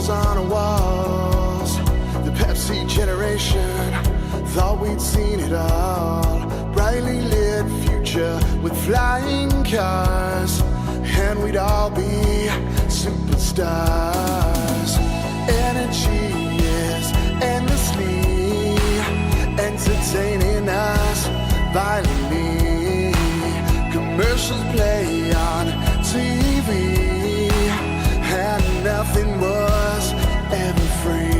On our walls, the Pepsi generation thought we'd seen it all. Brightly lit future with flying cars, and we'd all be superstars. Energy is endlessly entertaining us violently. Commercials play on TV, and nothing was ever free.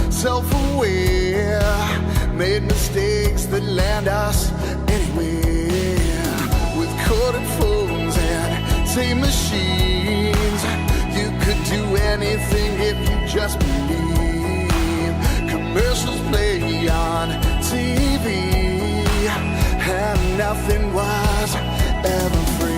Self-aware, made mistakes that land us anywhere. With corded phones and tape machines, you could do anything if you just believe. Commercials play on TV, and nothing was ever free.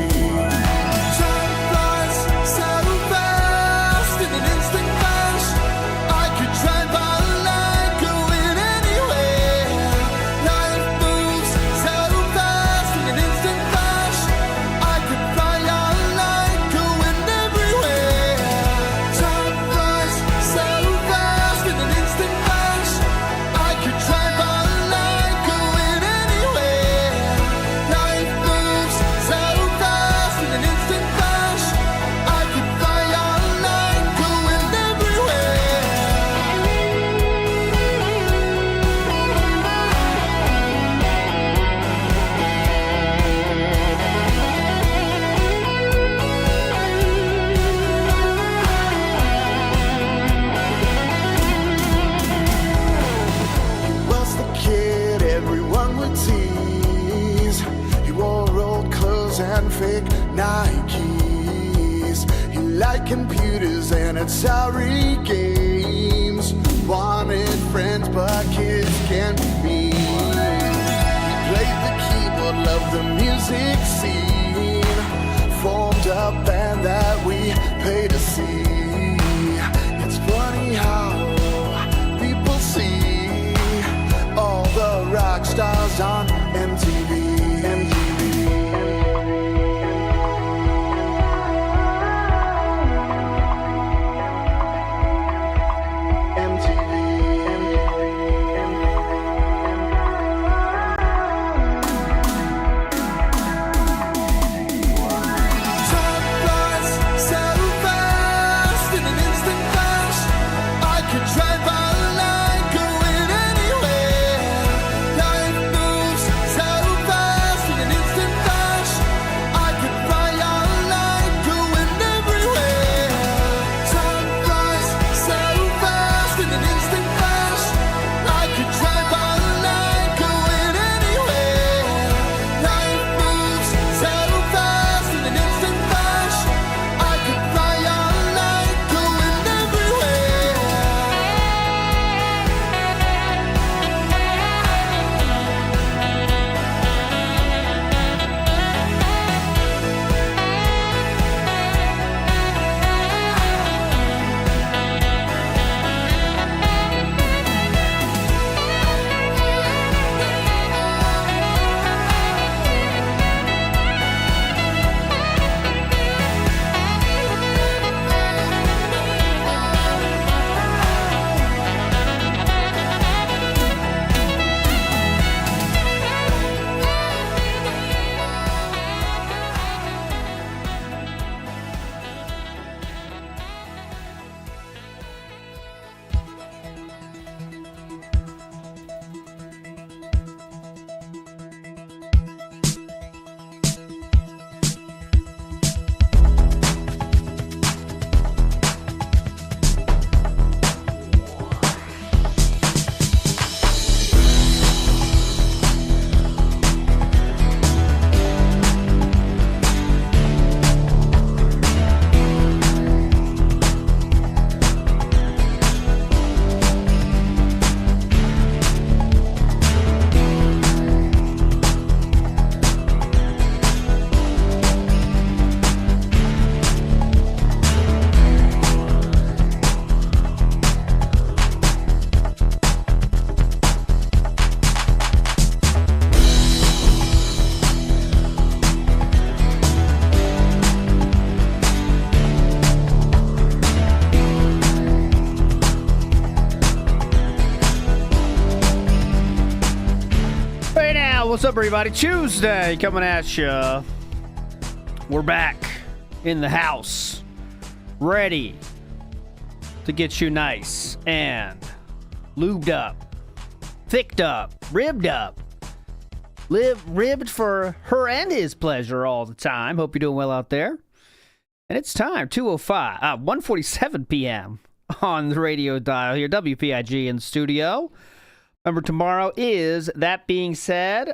And fake Nikes. He liked computers and Atari games. Wanted friends, but kids can't be me. He played the keyboard, loved the music scene. Formed a band that we pay to see. It's funny how people see all the rock stars on MTV. Drive by line, going anywhere. Life moves What's up, everybody? Tuesday coming at you. We're back in the house, ready to get you nice and lubed up, thicked up, ribbed up. Ribbed for her and his pleasure all the time. Hope you're doing well out there. And it's time, 1:47 p.m. on the radio dial here, WPIG in the studio. Remember, tomorrow is, that being said,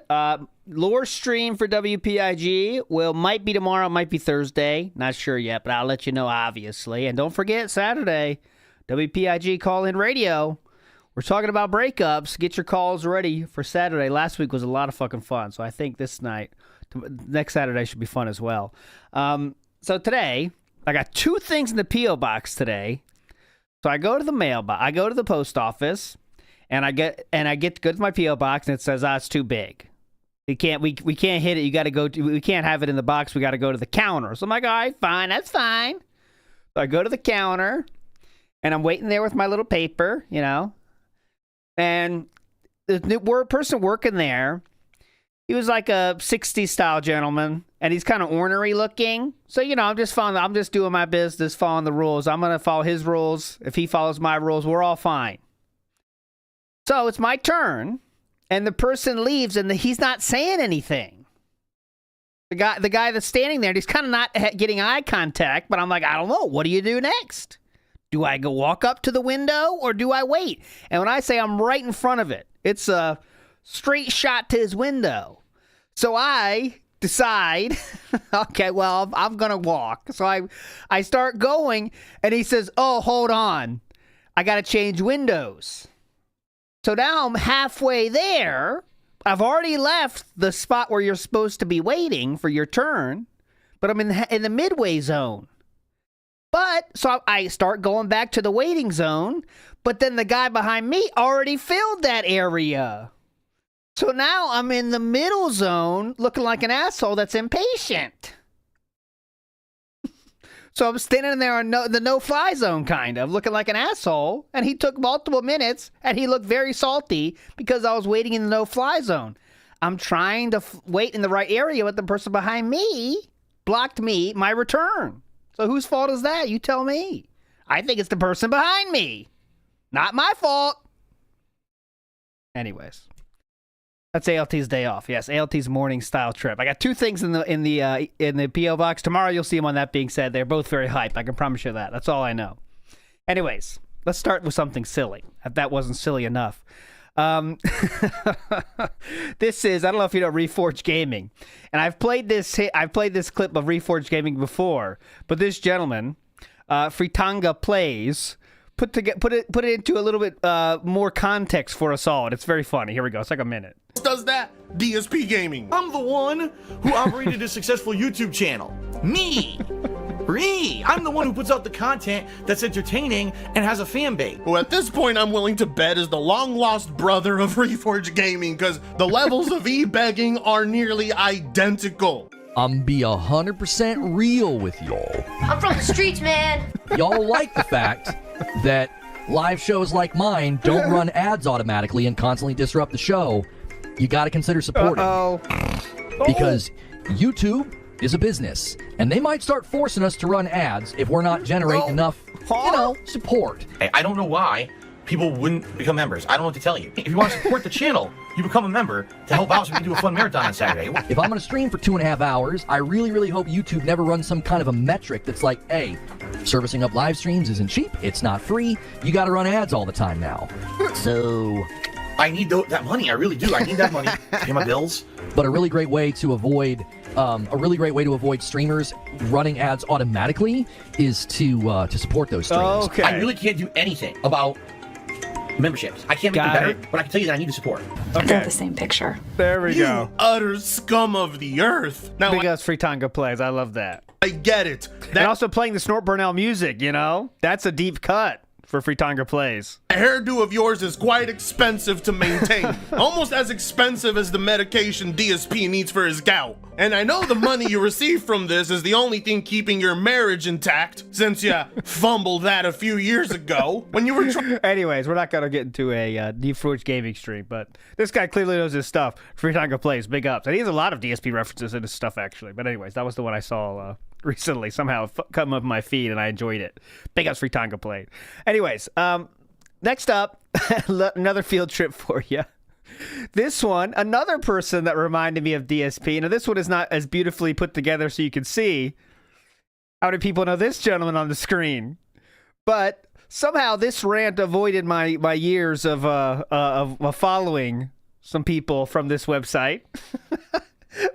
lore stream for WPIG might be tomorrow, might be Thursday. Not sure yet, but I'll let you know, obviously. And don't forget, Saturday, WPIG call-in radio. We're talking about breakups. Get your calls ready for Saturday. Last week was a lot of fucking fun, so I think next Saturday should be fun as well. So today, I got two things in the P.O. box today. So I go to the mailbox. I go to the post office. And I get to go to my P.O. box, and it says, it's too big. We can't hit it. You got to go. We can't have it in the box. We got to go to the counter. So I'm like, all right, fine, that's fine. So I go to the counter, and I'm waiting there with my little paper, And the person working there, he was like a 60s style gentleman, and he's kind of ornery looking. So I'm just doing my business, following the rules. I'm gonna follow his rules. If he follows my rules, we're all fine. So it's my turn, and the person leaves, and he's not saying anything. The guy that's standing there, he's kind of not getting eye contact, but I'm like, I don't know. What do you do next? Do I go walk up to the window, or do I wait? And when I say I'm right in front of it, it's a straight shot to his window. So I decide, okay, well, I'm going to walk. So I start going, and he says, oh, hold on. I got to change windows. So now I'm halfway there. I've already left the spot where you're supposed to be waiting for your turn, but I'm in the midway zone. So I start going back to the waiting zone, but then the guy behind me already filled that area. So now I'm in the middle zone looking like an asshole that's impatient. So I'm standing there in the no-fly zone, kind of, looking like an asshole. And he took multiple minutes, and he looked very salty because I was waiting in the no-fly zone. I'm trying to wait in the right area, but the person behind me blocked my return. So whose fault is that? You tell me. I think it's the person behind me. Not my fault. Anyways. That's ALT's day off. Yes, ALT's morning style trip. I got two things in the PO box. Tomorrow you'll see them on That Being Said. They're both very hype. I can promise you that. That's all I know. Anyways, let's start with something silly. If that wasn't silly enough. This is, I don't know if you know Reforged Gaming. And I've played this clip of Reforged Gaming before, but this gentleman, Fritanga Plays, put it into a little bit more context for us all, and it's very funny. Here we go. It's like a minute. Does that? dspgaming. I'm the one who operated a successful YouTube channel. Me. I'm the one who puts out the content that's entertaining and has a fan base. Well, at this point, I'm willing to bet is the long-lost brother of Reforged Gaming, because the levels of e-begging are nearly identical. I'm be 100% real with y'all. I'm from the streets, man. Y'all like the fact that live shows like mine don't run ads automatically and constantly disrupt the show. You got to consider supporting. Because YouTube is a business, and they might start forcing us to run ads if we're not generating enough, support. I don't know why people wouldn't become members. I don't know what to tell you. If you want to support the channel, you become a member to help out so we can do a fun marathon on Saturday. If I'm going to stream for 2.5 hours, I really, really hope YouTube never runs some kind of a metric that's like, hey, servicing up live streams isn't cheap, it's not free, you got to run ads all the time now. So I need that money. I really do. I need that money to pay my bills. But a really great way to avoid streamers running ads automatically is to support those streams. Okay. I really can't do anything about memberships. I can't make them better, but I can tell you that I need the support. I got the same picture. There we You go. utter scum of the earth. Now, Because Fritanga Plays. I love that. I get it. And also playing the Snort Burnell music, That's a deep cut. for Fritanga Plays. A hairdo of yours is quite expensive to maintain. Almost as expensive as the medication DSP needs for his gout. And I know the money you receive from this is the only thing keeping your marriage intact, since you fumbled that a few years ago when you were Anyways, we're not going to get into a Deep Forge gaming stream, but this guy clearly knows his stuff. Fritanga Plays, big ups. And he has a lot of DSP references in his stuff, actually. But anyways, that was the one I saw recently. Somehow come up my feed, and I enjoyed it. Big ups Fritanga Plays. Anyways, next up, another field trip for you. This one, another person that reminded me of DSP. Now, this one is not as beautifully put together so you can see. How many people know this gentleman on the screen? But somehow this rant avoided my years of following some people from this website.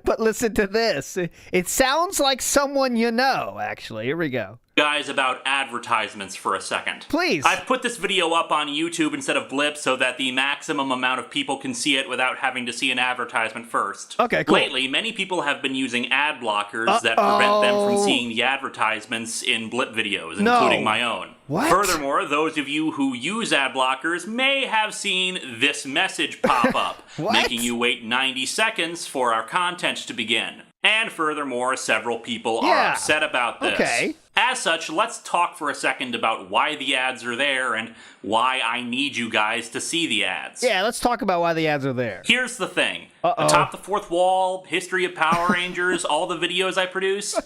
But listen to this. It sounds like someone you know, actually. Here we go. Guys, about advertisements for a second. Please. I've put this video up on YouTube instead of Blip so that the maximum amount of people can see it without having to see an advertisement first. Okay, cool. Lately, many people have been using ad blockers that prevent them from seeing the advertisements in Blip videos, including my own. What? Furthermore, those of you who use ad blockers may have seen this message pop up, making you wait 90 seconds for our content to begin. And furthermore, several people are upset about this. Okay. As such, let's talk for a second about why the ads are there and why I need you guys to see the ads. Yeah, let's talk about why the ads are there. Here's the thing. Atop the Fourth Wall, History of Power Rangers, all the videos I produce,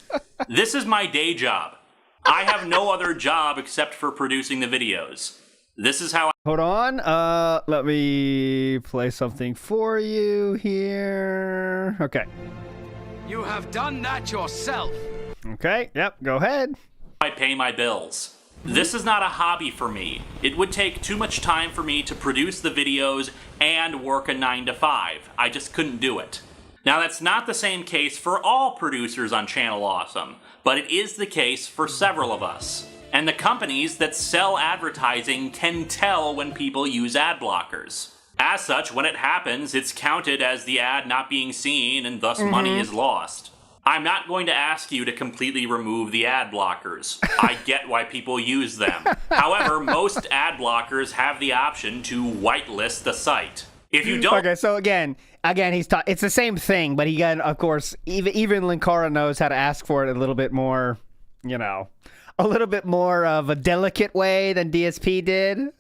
this is my day job. I have no other job except for producing the videos. This is how Hold on. Let me play something for you here. Okay. You have done that yourself. Okay, yep, go ahead. I pay my bills. This is not a hobby for me. It would take too much time for me to produce the videos and work a 9 to 5. I just couldn't do it. Now, that's not the same case for all producers on Channel Awesome, but it is the case for several of us. And the companies that sell advertising can tell when people use ad blockers. As such, when it happens, it's counted as the ad not being seen, and thus money is lost. I'm not going to ask you to completely remove the ad blockers. I get why people use them. However, most ad blockers have the option to whitelist the site. If you don't... Okay, so again, he's it's the same thing, but he got, of course, even Linkara knows how to ask for it a little bit more, you know, a little bit more of a delicate way than DSP did.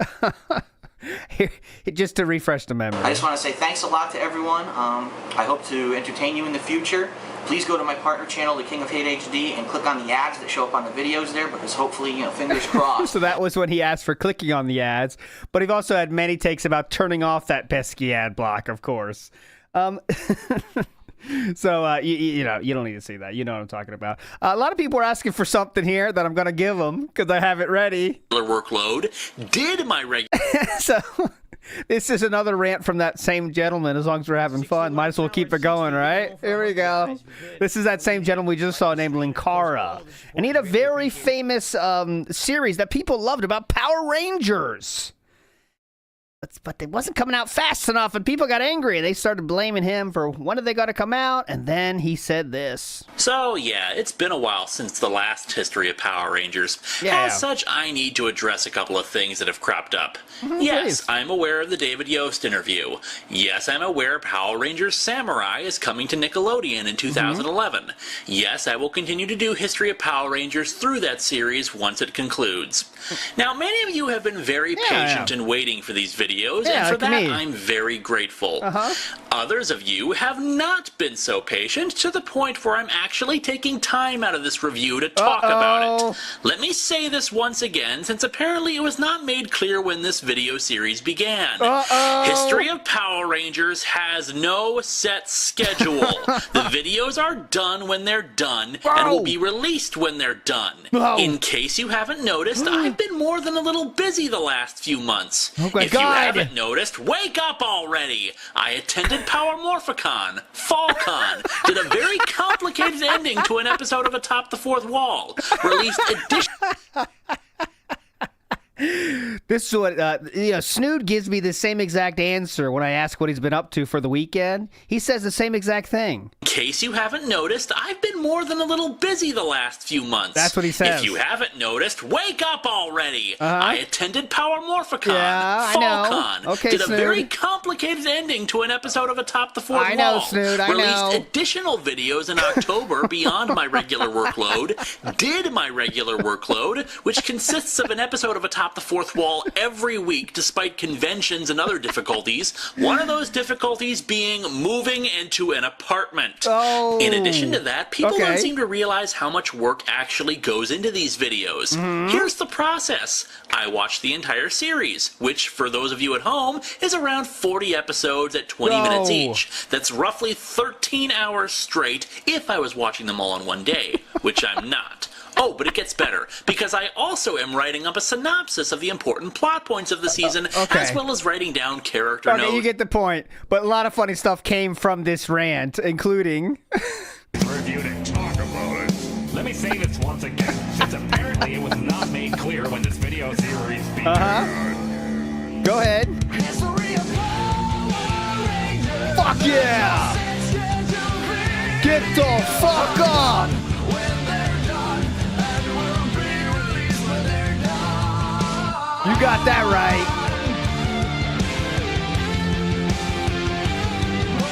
Here, just to refresh the memory. I just want to say thanks a lot to everyone. I hope to entertain you in the future. Please go to my partner channel, The King of Hate HD, and click on the ads that show up on the videos there, because hopefully, you know, fingers crossed. So that was when he asked for clicking on the ads, but he've also had many takes about turning off that pesky ad block, of course. So, you know, you don't need to see that. You know what I'm talking about. A lot of people are asking for something here that I'm going to give them because I have it ready. Workload did my regular... So, this is another rant from that same gentleman. As long as we're having fun, might as well keep it going, right? Here we go. This is that same gentleman we just saw named Linkara. And he had a very famous series that people loved about Power Rangers. But it wasn't coming out fast enough, and people got angry. They started blaming him for when did they got to come out, and then he said this. So, yeah, it's been a while since the last History of Power Rangers. As such, I need to address a couple of things that have cropped up. Yes, I'm aware of the David Yost interview. Yes, I'm aware Power Rangers Samurai is coming to Nickelodeon in 2011. Yes, I will continue to do History of Power Rangers through that series once it concludes. Now, many of you have been very patient in waiting for these videos, and for that, I'm very grateful. Others of you have not been so patient, to the point where I'm actually taking time out of this review to talk about it. Let me say this once again, since apparently it was not made clear when this video series began. History of Power Rangers has no set schedule. The videos are done when they're done, and will be released when they're done. In case you haven't noticed, I've been more than a little busy the last few months. If you haven't noticed, wake up already! I attended Power Morphicon, FallCon, did a very complicated ending to an episode of Atop the Fourth Wall, released This is what Snood gives me the same exact answer when I ask what he's been up to for the weekend. He says the same exact thing. In case you haven't noticed, I've been more than a little busy the last few months. That's what he says. If you haven't noticed, wake up already. I attended Power Morphicon, Yeah, I know. FallCon, Okay, did a Snood. very complicated ending to an episode of Atop the Fourth I know, Wall. Snood, I Released know. additional videos in October beyond my regular workload. Did my regular workload, which consists of an episode of Atop the Fourth Wall every week despite conventions and other difficulties. One of those difficulties being moving into an apartment. Oh. In addition to that, people Okay. don't seem to realize how much work actually goes into these videos. Here's the process. I watch the entire series, which for those of you at home is around 40 episodes at 20 minutes each. That's roughly 13 hours straight if I was watching them all in one day, which I'm not. Oh, but it gets better, because I also am writing up a synopsis of the important plot points of the season, as well as writing down character notes. Okay, you get the point. But a lot of funny stuff came from this rant, including... Review to talk about it. Let me say this once again, since apparently it was not made clear when this video series began. Go ahead. Fuck yeah! Get the fuck up! You got that right.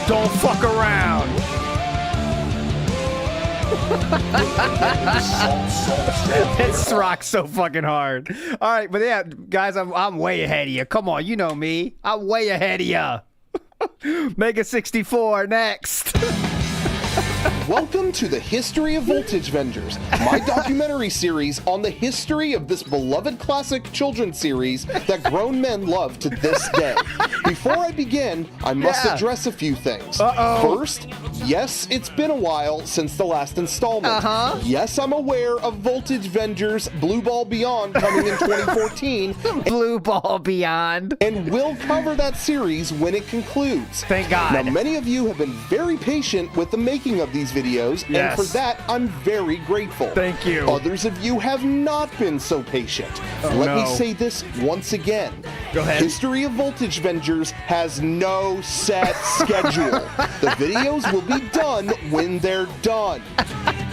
Don't fuck around. This rocks so fucking hard. All right, but yeah, guys, I'm way ahead of you. Come on, you know me. I'm way ahead of you. Mega 64 next. Welcome to the History of Voltage Vengers, my documentary series on the history of this beloved classic children's series that grown men love to this day. Before I begin, I must address a few things. First, yes, it's been a while since the last installment. Yes, I'm aware of Voltage Vengers Blue Ball Beyond coming in 2014. Blue Ball Beyond. And we'll cover that series when it concludes. Thank God. Now, many of you have been very patient with the making of these videos, and for that, I'm very grateful. Thank you. Others of you have not been so patient. Let me say this once again. Go ahead. History of Voltage Vengers has no set schedule. The videos will be done when they're done.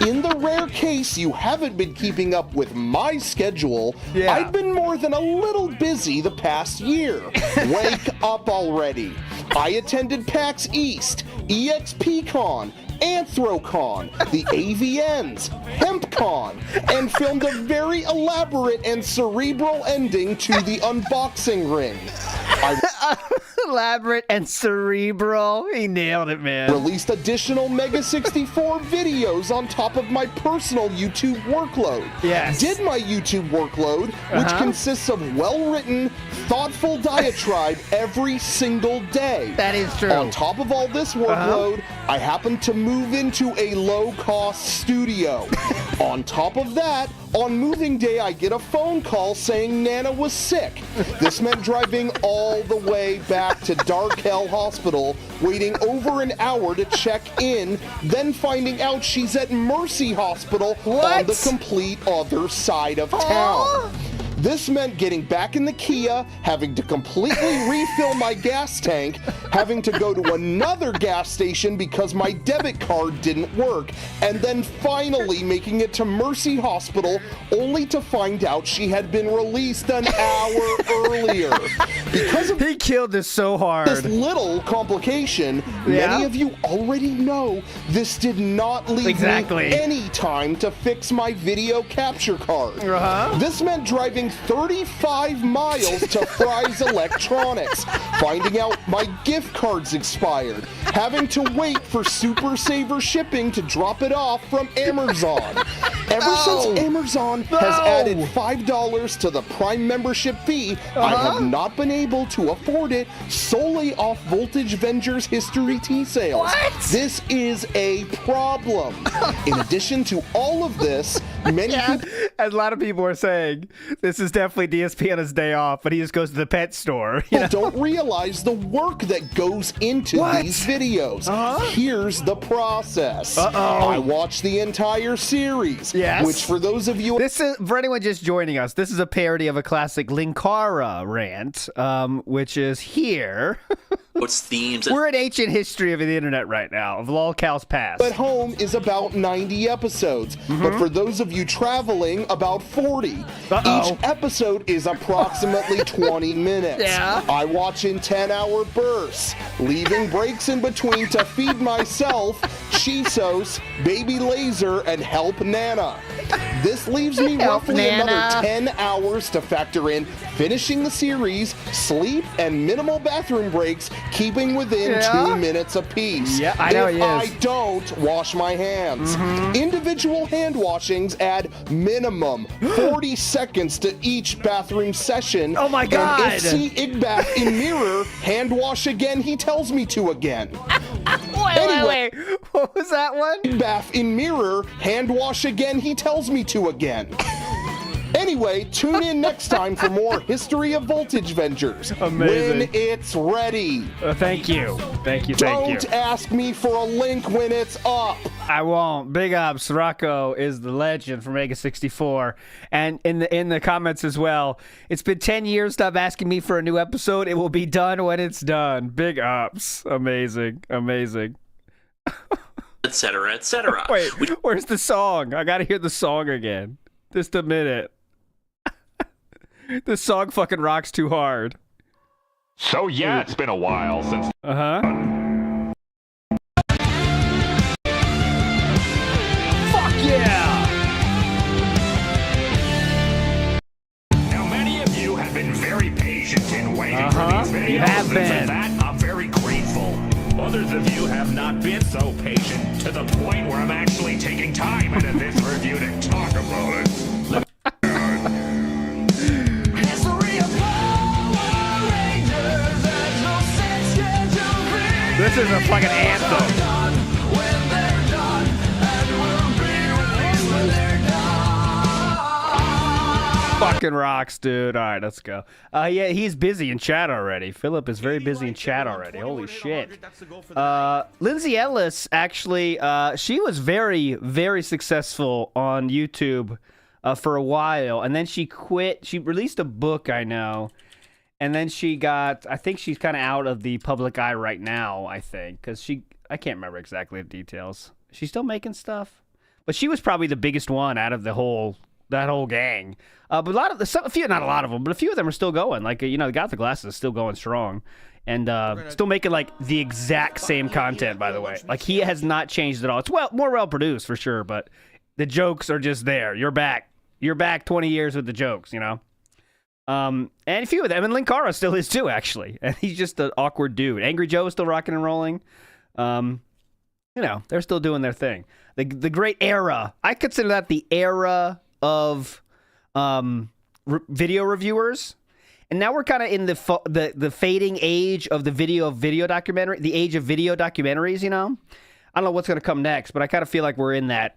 In the rare case you haven't been keeping up with my schedule, I've been more than a little busy the past year. Wake up already. I attended PAX East, EXPCon, Anthrocon, the AVNs, HempCon, and filmed a very elaborate and cerebral ending to the unboxing ring. Elaborate and cerebral. He nailed it, man. Released additional Mega 64 videos on top of my personal YouTube workload. Yes. Did my YouTube workload, which consists of well-written, thoughtful diatribe every single day. That is true. On top of all this workload, I happened to move into a low-cost studio. On top of that, on moving day, I get a phone call saying Nana was sick. This meant driving all the way back to Dark Hell Hospital, waiting over an hour to check in, then finding out she's at Mercy Hospital on the complete other side of town. This meant getting back in the Kia, having to completely refill my gas tank, having to go to another gas station because my debit card didn't work, and then finally making it to Mercy Hospital only to find out she had been released an hour earlier. Because of he killed this so hard. This little complication, many of you already know this did not leave me any time to fix my video capture card. This meant driving 35 miles to Fry's Electronics, finding out my gift cards expired, having to wait for Super Saver shipping to drop it off from Amazon. Ever since Amazon has added $5 to the Prime membership fee, I have not been able to afford it solely off Voltage Vengers History Tea sales. This is a problem. In addition to all of this, Many people As a lot of people are saying, this is definitely DSP on his day off, but he just goes to the pet store. don't realize the work that goes into these videos. Here's the process. I watch the entire series. Yes. Which, for those of you, This is, for anyone just joining us, this is a parody of a classic Linkara rant, which is here. What's themes? We're in ancient history of the internet right now, of lolcal's past. at home is about 90 episodes. But for those of you traveling, about 40. Each episode is approximately 20 minutes. Yeah. I watch in 10-hour bursts, leaving breaks in between to feed myself, Chisos, Baby Laser, and Help Nana. This leaves me roughly another 10 hours to factor in finishing the series, sleep, and minimal bathroom breaks, keeping within 2 minutes apiece. Yeah, I know if he is. I don't wash my hands. Individual hand washings add minimum 40 seconds to each bathroom session. Oh my God. And if see Igbath in mirror, hand wash again, he tells me to again. Wait. What was that one? Igbath in mirror, hand wash again, he tells me to again. Anyway, tune in next time for more History of Voltage Vengers. Amazing. When it's ready. Thank you. Thank you. Don't ask me for a link when it's up. I won't. Big ups. Rocco is the legend from Mega 64. And in the comments as well, it's been 10 years. Stop asking me for a new episode. It will be done when it's done. Big ups. Amazing. Etc. Etc. Wait, where's the song? I gotta hear the song again. Just a minute. This song fucking rocks too hard. So yeah, it's been a while since. Fuck yeah! Now many of you have been very patient in waiting for these videos. You have been. And for that, I'm very grateful. Others of you have not been so patient to the point where I'm actually taking time into this review to talk about it. This is a fucking anthem. Fucking rocks, dude. All right, let's go. Yeah, he's busy in chat already. Philip is very busy in chat already. Holy shit. Lindsay Ellis, actually, she was very, very successful on YouTube for a while, and then she quit. She released a book, I know. And then she got, I think she's kind of out of the public eye right now, I think. Because I can't remember exactly the details. She's still making stuff. But she was probably the biggest one out of that whole gang. But a few, not a lot of them, but a few of them are still going. Like, the guy with the glasses is still going strong. And still making, like, the exact same content, by the way. Like, he has not changed at all. It's more well-produced, for sure, but the jokes are just there. You're back. You're back 20 years with the jokes, And a few of them, and Linkara still is too, actually. And he's just an awkward dude. Angry Joe is still rocking and rolling. They're still doing their thing. The great era. I consider that the era of video reviewers. And now we're kind of in the fading age of the video documentary, the age of video documentaries, I don't know what's going to come next, but I kind of feel like we're in that.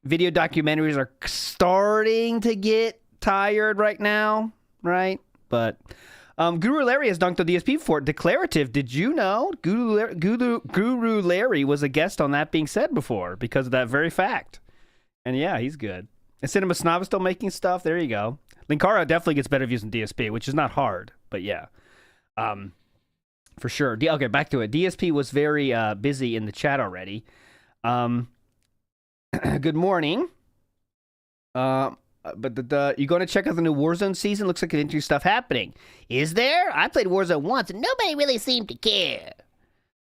Video documentaries are starting to get tired right now. Right? But Guru Larry has dunked on DSP before. Declarative, did you know Guru Larry was a guest on That Being Said before because of that very fact? And yeah, he's good. And Cinema Snob is still making stuff. There you go. Linkara definitely gets better views than DSP, which is not hard. But yeah. For sure. Okay, back to it. DSP was very busy in the chat already. Good morning. But you going to check out the new Warzone season? Looks like interesting stuff happening. Is there? I played Warzone once, and nobody really seemed to care.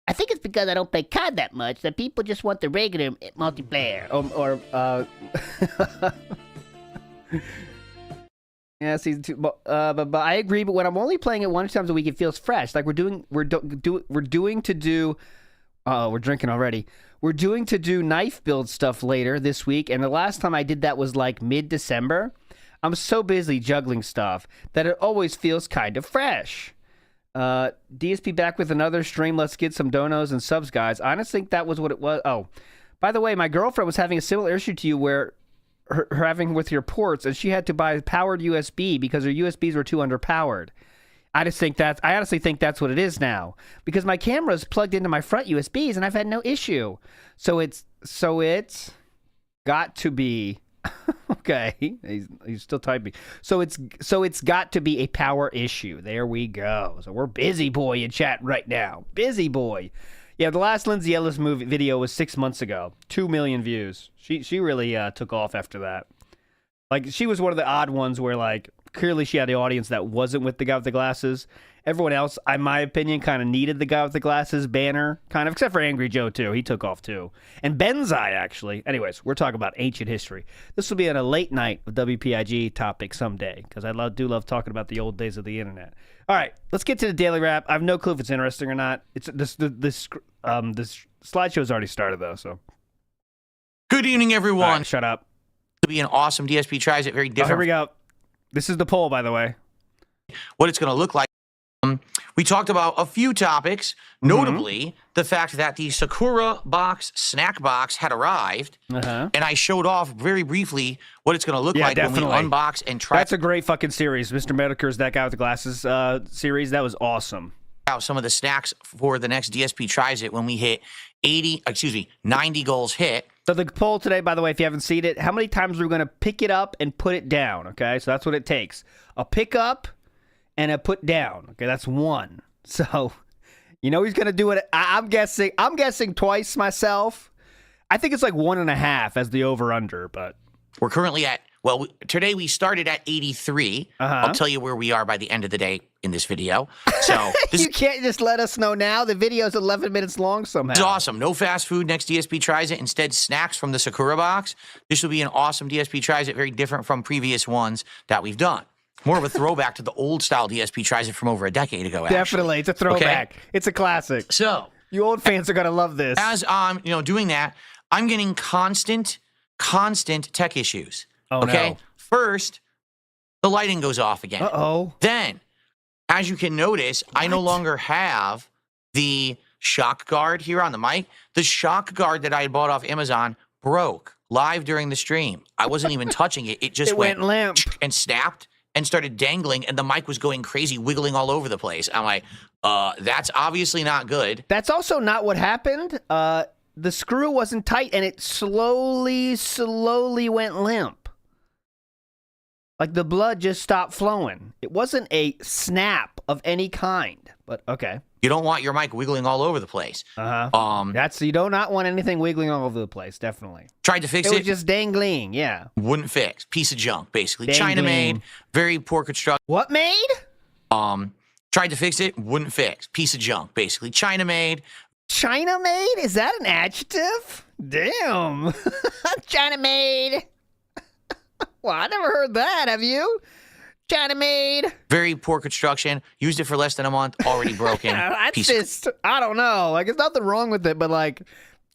I think it's because I don't play COD that much that people just want the regular multiplayer. Yeah, season 2. But I agree. But when I'm only playing it one or two times a week, it feels fresh. Like we're doing to do knife build stuff later this week, and the last time I did that was like mid-December. I'm so busy juggling stuff that it always feels kind of fresh. DSP back with another stream. Let's get some donos and subs, guys. I honestly think that was what it was. Oh, by the way, my girlfriend was having a similar issue to you where her having with your ports, and she had to buy powered USB because her USBs were too underpowered. I honestly think that's what it is now, because my camera is plugged into my front USBs and I've had no issue. So it's got to be okay. He's still typing. So it's got to be a power issue. There we go. So we're busy boy in chat right now. Busy boy. Yeah, the last Lindsay Ellis movie video was 6 months ago. 2 million views. She really took off after that. Like, she was one of the odd ones where, like, clearly she had the audience that wasn't with the guy with the glasses. Everyone else, in my opinion, kind of needed the guy with the glasses banner, kind of, except for Angry Joe, too. He took off, too. And Benzai, actually. Anyways, we're talking about ancient history. This will be on a late night of WPIG topic someday, because I do love talking about the old days of the internet. All right, let's get to the daily wrap. I have no clue if it's interesting or not. This slideshow's already started, though, so. Good evening, everyone. Right, shut up. To be an awesome DSP tries it very different. Here we go. This is the poll, by the way. What it's going to look like. We talked about a few topics, notably the fact that the Sakura box snack box had arrived, and I showed off very briefly what it's going to look like definitely. when we unbox and try. That's a great fucking series. Mr. Medicare's That Guy with the Glasses series. That was awesome. Out some of the snacks for the next DSP tries it when we hit 90 goals hit. So the poll today, by the way, if you haven't seen it, how many times we're going to pick it up and put it down, okay? So that's what it takes. A pick up and a put down, okay? That's one. So, you know he's going to do it. I'm guessing twice myself. I think it's like 1.5 as the over-under, but. We're currently at, today we started at 83. I'll tell you where we are by the end of the day in this video. So you can't just let us know now. The video's 11 minutes long somehow. It's awesome. No fast food next DSP tries it. Instead, snacks from the Sakura box. This will be an awesome DSP tries it, very different from previous ones that we've done. More of a throwback to the old style DSP tries it from over a decade ago, actually. Definitely. It's a throwback. Okay? It's a classic. So you old fans are going to love this. As I'm doing that, I'm getting constant tech issues. Oh, okay? No. First, the lighting goes off again. Uh-oh. Then, as you can notice, I no longer have the shock guard here on the mic. The shock guard that I had bought off Amazon broke live during the stream. I wasn't even touching it. It just went limp and snapped and started dangling, and the mic was going crazy, wiggling all over the place. I'm like, that's obviously not good. That's also not what happened. The screw wasn't tight, and it slowly went limp. Like the blood just stopped flowing. It wasn't a snap of any kind, but okay. You don't want your mic wiggling all over the place. You do not want anything wiggling all over the place, definitely. Tried to fix it. It was just dangling, yeah. Wouldn't fix. Piece of junk, basically. China made, very poor construction. What made? Tried to fix it, wouldn't fix. Piece of junk, basically. China made. China made? Is that an adjective? Damn. China made. Well, I never heard that. Have you? China made. Very poor construction. Used it for less than a month. Already broken. I don't know. Like, there's nothing wrong with it, but like,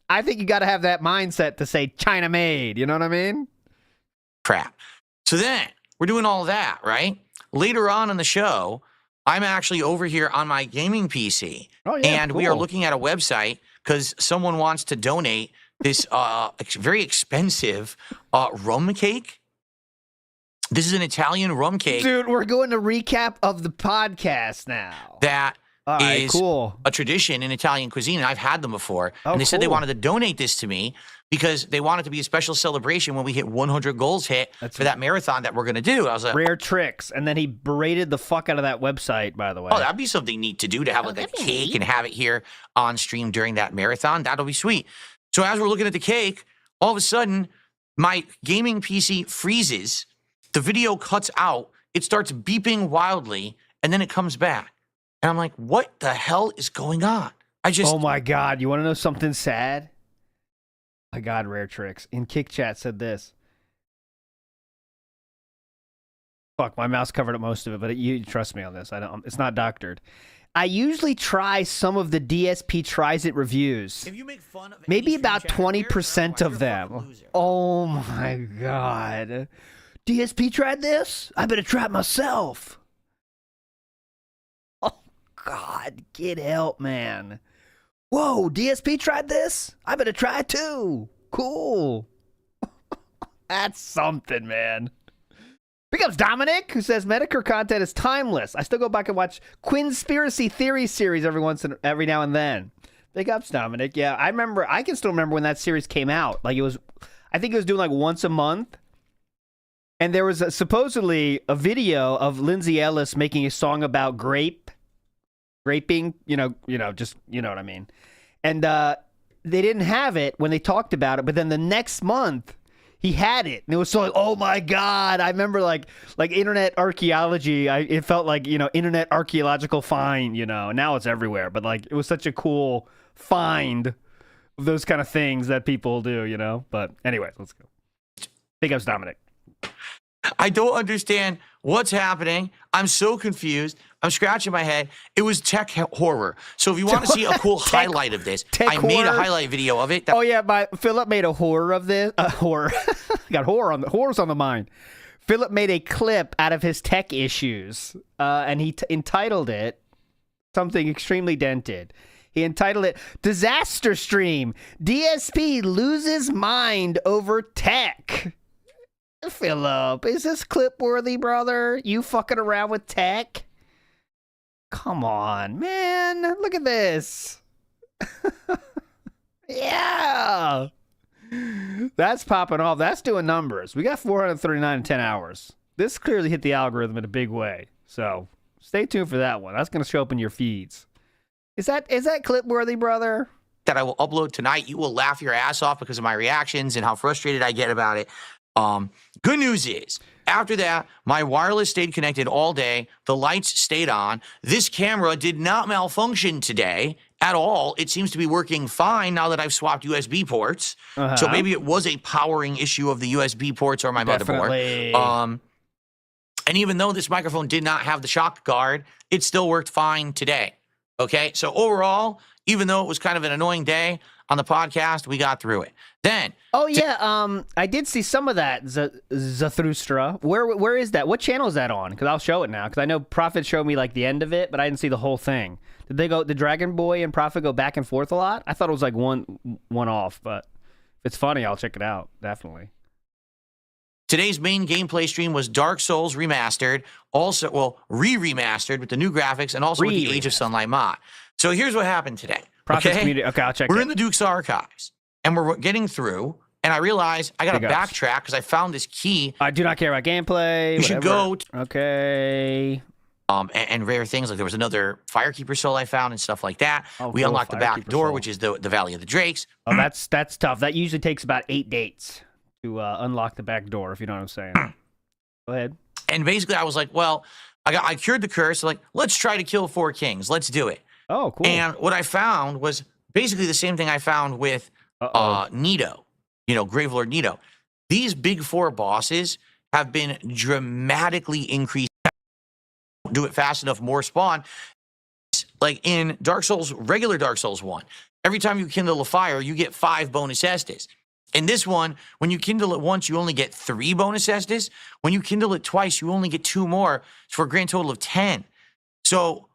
I think you got to have that mindset to say China made. You know what I mean? Crap. So then we're doing all that, right? Later on in the show, I'm actually over here on my gaming PC. Oh, yeah, and we are looking at a website because someone wants to donate this very expensive rum cake. This is an Italian rum cake. Dude, we're going to recap of the podcast now. That is a tradition in Italian cuisine, and I've had them before. And they said they wanted to donate this to me because they want it to be a special celebration when we hit 100 goals hit for that marathon that we're going to do. I was like, Rare Tricks. And then he berated the fuck out of that website, by the way. Oh, that'd be something neat to do, to have like a cake and have it here on stream during that marathon. That'll be sweet. So as we're looking at the cake, all of a sudden, my gaming PC freezes. The video cuts out, it starts beeping wildly, and then it comes back. And I'm like, what the hell is going on? Oh my God, you want to know something sad? My God, Rare Tricks. In Kick Chat said this. Fuck, my mouse covered up most of it, but you trust me on this. It's not doctored. I usually try some of the DSP Tries It reviews. If you make fun of maybe about 20% of them. Oh my God. DSP tried this? I better try it myself. Oh, God. Get help, man. Whoa, DSP tried this? I better try it too. Cool. That's something, man. Big ups Dominic, who says Medicare content is timeless. I still go back and watch Quinspiracy Theory series every now and then. Big ups, Dominic. Yeah, I can still remember when that series came out. Like I think it was doing like once a month. And there was supposedly a video of Lindsay Ellis making a song about graping, just, you know what I mean. And they didn't have it when they talked about it, but then the next month he had it. And it was so like, oh my God. I remember like internet archaeology. It felt like, internet archaeological find, now it's everywhere. But like, it was such a cool find of those kind of things that people do, But anyway, let's go. Big ups, Dominic. I don't understand what's happening. I'm so confused. I'm scratching my head. It was tech horror. So if you want to see a cool highlight of this, I made a highlight video of it. Philip made a horror of this. Horror. Got horrors on the mind. Philip made a clip out of his tech issues, and he entitled it something extremely dented. He entitled it "Disaster Stream. DSP loses mind over tech." Philip, is this clip worthy, brother? You fucking around with tech? Come on, man. Look at this. Yeah. That's popping off. That's doing numbers. We got 439 in 10 hours. This clearly hit the algorithm in a big way. So stay tuned for that one. That's going to show up in your feeds. Is that clip worthy, brother? That I will upload tonight. You will laugh your ass off because of my reactions and how frustrated I get about it. Good news is, after that, my wireless stayed connected all day. The lights stayed on. This camera did not malfunction today at all. It seems to be working fine now that I've swapped USB ports. So maybe it was a powering issue of the USB ports or my motherboard. And even though this microphone did not have the shock guard, it still worked fine today. Okay, so overall, even though it was kind of an annoying day on the podcast, we got through it. Then, I did see some of that Zarathustra. Where is that? What channel is that on? Because I'll show it now. Because I know Prophet showed me like the end of it, but I didn't see the whole thing. Did Dragon Boy and Prophet go back and forth a lot? I thought it was like one off, but if it's funny, I'll check it out. Definitely. Today's main gameplay stream was Dark Souls Remastered, re-remastered with the new graphics and also with the Age of Sunlight mod. So here's what happened today. Prophet's community. Okay, I'll check We're in the Duke's archives, and we're getting through, and I realize I got to backtrack because I found this key. I do not care about gameplay. You should go. Okay. And rare things, like there was another Firekeeper soul I found and stuff like that. We unlocked the back door, which is the Valley of the Drakes. Oh, that's tough. That usually takes about 8 dates to unlock the back door, if you know what I'm saying. Go ahead. And basically, I was like, well, I cured the curse. So like, let's try to kill 4 kings. Let's do it. Oh, cool. And what I found was basically the same thing I found with Nito, Gravelord Nito. These big 4 bosses have been dramatically increased. Do it fast enough, more spawn. Like in regular Dark Souls 1, every time you kindle a fire, you get 5 bonus Estus. In this one, when you kindle it once, you only get 3 bonus Estus. When you kindle it twice, you only get 2 more for a grand total of 10. So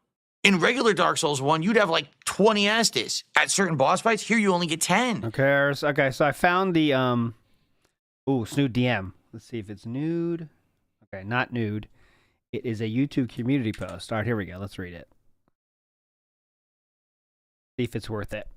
in regular Dark Souls 1, you'd have like 20 Estus. At certain boss fights, here you only get 10. Okay, so I found the Snood DM. Let's see if it's nude. Okay, not nude. It is a YouTube community post. All right, here we go. Let's read it. See if it's worth it.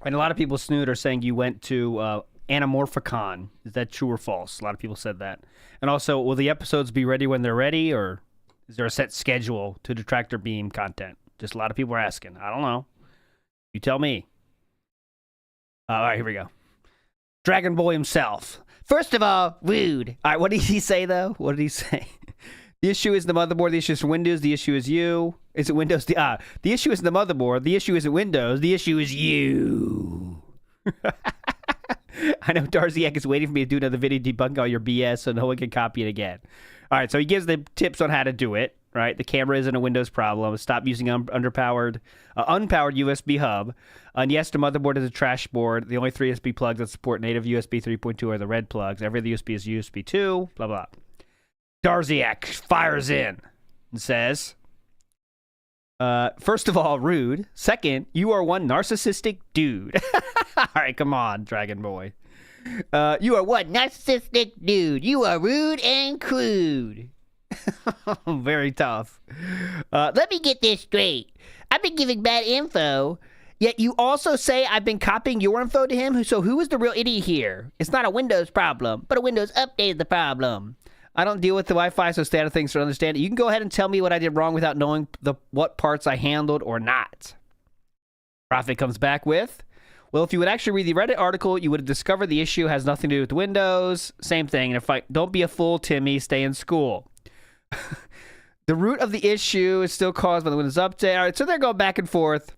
And a lot of people, Snood, are saying you went to Anamorphicon. Is that true or false? A lot of people said that. And also, will the episodes be ready when they're ready, or is there a set schedule to Detractor Beam content? Just a lot of people are asking. I don't know. You tell me. All right, here we go. Dragon Boy himself. First of all, rude. All right, what did he say, though? What did he say? The issue is the motherboard. The issue is Windows. The issue is you. Is it Windows? The issue is the motherboard. The issue isn't Windows. The issue is you. I know Darziak is waiting for me to do another video debunking all your BS so no one can copy it again. All right, so he gives the tips on how to do it, right? The camera isn't a Windows problem. Stop using unpowered USB hub. And yes, the motherboard is a trash board. The only 3 USB plugs that support native USB 3.2 are the red plugs. Every other USB is USB 2, blah, blah. Darziak fires in and says, first of all, rude. Second, you are one narcissistic dude. All right, come on, Dragon Boy. You are one narcissistic dude. You are rude and crude. Very tough. Let me get this straight. I've been giving bad info, yet you also say I've been copying your info to him? So who is the real idiot here? It's not a Windows problem, but a Windows update is the problem. I don't deal with the Wi-Fi, so stay out of things to understand it. You can go ahead and tell me what I did wrong without knowing what parts I handled or not. Prophet comes back with, well, if you would actually read the Reddit article, you would have discovered the issue has nothing to do with Windows. Same thing. And don't be a fool, Timmy. Stay in school. The root of the issue is still caused by the Windows update. All right, so they're going back and forth.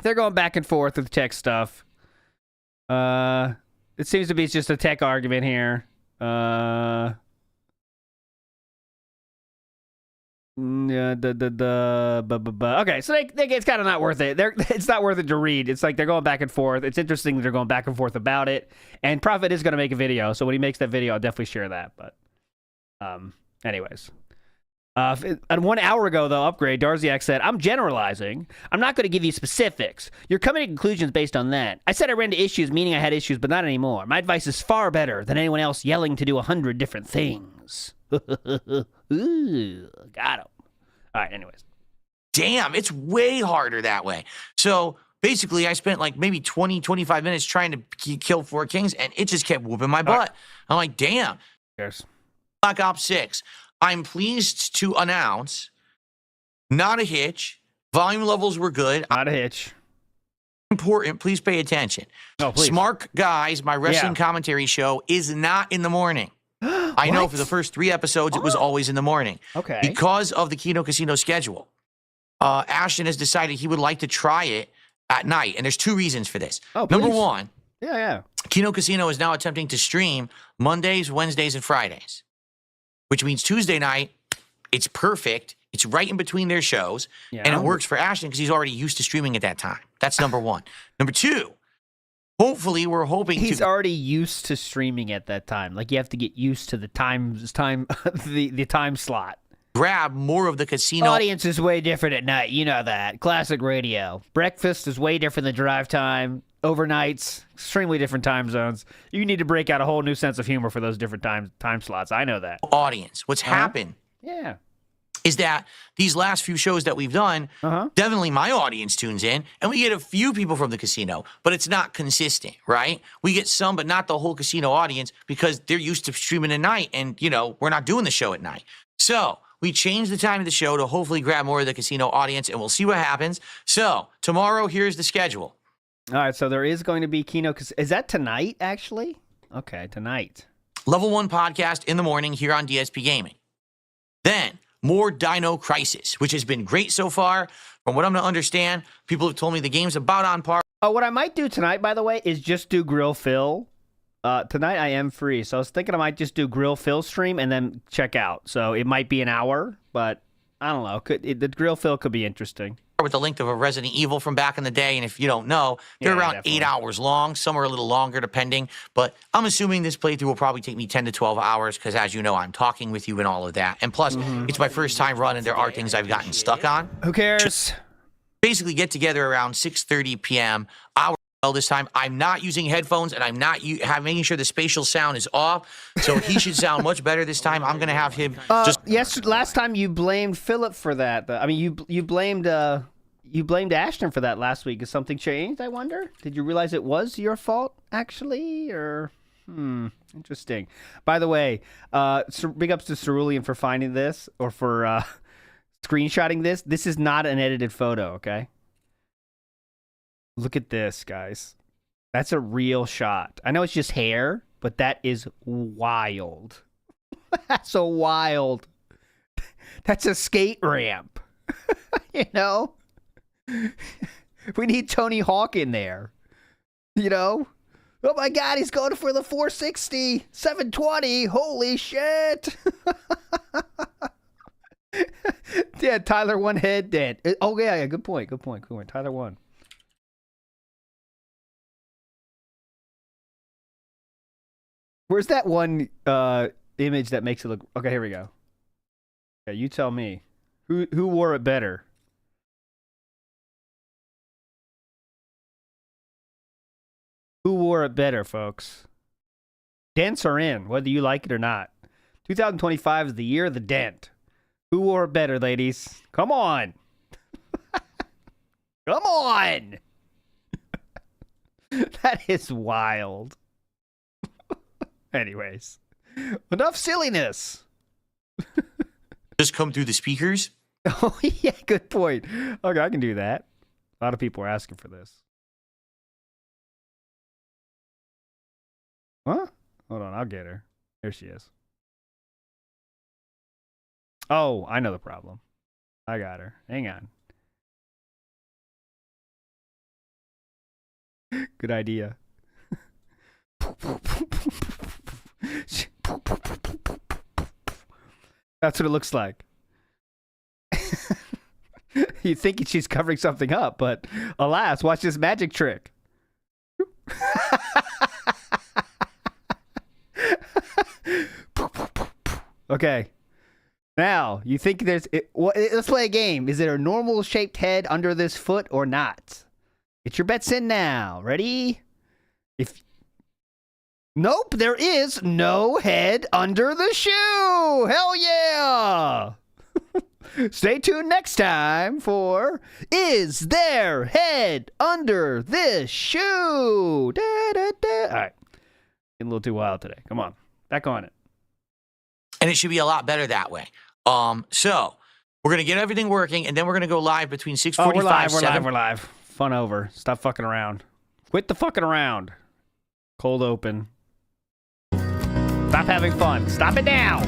They're going back and forth with tech stuff. It seems to be just a tech argument here. Okay, so it's kind of not worth it. It's not worth it to read. It's like they're going back and forth. It's interesting that they're going back and forth about it. And Prophet is going to make a video, so when he makes that video, I'll definitely share that. But, anyways. 1 hour ago, though, Upgrade, Darziak said, I'm generalizing. I'm not going to give you specifics. You're coming to conclusions based on that. I said I ran into issues, meaning I had issues, but not anymore. My advice is far better than anyone else yelling to do 100 different things. Ooh, got him. All right, anyways. Damn, it's way harder that way. So basically, I spent like maybe 20, 25 minutes trying to kill 4 kings, and it just kept whooping my butt. Right. I'm like, damn. Yes. Black Ops 6. I'm pleased to announce, not a hitch. Volume levels were good. Not a hitch. Important, please pay attention. Oh, please. Smart Guys, my wrestling commentary show, is not in the morning. I know for the first 3 episodes, it was always in the morning. Okay. Because of the Kino Casino schedule. Ashton has decided he would like to try it at night. And there's 2 reasons for this. Oh, Number 1. Yeah. Kino Casino is now attempting to stream Mondays, Wednesdays, and Fridays. Which means Tuesday night, it's perfect. It's right in between their shows. Yeah. And it works for Ashton because he's already used to streaming at that time. That's number 1. Number 2, hopefully we're hoping he's already used to streaming at that time. Like you have to get used to the time the time slot. Grab more of the casino. Audience is way different at night. You know that. Classic radio. Breakfast is way different than drive time. Overnights, extremely different time zones. You need to break out a whole new sense of humor for those different time slots. I know that. Audience. What's happened is that these last few shows that we've done, definitely my audience tunes in, and we get a few people from the casino, but it's not consistent, right? We get some, but not the whole casino audience because they're used to streaming at night, and, we're not doing the show at night. So we changed the time of the show to hopefully grab more of the casino audience, and we'll see what happens. So tomorrow, here's the schedule. All right, so there is going to be Kino. Is that tonight, actually? Okay, tonight. Level 1 podcast in the morning here on DSP Gaming. Then, more Dino Crisis, which has been great so far. From what I'm going to understand, people have told me the game's about on par. What I might do tonight, by the way, is just do Grill Phil. Tonight I am free, so I was thinking I might just do Grill Phil stream and then check out. So it might be an hour, but I don't know. The Grill Phil could be interesting. With the length of a Resident Evil from back in the day, and if you don't know, they're around definitely 8 hours long. Some are a little longer, depending. But I'm assuming this playthrough will probably take me 10 to 12 hours because, as you know, I'm talking with you and all of that. And plus, it's my first time running. There are things I've gotten stuck on. Who cares? Basically, get together around 6:30 p.m. This time. I'm not using headphones, and I'm not making sure the spatial sound is off. So he should sound much better this time. I'm going to have him just... Yes, last time you blamed Philip for that. I mean, you blamed Ashton for that last week. Has something changed, I wonder? Did you realize it was your fault, actually? Or, interesting. By the way, big ups to Cerulean for finding this, or for screenshotting this. This is not an edited photo, okay? Look at this, guys. That's a real shot. I know it's just hair, but that is wild. That's so wild. That's a skate ramp. We need Tony Hawk in there. Oh my God, he's going for the 460, 720. Holy shit. Yeah, Tyler one head dead. Oh yeah, good point. Tyler one. Where's that one image that makes it look... Okay, here we go. Yeah, you tell me. Who wore it better? Who wore it better, folks? Dents are in, whether you like it or not. 2025 is the year of the dent. Who wore it better, ladies? Come on. Come on. That is wild. Anyways, enough silliness. Just come through the speakers? Oh, yeah, good point. Okay, I can do that. A lot of people are asking for this. Huh? Hold on, I'll get her. There she is. Oh, I know the problem. I got her. Hang on. Good idea. That's what it looks like. You think she's covering something up, but alas, watch this magic trick. Okay. Now, you think let's play a game. Is there a normal shaped head under this foot or not? Get your bets in now. Ready? Nope, there is no head under the shoe. Hell yeah. Stay tuned next time for Is There Head Under This Shoe? Da, da, da. All right. Getting a little too wild today. Come on. Back on it. And it should be a lot better that way. So we're going to get everything working, and then we're going to go live between 6:45 we're live. Fun over. Stop fucking around. Quit the fucking around. Cold open. Stop having fun. Stop it now.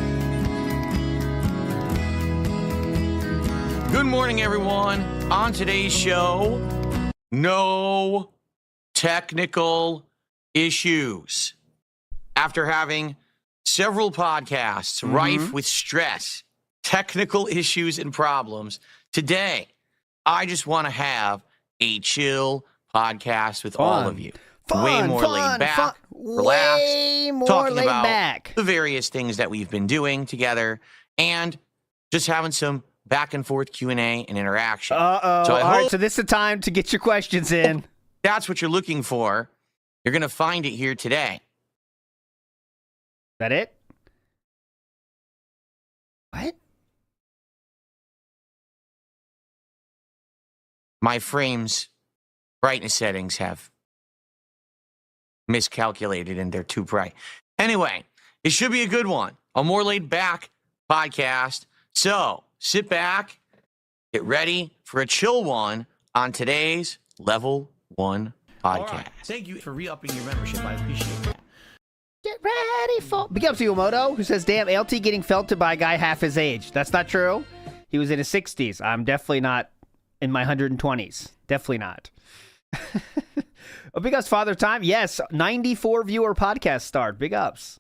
Good morning, everyone. On today's show, no technical issues. After having several podcasts rife with stress, technical issues, and problems, today, I just want to have a chill podcast with all of you. Way more laid back, relaxed, way more talking laid about back. the various things that we've been doing together, and just having some back and forth Q&A and interaction. Uh-oh. So All right, so this is the time to get your questions in. That's what you're looking for. You're going to find it here today. That it? What? My frame's brightness settings have miscalculated and they're too bright. Anyway, it should be a good one. A more laid back podcast. So sit back, get ready for a chill one on today's Level 1 podcast. Right. Thank you for re-upping your membership. I appreciate that. Get ready for... Big up to Yumoto, who says, damn, LT getting felted by a guy half his age. That's not true. He was in his 60s. I'm definitely not in my 120s. Definitely not. Oh, big ups, Father Time. Yes, 94 viewer podcast start. Big ups.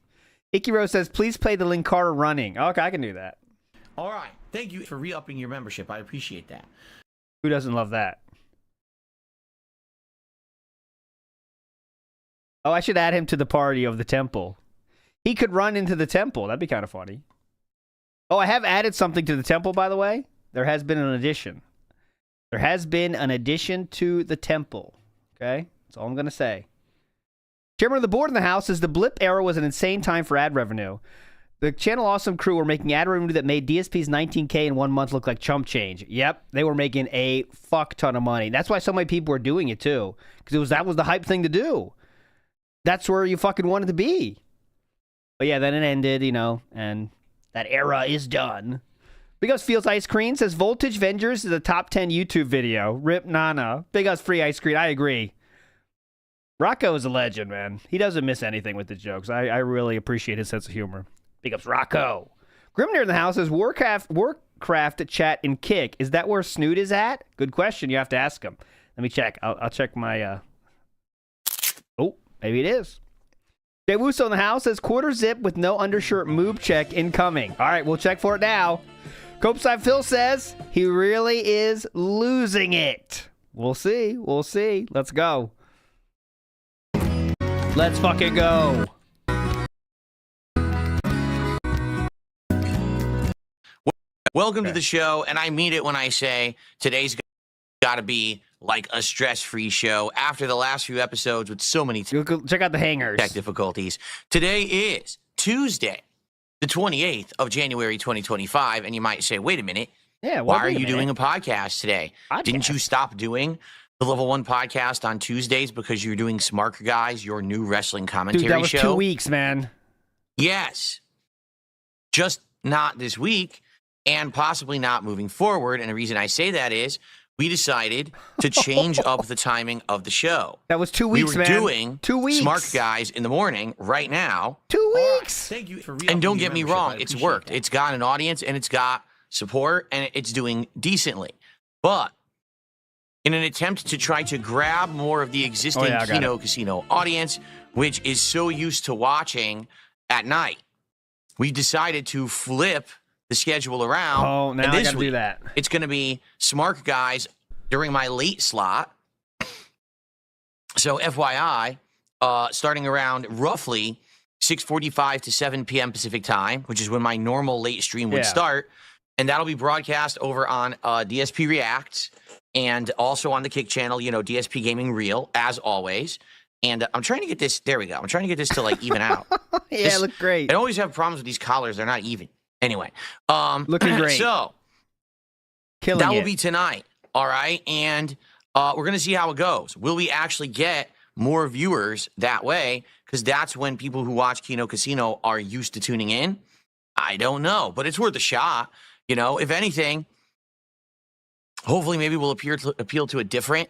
Ikiro says, please play the Linkara running. Okay, I can do that. All right. Thank you for re-upping your membership. I appreciate that. Who doesn't love that? Oh, I should add him to the party of the temple. He could run into the temple. That'd be kind of funny. Oh, I have added something to the temple, by the way. There has been an addition. There has been an addition to the temple. Okay? That's all I'm going to say. Chairman of the board in the house says the blip era was an insane time for ad revenue. The Channel Awesome crew were making ad revenue that made DSP's 19K in 1 month look like chump change. Yep, they were making a fuck ton of money. That's why so many people were doing it too. Because that was the hype thing to do. That's where you fucking wanted to be. But yeah, then it ended, you know, and that era is done. Big Ups Feels Ice Cream says Voltage Vengers is a top 10 YouTube video. Rip Nana. Big Ups Free Ice Cream. I agree. Rocco is a legend, man. He doesn't miss anything with the jokes. I really appreciate his sense of humor. Big Ups Rocco. Grimnir in the house says Warcraft chat in Kick. Is that where Snoot is at? Good question. You have to ask him. Let me check. I'll check my... Oh, maybe it is. Jay Wuso in the house says quarter zip with no undershirt moob check incoming. All right, we'll check for it now. Copeside Phil says he really is losing it. We'll see. We'll see. Let's go. Let's fucking go. Welcome to the show, and I mean it when I say today's got to be like a stress-free show after the last few episodes with so many check out the hangers. Tech difficulties. Today is Tuesday, the 28th of January, 2025, and you might say, wait a minute. Yeah, why are you doing a podcast today? Didn't you stop doing the Level 1 podcast on Tuesdays because you're doing Smart Guys, your new wrestling commentary show? Dude, that was 2 weeks, man. Yes. Just not this week, and possibly not moving forward. And the reason I say that is we decided to change up the timing of the show. That was 2 weeks, man. We were doing 2 weeks. Smart Guys in the morning right now. 2 weeks. Thank you for And don't get me wrong, it's worked. It's got an audience, and it's got support, and it's doing decently. But in an attempt to try to grab more of the existing Kino Casino audience, which is so used to watching at night, we decided to flip the schedule around. Oh, now I gotta do that. It's going to be Smart Guys during my late slot. So FYI, starting around roughly 6:45 to 7 p.m. Pacific time, which is when my normal late stream would start. And that'll be broadcast over on DSP Reacts and also on the Kick channel, you know, DSP Gaming Reel, as always. And I'm trying to get this, there we go. I'm trying to get this to like even out. Yeah, look great. I always have problems with these collars. They're not even. Anyway. Looking great. So, that will be tonight. All right. And we're going to see how it goes. Will we actually get more viewers that way? Because that's when people who watch Kino Casino are used to tuning in. I don't know, but it's worth a shot. You know, if anything, hopefully maybe we'll appeal to a different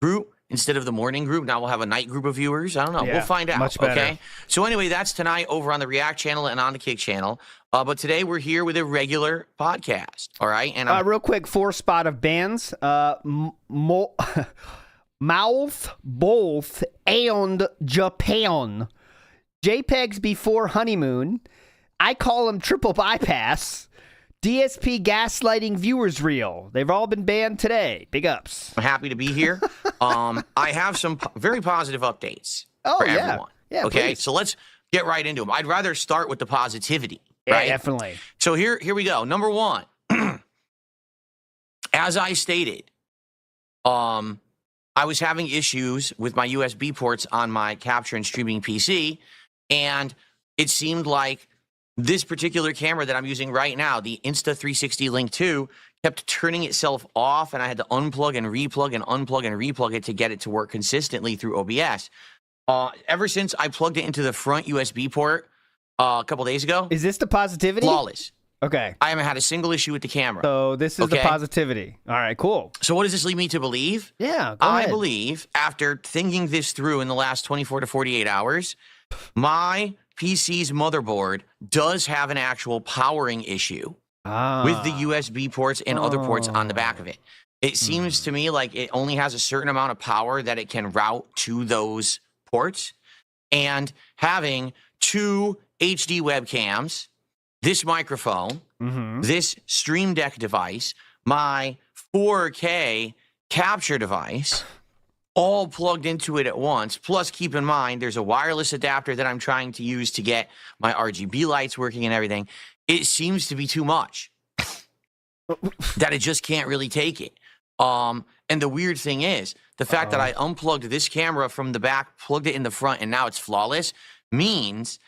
group instead of the morning group. Now we'll have a night group of viewers. I don't know. We'll find out. Much better. Okay. So anyway, that's tonight over on the React channel and on the Kick channel. But today we're here with a regular podcast. All right. And real quick, 4 spot of bands. Mouth, Both, and Japan. JPEGs before honeymoon. I call them triple bypass. DSP gaslighting viewers reel. They've all been banned today. Big ups. I'm happy to be here. I have some very positive updates for everyone. Yeah, okay, please. so let's get right into them. I'd rather start with the positivity. Yeah, right? definitely. So here we go. Number one, as I stated, I was having issues with my USB ports on my capture and streaming PC, and it seemed like this particular camera that I'm using right now, the Insta360 Link 2, kept turning itself off, and I had to unplug and replug and unplug and replug it to get it to work consistently through OBS. Ever since I plugged it into the front USB port a couple days ago. Is this the positivity? Flawless. Okay. I haven't had a single issue with the camera. So this is the positivity. All right, cool. So what does this lead me to believe? Yeah, I believe, after thinking this through in the last 24 to 48 hours, my PC's motherboard does have an actual powering issue with the USB ports and other ports on the back of it. It seems to me like it only has a certain amount of power that it can route to those ports. And having 2 HD webcams, this microphone, this Stream Deck device, my 4K capture device, all plugged into it at once. Plus, keep in mind, there's a wireless adapter that I'm trying to use to get my RGB lights working and everything. It seems to be too much. That it just can't really take it. And the weird thing is, the fact that I unplugged this camera from the back, plugged it in the front, and now it's flawless, means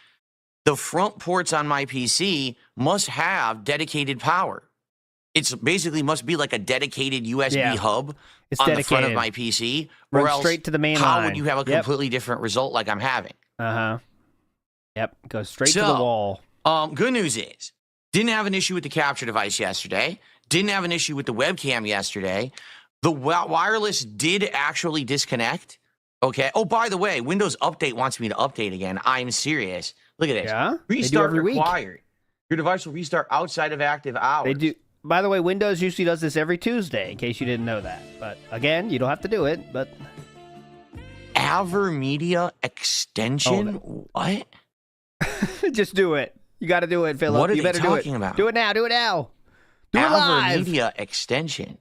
the front ports on my PC must have dedicated power. It's basically must be like a dedicated USB hub on the front of my PC, or else straight to the main how line. would you have a completely different result like I'm having? Yep, goes straight to the wall. Good news is, didn't have an issue with the capture device yesterday. Didn't have an issue with the webcam yesterday. The wireless did actually disconnect. Okay. Oh, by the way, Windows Update wants me to update again. I'm serious. Look at this. Yeah? Restart required. Your device will restart outside of active hours. They do. By the way, Windows usually does this every Tuesday, in case you didn't know that. But again, you don't have to do it. But AverMedia extension? What? Just do it. You got to do it, Philip. What are you they better talking do it. about? Do it now. Do it now. Do it live. AverMedia extension.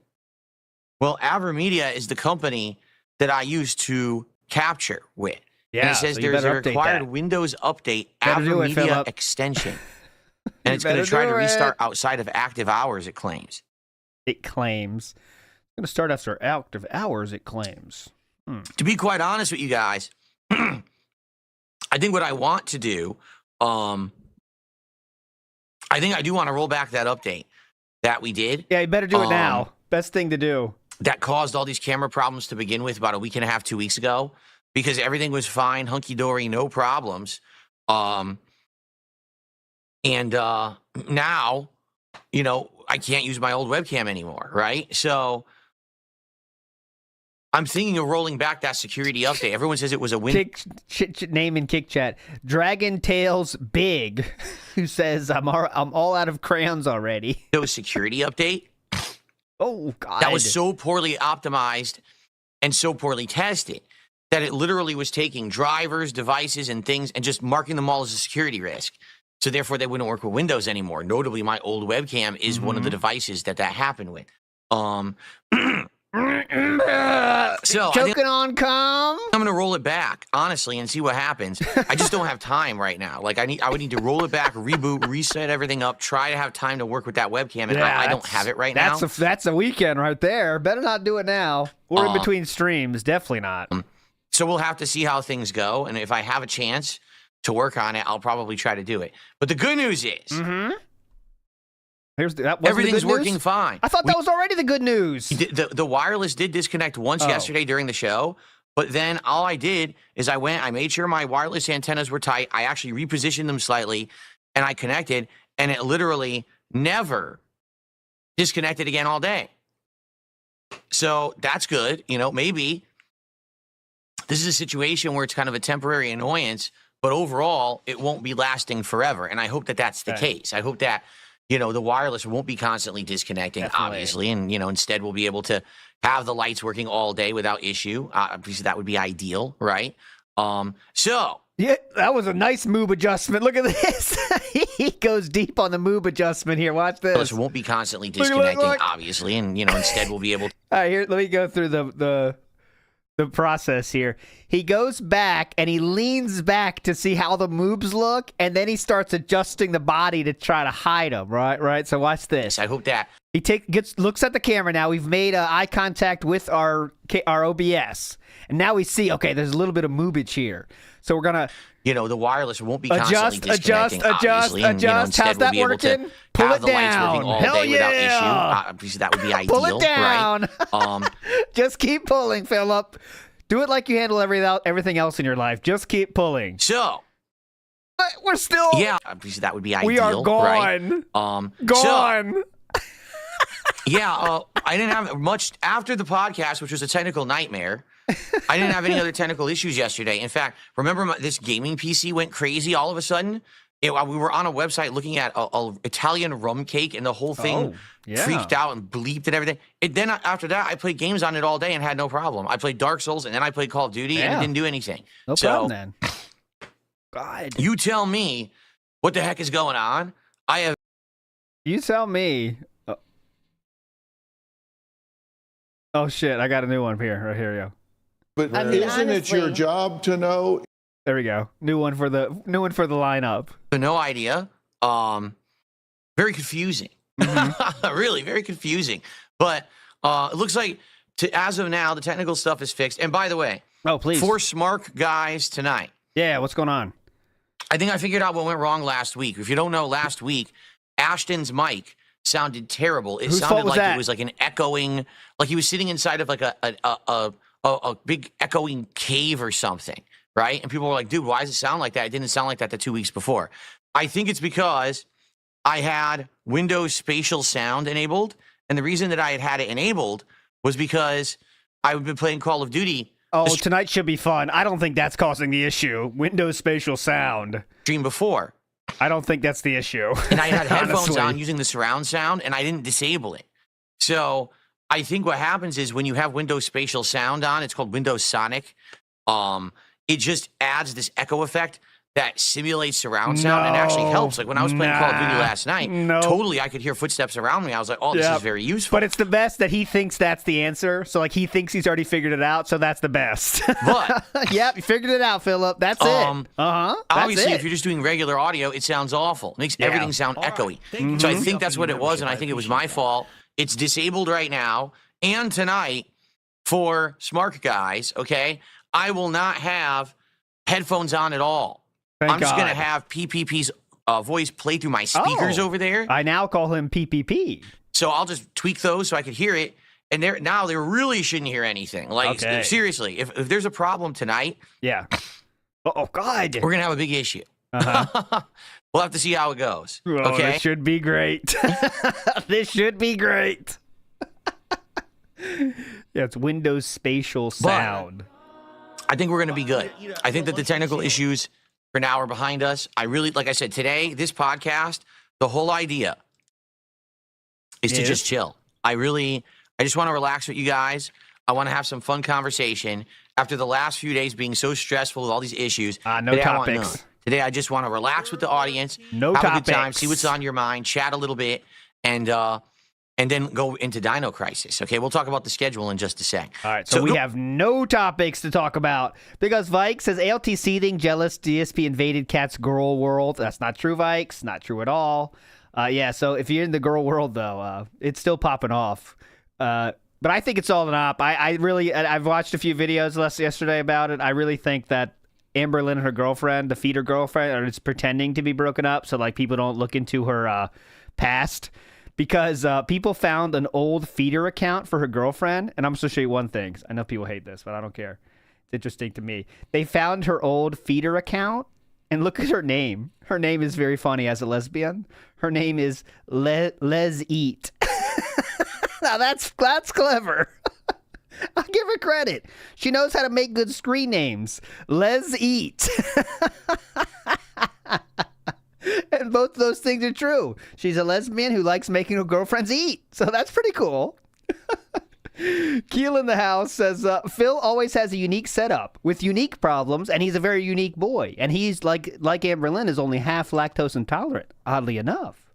Well, AverMedia is the company that I use to capture with. Yeah, and it says so you there's a better update required that. Windows Update Better do it, AverMedia Philip. extension. And it's going to try to restart outside of active hours, it claims. It claims. Going to start after active hours, it claims. To be quite honest with you guys, I think what I want to do, I think I do want to roll back that update that we did. Yeah, you better do it now. Best thing to do. That caused all these camera problems to begin with about a week and a half, 2 weeks ago, because everything was fine, hunky-dory, no problems. Now, you know, I can't use my old webcam anymore, right? So I'm thinking of rolling back that security update. Everyone says it was a win. Name in Kick Chat. Dragon Tails Big, who says, I'm all out of crayons already. It was security update. Oh, God. That was so poorly optimized and so poorly tested that it literally was taking drivers, devices, and things and just marking them all as a security risk. So therefore, they wouldn't work with Windows anymore. Notably, my old webcam is one of the devices that happened with. So Choking on cum. I'm gonna roll it back, honestly, and see what happens. I just don't have time right now. Like I would need to roll it back, reboot, reset everything up, try to have time to work with that webcam, and I don't have it right now. That's a weekend right there. Better not do it now. Or in between streams, definitely not. So we'll have to see how things go, and if I have a chance to work on it, I'll probably try to do it. But the good news is, everything's working fine. I thought that was already the good news. The wireless did disconnect once yesterday during the show, but then all I did is I made sure my wireless antennas were tight. I actually repositioned them slightly, and I connected, and it literally never disconnected again all day. So that's good. You know, maybe this is a situation where it's kind of a temporary annoyance, but overall, it won't be lasting forever. And I hope that that's the case. I hope that, you know, the wireless won't be constantly disconnecting, obviously. And, you know, instead we'll be able to have the lights working all day without issue. Obviously, that would be ideal, right? So. Yeah, that was a nice moob adjustment. Look at this. He goes deep on the moob adjustment here. Watch this. It won't be constantly disconnecting, obviously. And, you know, instead we'll be able to. All right, here, let me go through the process here. He goes back and he leans back to see how the moobs look, and then he starts adjusting the body to try to hide them. Right. So watch this. I hope that he looks at the camera now. We've made eye contact with our OBS, and now we see. Okay, there's a little bit of moobage here, so we're gonna. You know, the wireless won't be constantly disconnecting, obviously. And, you know, instead How's that we'll be working? able to Pull have it the down. lights working all Hell day without yeah. issue. Obviously, that would be ideal. Pull it down. Right? Just keep pulling, Philip. Do it like you handle everything else in your life. Just keep pulling. So. We're still. Yeah, obviously, that would be ideal. We are gone. Right? Gone. I didn't have much after the podcast, which was a technical nightmare. I didn't have any other technical issues yesterday. In fact, remember this gaming PC went crazy all of a sudden? We were on a website looking at a Italian rum cake, and the whole thing freaked out and bleeped and everything. Then after that, I played games on it all day and had no problem. I played Dark Souls, and then I played Call of Duty, and it didn't do anything. No problem, then. God. You tell me what the heck is going on. You tell me. Oh, shit. I got a new one here. Right here, But isn't it your job to know? There we go. New one for the lineup. No idea. Very confusing. Really, very confusing. But it looks like as of now, the technical stuff is fixed. And by the way, please. 4 smart guys tonight. Yeah, what's going on? I think I figured out what went wrong last week. If you don't know, last week, Ashton's mic sounded terrible. It sounded like it was like an echoing, like he was sitting inside of like a big echoing cave or something, right? And people were like, dude, why does it sound like that? It didn't sound like that the 2 weeks before. I think it's because I had Windows Spatial Sound enabled, and the reason that I had it enabled was because I've been playing Call of Duty. Oh, tonight should be fun. I don't think that's causing the issue. Windows Spatial Sound. Stream before. I don't think that's the issue. And I had headphones on using the surround sound, and I didn't disable it. So I think what happens is when you have Windows Spatial Sound on, it's called Windows Sonic, it just adds this echo effect that simulates surround sound and actually helps. Like when I was playing Call of Duty last night, totally I could hear footsteps around me. I was like, oh, this is very useful. But it's the best that he thinks that's the answer. So like he thinks he's already figured it out. So that's the best. But yep, you figured it out, Philip. That's it. Obviously, if you're just doing regular audio, it sounds awful. It makes everything sound echoey. So I think that's what it was, and I think it was my fault. It's disabled right now. and tonight for smart guys, okay, I will not have headphones on at all. I'm just going to have PPP's voice play through my speakers over there. I now call him PPP. So I'll just tweak those so I could hear it. And now they really shouldn't hear anything. Like, seriously, if there's a problem tonight. Yeah. Oh, God. We're going to have a big issue. We'll have to see how it goes. Oh, okay. This should be great. This should be great. Yeah, it's Windows Spatial Sound. But I think we're going to be good. I think that the technical issues for now are behind us. I really, like I said, today, this podcast, the whole idea is to just chill. I just want to relax with you guys. I want to have some fun conversation after the last few days being so stressful with all these issues. No topics. Today, I just want to relax with the audience, have a good time, see what's on your mind, chat a little bit, and then go into Dino Crisis. Okay, we'll talk about the schedule in just a sec. All right, so we have no topics to talk about because Vike says ALT seething, jealous, DSP invaded cat's girl world. That's not true, Vikes. Not true at all. Yeah, so if you're in the girl world, though, it's still popping off. But I think it's all an op. I've watched a few videos yesterday about it. I really think that Amber Lynn and her girlfriend, the feeder girlfriend, are just pretending to be broken up so like people don't look into her past. Because people found an old feeder account for her girlfriend, and I'm just going to show you one thing. I know people hate this, but I don't care. It's interesting to me. They found her old feeder account, and look at her name. Her name is very funny as a lesbian. Her name is Les Eat. Now that's clever. I'll give her credit. She knows how to make good screen names. Les Eat. And both of those things are true. She's a lesbian who likes making her girlfriends eat. So that's pretty cool. Keel in the house says, Phil always has a unique setup with unique problems, and he's a very unique boy. And he's like Amber Lynn is only half lactose intolerant, oddly enough.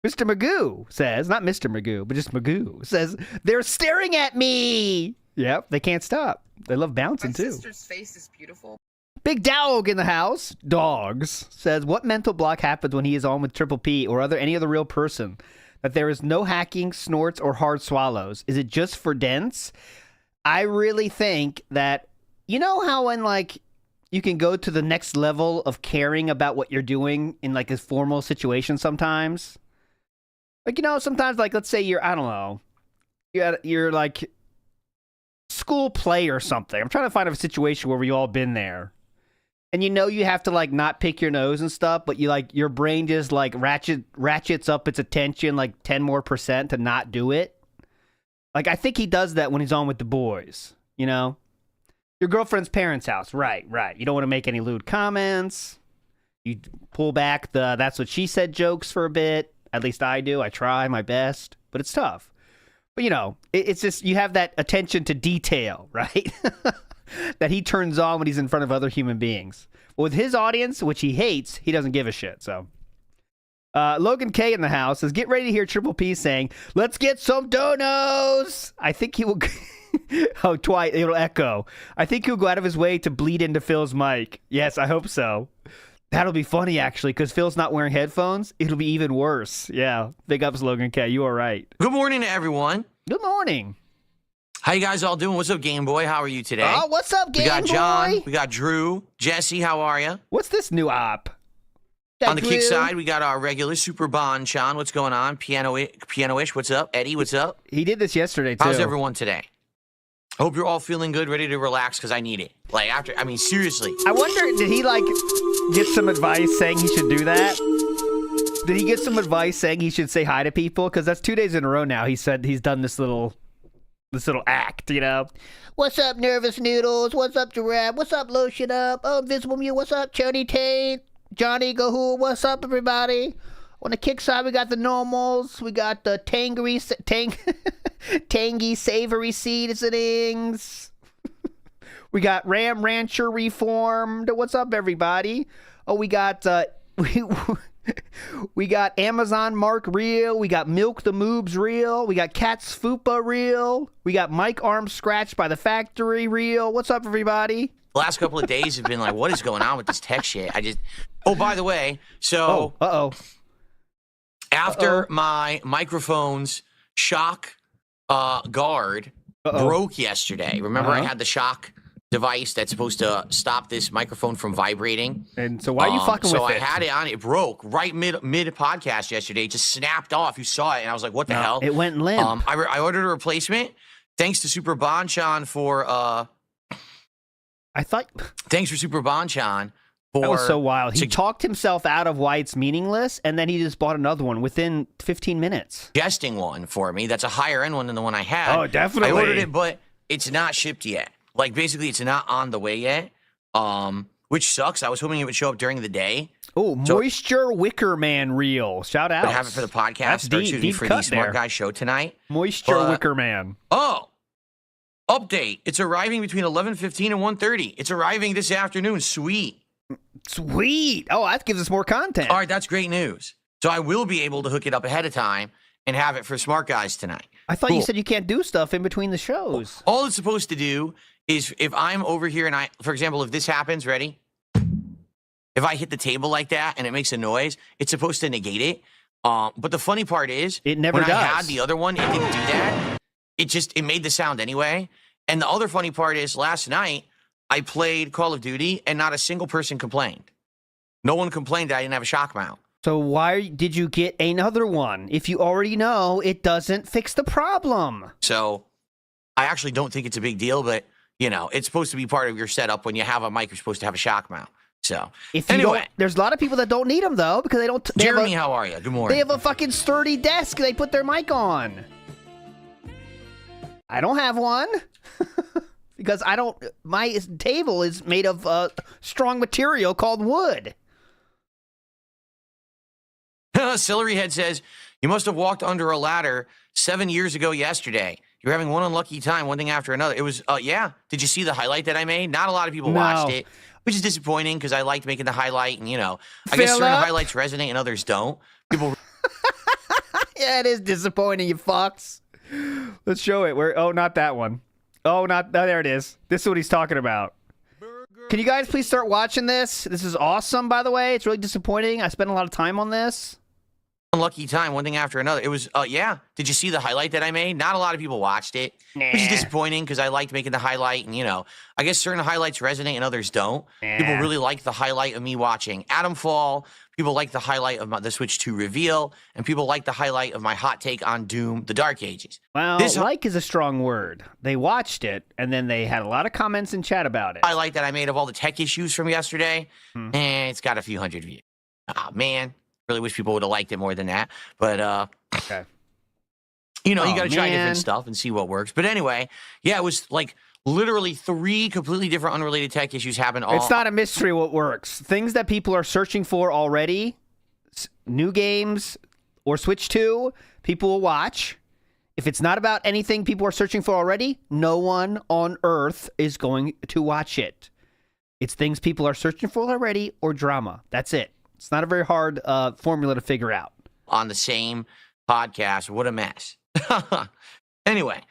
Mr. Magoo says, not Mr. Magoo, but just Magoo, says, they're staring at me. Yep, they can't stop. They love bouncing, too. My sister's face is beautiful. Big Dog in the house, Dogs, says, what mental block happens when he is on with Triple P or any other real person? That there is no hacking, snorts, or hard swallows. Is it just for dents? I really think that, you know how when, like, you can go to the next level of caring about what you're doing in, like, a formal situation sometimes? Like, you know, sometimes, like, let's say you're, I don't know, you're like, school play or something. I'm trying to find a situation where we've all been there. And you know you have to, like, not pick your nose and stuff, but you, like, your brain just, like, ratchets up its attention, like, 10% more to not do it. Like, I think he does that when he's on with the boys, you know? Your girlfriend's parents' house, right. You don't want to make any lewd comments. You pull back the that's what she said jokes for a bit. At least I do. I try my best, but it's tough. But, you know, it's just you have that attention to detail, right? That he turns on when he's in front of other human beings. Well, with his audience, which he hates, he doesn't give a shit, so. Logan K in the house says, get ready to hear Triple P saying, let's get some donos. I think he will... Oh, twice. It'll echo. I think he'll go out of his way to bleed into Phil's mic. Yes, I hope so. That'll be funny, actually, because Phil's not wearing headphones. It'll be even worse. Yeah. Big ups, Logan K. You are right. Good morning to everyone. Good morning. How you guys all doing? What's up, Game Boy? How are you today? Oh, what's up, Game Boy? We got John. We got Drew. Jesse, how are you? What's this new op? On the kick side, we got our regular Super Bond. Sean, what's going on? Piano-ish, what's up? Eddie, what's up? He did this yesterday, too. How's everyone today? Hope you're all feeling good, ready to relax, because I need it. Like, seriously. I wonder, did he, like, get some advice saying he should do that? Did he get some advice saying he should say hi to people? Because that's 2 days in a row now. He said he's done this little act, you know? What's up, Nervous Noodles? What's up, Giraffe? What's up, Lotion Up? Oh, Invisible Mew. What's up, Johnny Tate? Johnny Gahoo. What's up, everybody? On the kick side, we got the normals. We got the tangy savory seasonings. We got Ram Rancher Reformed. What's up, everybody? Oh, we got we got Amazon Mark Real. We got Milk the Moobs Real. We got Cats Fupa Real. We got Mike Arms Scratched by the Factory Real. What's up, everybody? The last couple of days have been like, what is going on with this tech shit? Oh, by the way, so... After my microphones shock guard broke yesterday. Remember, I had the shock device that's supposed to stop this microphone from vibrating. And so why are you fucking with it? So I had it on. It broke right mid podcast yesterday. It just snapped off. You saw it, and I was like, "What the hell?" It went limp. I ordered a replacement. Thanks to Super Bonchan for. Thanks for Super Bonchan. That was so wild. He talked himself out of why it's meaningless, and then he just bought another one within 15 minutes. Suggesting one for me. That's a higher end one than the one I had. Oh, definitely. I ordered it, but it's not shipped yet. Like, basically, it's not on the way yet, which sucks. I was hoping it would show up during the day. Oh, Moisture Wicker Man reel. Shout out. I have it for the podcast. For the Smart Guy show tonight. Moisture Wicker Man. Oh, update. It's arriving between 11:15 and 1:30. It's arriving this afternoon. Sweet. Oh, that gives us more content. All right, that's great news. So I will be able to hook it up ahead of time and have it for Smart Guys tonight. I thought you said you can't do stuff in between the shows. All it's supposed to do is if I'm over here and for example, if this happens, ready? If I hit the table like that and it makes a noise, it's supposed to negate it. But the funny part is, it never does. When I had the other one, it didn't do that. It made the sound anyway. And the other funny part is, last night, I played Call of Duty and not a single person complained. No one complained that I didn't have a shock mount. So why did you get another one? If you already know, it doesn't fix the problem. So I actually don't think it's a big deal, but, it's supposed to be part of your setup. When you have a mic, you're supposed to have a shock mount. So anyway, there's a lot of people that don't need them, though, because they don't. Jeremy, how are you? Good morning. They have a fucking sturdy desk they put their mic on. I don't have one. Because my table is made of strong material called wood. Celery Head says, you must have walked under a ladder 7 years ago yesterday. You're having one unlucky time, one thing after another. It was, yeah. Did you see the highlight that I made? Not a lot of people watched it, which is disappointing because I liked making the highlight. And, I guess certain highlights resonate and others don't. People. Yeah, it is disappointing, you fucks. Let's show it. Not that one. There it is. This is what he's talking about. Can you guys please start watching this? This is awesome, by the way. It's really disappointing. I spent a lot of time on this. Unlucky time, one thing after another. It was, yeah. Did you see the highlight that I made? Not a lot of people watched it, which is disappointing because I liked making the highlight. And, I guess certain highlights resonate and others don't. People really like the highlight of me watching Adam fall. People like the highlight of the Switch 2 reveal. And people like the highlight of my hot take on Doom, the Dark Ages. Well, like is a strong word. They watched it, and then they had a lot of comments in chat about it. Highlight that I made of all the tech issues from yesterday, and it's got a few hundred views. Oh, man. Really wish people would have liked it more than that. But, okay. You got to try different stuff and see what works. But anyway, yeah, it was like literally 3 completely different unrelated tech issues happened all. It's not a mystery what works. Things that people are searching for already, new games or Switch 2, people will watch. If it's not about anything people are searching for already, no one on earth is going to watch it. It's things people are searching for already or drama. That's it. It's not a very hard formula to figure out. On the same podcast, what a mess. Anyway,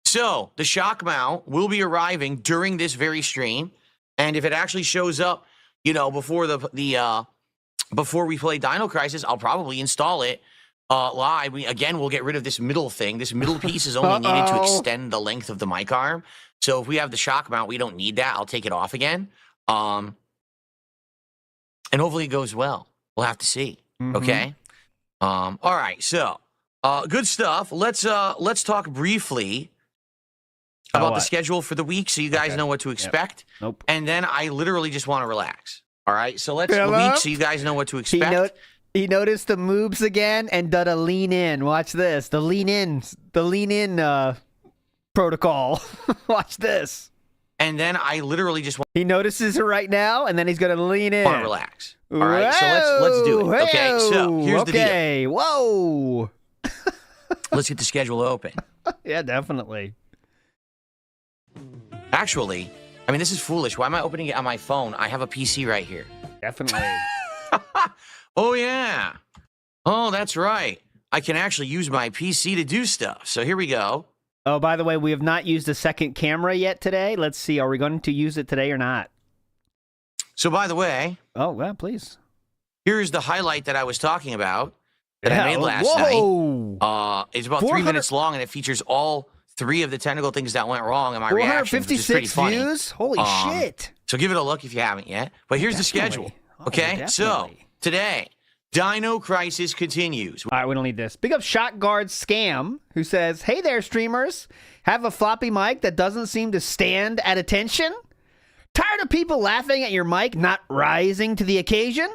so the shock mount will be arriving during this very stream, and if it actually shows up, before before we play Dino Crisis, I'll probably install it live. We'll get rid of this middle thing. This middle piece is only needed to extend the length of the mic arm. So if we have the shock mount, we don't need that. I'll take it off again. And hopefully it goes well. We'll have to see. Okay. All right. So, good stuff. Let's talk briefly about the schedule for the week, so you guys know what to expect. Yep. Nope. And then I literally just want to relax. All right. So the week, so you guys know what to expect. He noticed the moves again and did a lean in. Watch this. The lean in protocol. Watch this. And then I literally just want. He notices it right now, and then he's going to lean in. Want to relax. All right, so let's do it. Okay, so here's the deal. Whoa. Let's get the schedule open. Yeah, definitely. Actually, this is foolish. Why am I opening it on my phone? I have a PC right here. Definitely. Oh, yeah. Oh, that's right. I can actually use my PC to do stuff. So here we go. Oh, by the way, we have not used a second camera yet today. Let's see. Are we going to use it today or not? So, by the way. Oh, well, please. Here's the highlight that I was talking about. that I made last night. It's about 3 minutes long, and it features all 3 of the technical things that went wrong in my reaction, which is pretty funny. Views? Holy shit. So give it a look if you haven't yet. But here's the schedule. Okay, so today, Dino Crisis continues. All right, we don't need this. Big up Shotguard Scam, who says, hey there, streamers. Have a floppy mic that doesn't seem to stand at attention? Tired of people laughing at your mic not rising to the occasion?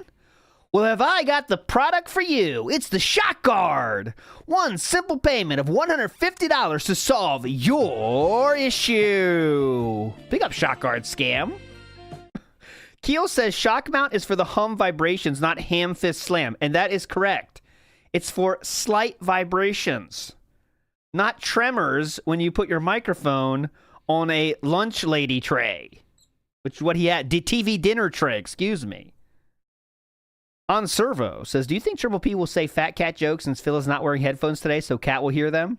Well, have I got the product for you? It's the Shotguard. One simple payment of $150 to solve your issue. Big up Shotguard Scam. Keel says shock mount is for the hum vibrations, not ham fist slam. And that is correct. It's for slight vibrations, not tremors when you put your microphone on a lunch lady tray, which is what he had. TV dinner tray, excuse me. On Servo says, do you think Triple P will say fat cat jokes since Phil is not wearing headphones today so Cat will hear them?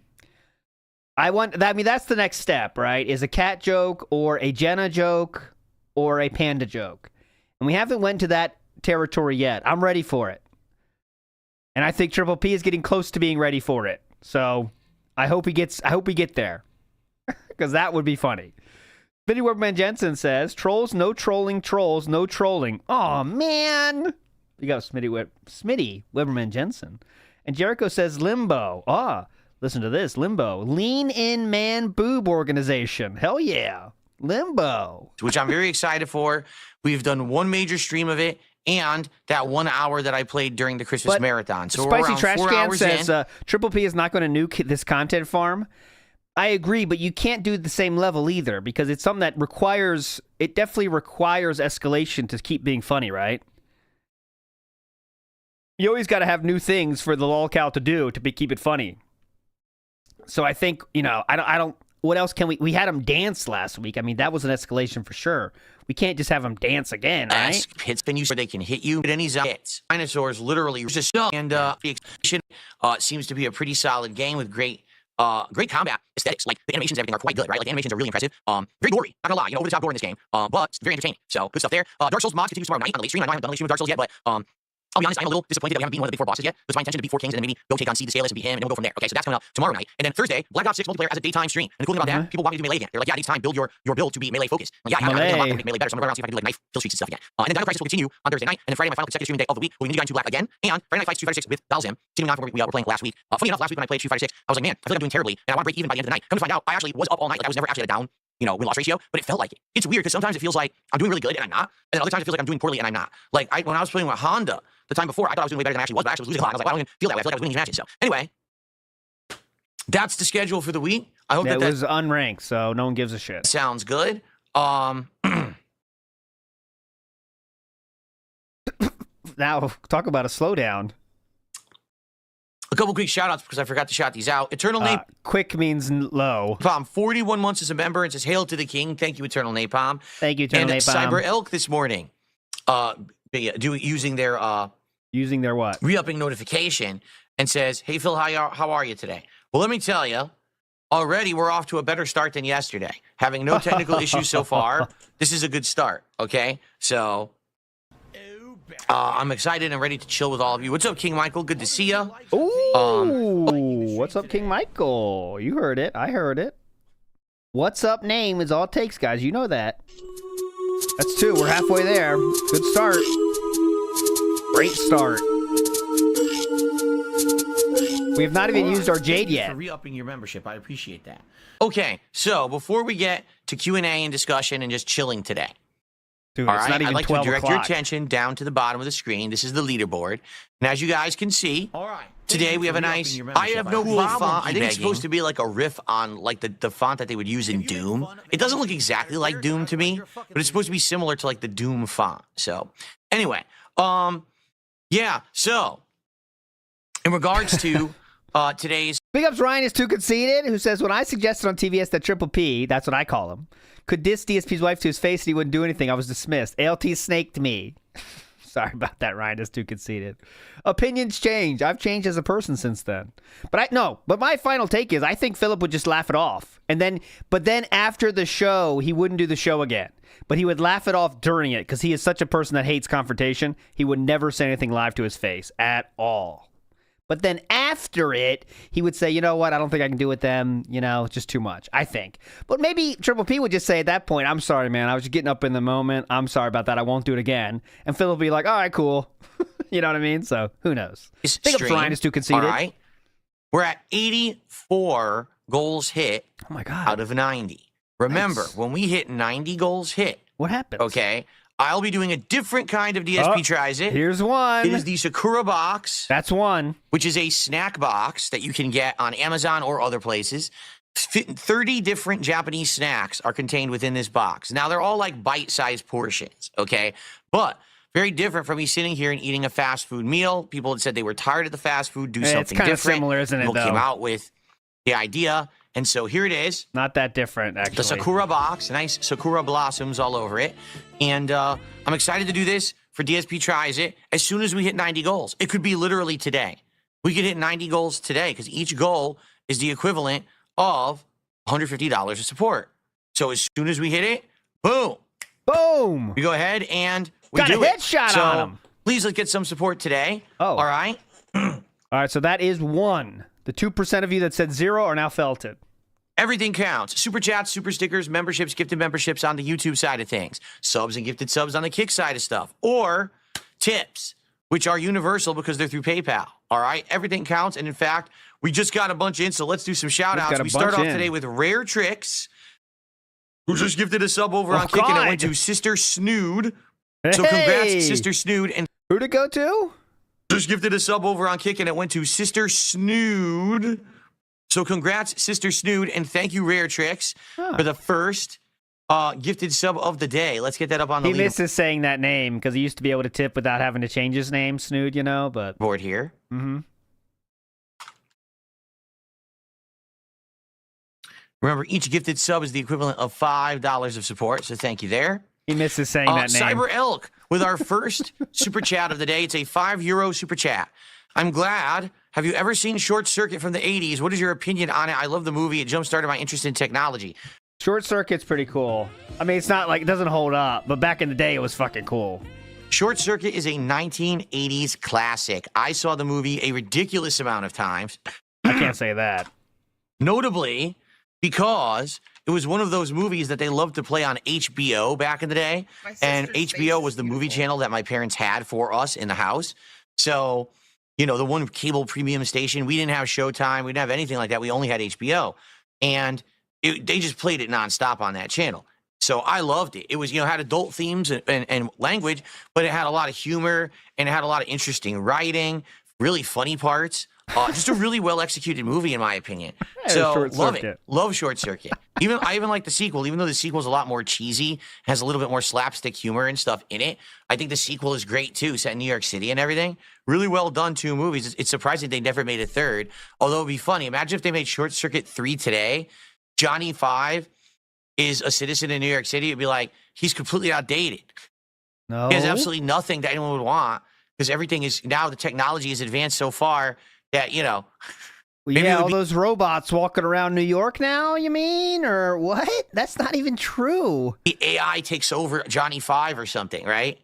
I mean, that's the next step, right? Is a cat joke or a Jenna joke or a panda joke. And we haven't went to that territory yet. I'm ready for it. And I think Triple P is getting close to being ready for it. So I hope we get there. Because that would be funny. Vinny Weberman Jensen says, trolls, no trolling, trolls, no trolling. Aw, man. You got Smitty Weberman Jensen. And Jericho says, Limbo. Listen to this. Limbo. Lean in man boob organization. Hell yeah. Limbo. Which I'm very excited for. We've done one major stream of it and that 1 hour that I played during the Christmas marathon. So Spicy we're Trash 4 Can hours says, Triple P is not going to nuke this content farm. I agree, but you can't do the same level either because it's something that definitely requires escalation to keep being funny, right? You always got to have new things for the lolcow to do to keep it funny. So I think, I don't, what else can we had him dance last week. I mean, that was an escalation for sure. We can't just have him dance again, right? Ask hits been used where they can hit you at any hits. Dinosaurs literally just and the expansion seems to be a pretty solid game with great combat aesthetics. Like the animations, everything are quite good, right? Like the animations are really impressive. Very gory, not gonna lie, over the top gore in this game. But it's very entertaining. So good stuff there. Dark Souls mods continues tomorrow night on the late stream. I know I haven't done a late stream with Dark Souls yet, but I'll be honest, I'm a little disappointed that we haven't beaten one of the big 4 bosses yet. It was my intention to beat 4 kings and then maybe go take on Seed the Scaleless and beat him, and then we'll go from there. Okay, so that's coming out tomorrow night. And then Thursday, Black Ops 6 multiplayer as a daytime stream. And the cool thing about that, people want me to do melee again. They're like, yeah, it needs time. Build your build to be melee focused. Like, yeah, I'm gonna make melee better. So I'm gonna go around and see if I can do like knife kill streaks and stuff again. And then Dino Crisis will continue on Thursday night. And then Friday, my final consecutive streaming day of the week, we'll be Ninja Gaiden 2 Black again. And Friday Night Fights 2 Fighter 6 with Dalzim, continuing on from where we were playing last week. Funny enough, last week when I played 2 Fighter 6, I was like, man, I feel like I'm doing terribly, and I want to break even by the end of the night. Come to find out, I actually was up all night. Like I was never actually at a down, win-loss ratio, but it felt like it. It's weird because sometimes it feels like I'm doing really good and I'm not, and other times it feels like I'm doing poorly and I'm not. Like when I was playing with Honda the time before, I thought I was doing way better than I actually was, but I actually was losing a lot. I was like, well, I don't even feel that way. I feel like I was winning these matches. So anyway, that's the schedule for the week. I hope that was unranked, so no one gives a shit. Sounds good. Now talk about a slowdown. A couple quick shout-outs because I forgot to shout these out. Eternal Napalm. Quick means low. 41 months as a member and says, hail to the king. Thank you, Eternal Napalm. Thank you, Eternal Napalm. And Cyber Elk this morning, using their what? Re-upping notification and says, hey, Phil, how are you today? Well, let me tell you, already we're off to a better start than yesterday. Having no technical issues so far, this is a good start, okay? So I'm excited and ready to chill with all of you. What's up, King Michael? Good to see you. Ooh, what's up, King Michael? You heard it. I heard it. What's up name is all it takes, guys. You know that. That's 2. We're halfway there. Good start. Great start. We have not even used our Jade yet. For re-upping your membership. I appreciate that. Okay, so before we get to Q&A and discussion and just chilling today, dude, all it's right, not even I'd like 12 to direct o'clock. your attention down to the bottom of the screen. This is the leaderboard. And as you guys can see, today we have a nice, I have no problem font. I think it's supposed to be like a riff on like the font that they would use in Doom. It doesn't look exactly like Doom to me, but it's supposed to be similar to like the Doom font. So anyway, yeah, so in regards to today's... Big ups Ryan is too conceited, who says, when I suggested on TVS that Triple P, that's what I call him, could diss DSP's wife to his face and he wouldn't do anything, I was dismissed. ALT snaked me. Sorry about that, Ryan is too conceited. Opinions change. I've changed as a person since then. But my final take is I think Philip would just laugh it off. But then after the show, he wouldn't do the show again. But he would laugh it off during it because he is such a person that hates confrontation. He would never say anything live to his face at all. But then after it, he would say, you know what, I don't think I can do with them, it's just too much, I think. But maybe Triple P would just say at that point, I'm sorry, man, I was just getting up in the moment. I'm sorry about that. I won't do it again. And Phil will be like, all right, cool. You know what I mean? So who knows? I think Brian is too conceited. All right. We're at 84 goals hit out of 90. Remember, when we hit 90 goals hit. What happens? Okay. I'll be doing a different kind of DSP Tries It. Here's one. It is the Sakura box. That's one. Which is a snack box that you can get on Amazon or other places. 30 different Japanese snacks are contained within this box. Now, they're all like bite-sized portions, okay? But very different from me sitting here and eating a fast food meal. People had said they were tired of the fast food, do something different. It's kind of similar, isn't it, People though? came out with the idea. And so here it is. Not that different, actually. The Sakura box, nice Sakura blossoms all over it. And I'm excited to do this for DSP Tries It as soon as we hit 90 goals. It could be literally today. We could hit 90 goals today because each goal is the equivalent of $150 of support. So as soon as we hit it, boom. Boom. We go ahead and we Got do a it. headshot on him. Please, let's get some support today. Oh. All right. All right, so that is one. The 2% of you that said 0 are now felted. Everything counts. Super chats, super stickers, memberships, gifted memberships on the YouTube side of things. Subs and gifted subs on the Kick side of stuff. Or tips, which are universal because they're through PayPal. All right? Everything counts. And in fact, we just got a bunch in, so let's do some shout outs. We start off today with Rare Tricks, who just gifted a sub over on Kick, and it went to Sister Snood. So congrats, Sister Snood. And who'd it go to? Just gifted a sub over on Kick, and it went to Sister Snood. So congrats, Sister Snood, and thank you, Rare Tricks, for the first gifted sub of the day. Let's get that up on the He misses saying that name because he used to be able to tip without having to change his name, Snood, but... Board here. Mm-hmm. Remember, each gifted sub is the equivalent of $5 of support, so thank you there. He misses saying that name. Cyber Elk with our first super chat of the day. It's a €5 super chat. I'm glad. Have you ever seen Short Circuit from the 80s? What is your opinion on it? I love the movie. It jump-started my interest in technology. Short Circuit's pretty cool. I mean, it's not like it doesn't hold up, but back in the day, it was fucking cool. Short Circuit is a 1980s classic. I saw the movie a ridiculous amount of times. I can't say that. Notably, because it was one of those movies that they loved to play on HBO back in the day. And HBO was the movie channel that my parents had for us in the house. So, the one cable premium station, we didn't have Showtime. We didn't have anything like that. We only had HBO. And they just played it nonstop on that channel. So I loved it. It was, had adult themes and language, but it had a lot of humor and it had a lot of interesting writing, really funny parts. Just a really well-executed movie, in my opinion. So love it. Love Short Circuit. I even like the sequel, even though the sequel is a lot more cheesy, has a little bit more slapstick humor and stuff in it. I think the sequel is great, too, set in New York City and everything. Really well done, 2 movies. It's surprising they never made a third, although it'd be funny. Imagine if they made Short Circuit 3 today. Johnny 5 is a citizen in New York City. It'd be like, he's completely outdated. No. He has absolutely nothing that anyone would want because everything is, now the technology is advanced so far that, all those robots walking around New York now, you mean? Or what? That's not even true. The AI takes over Johnny 5 or something, right?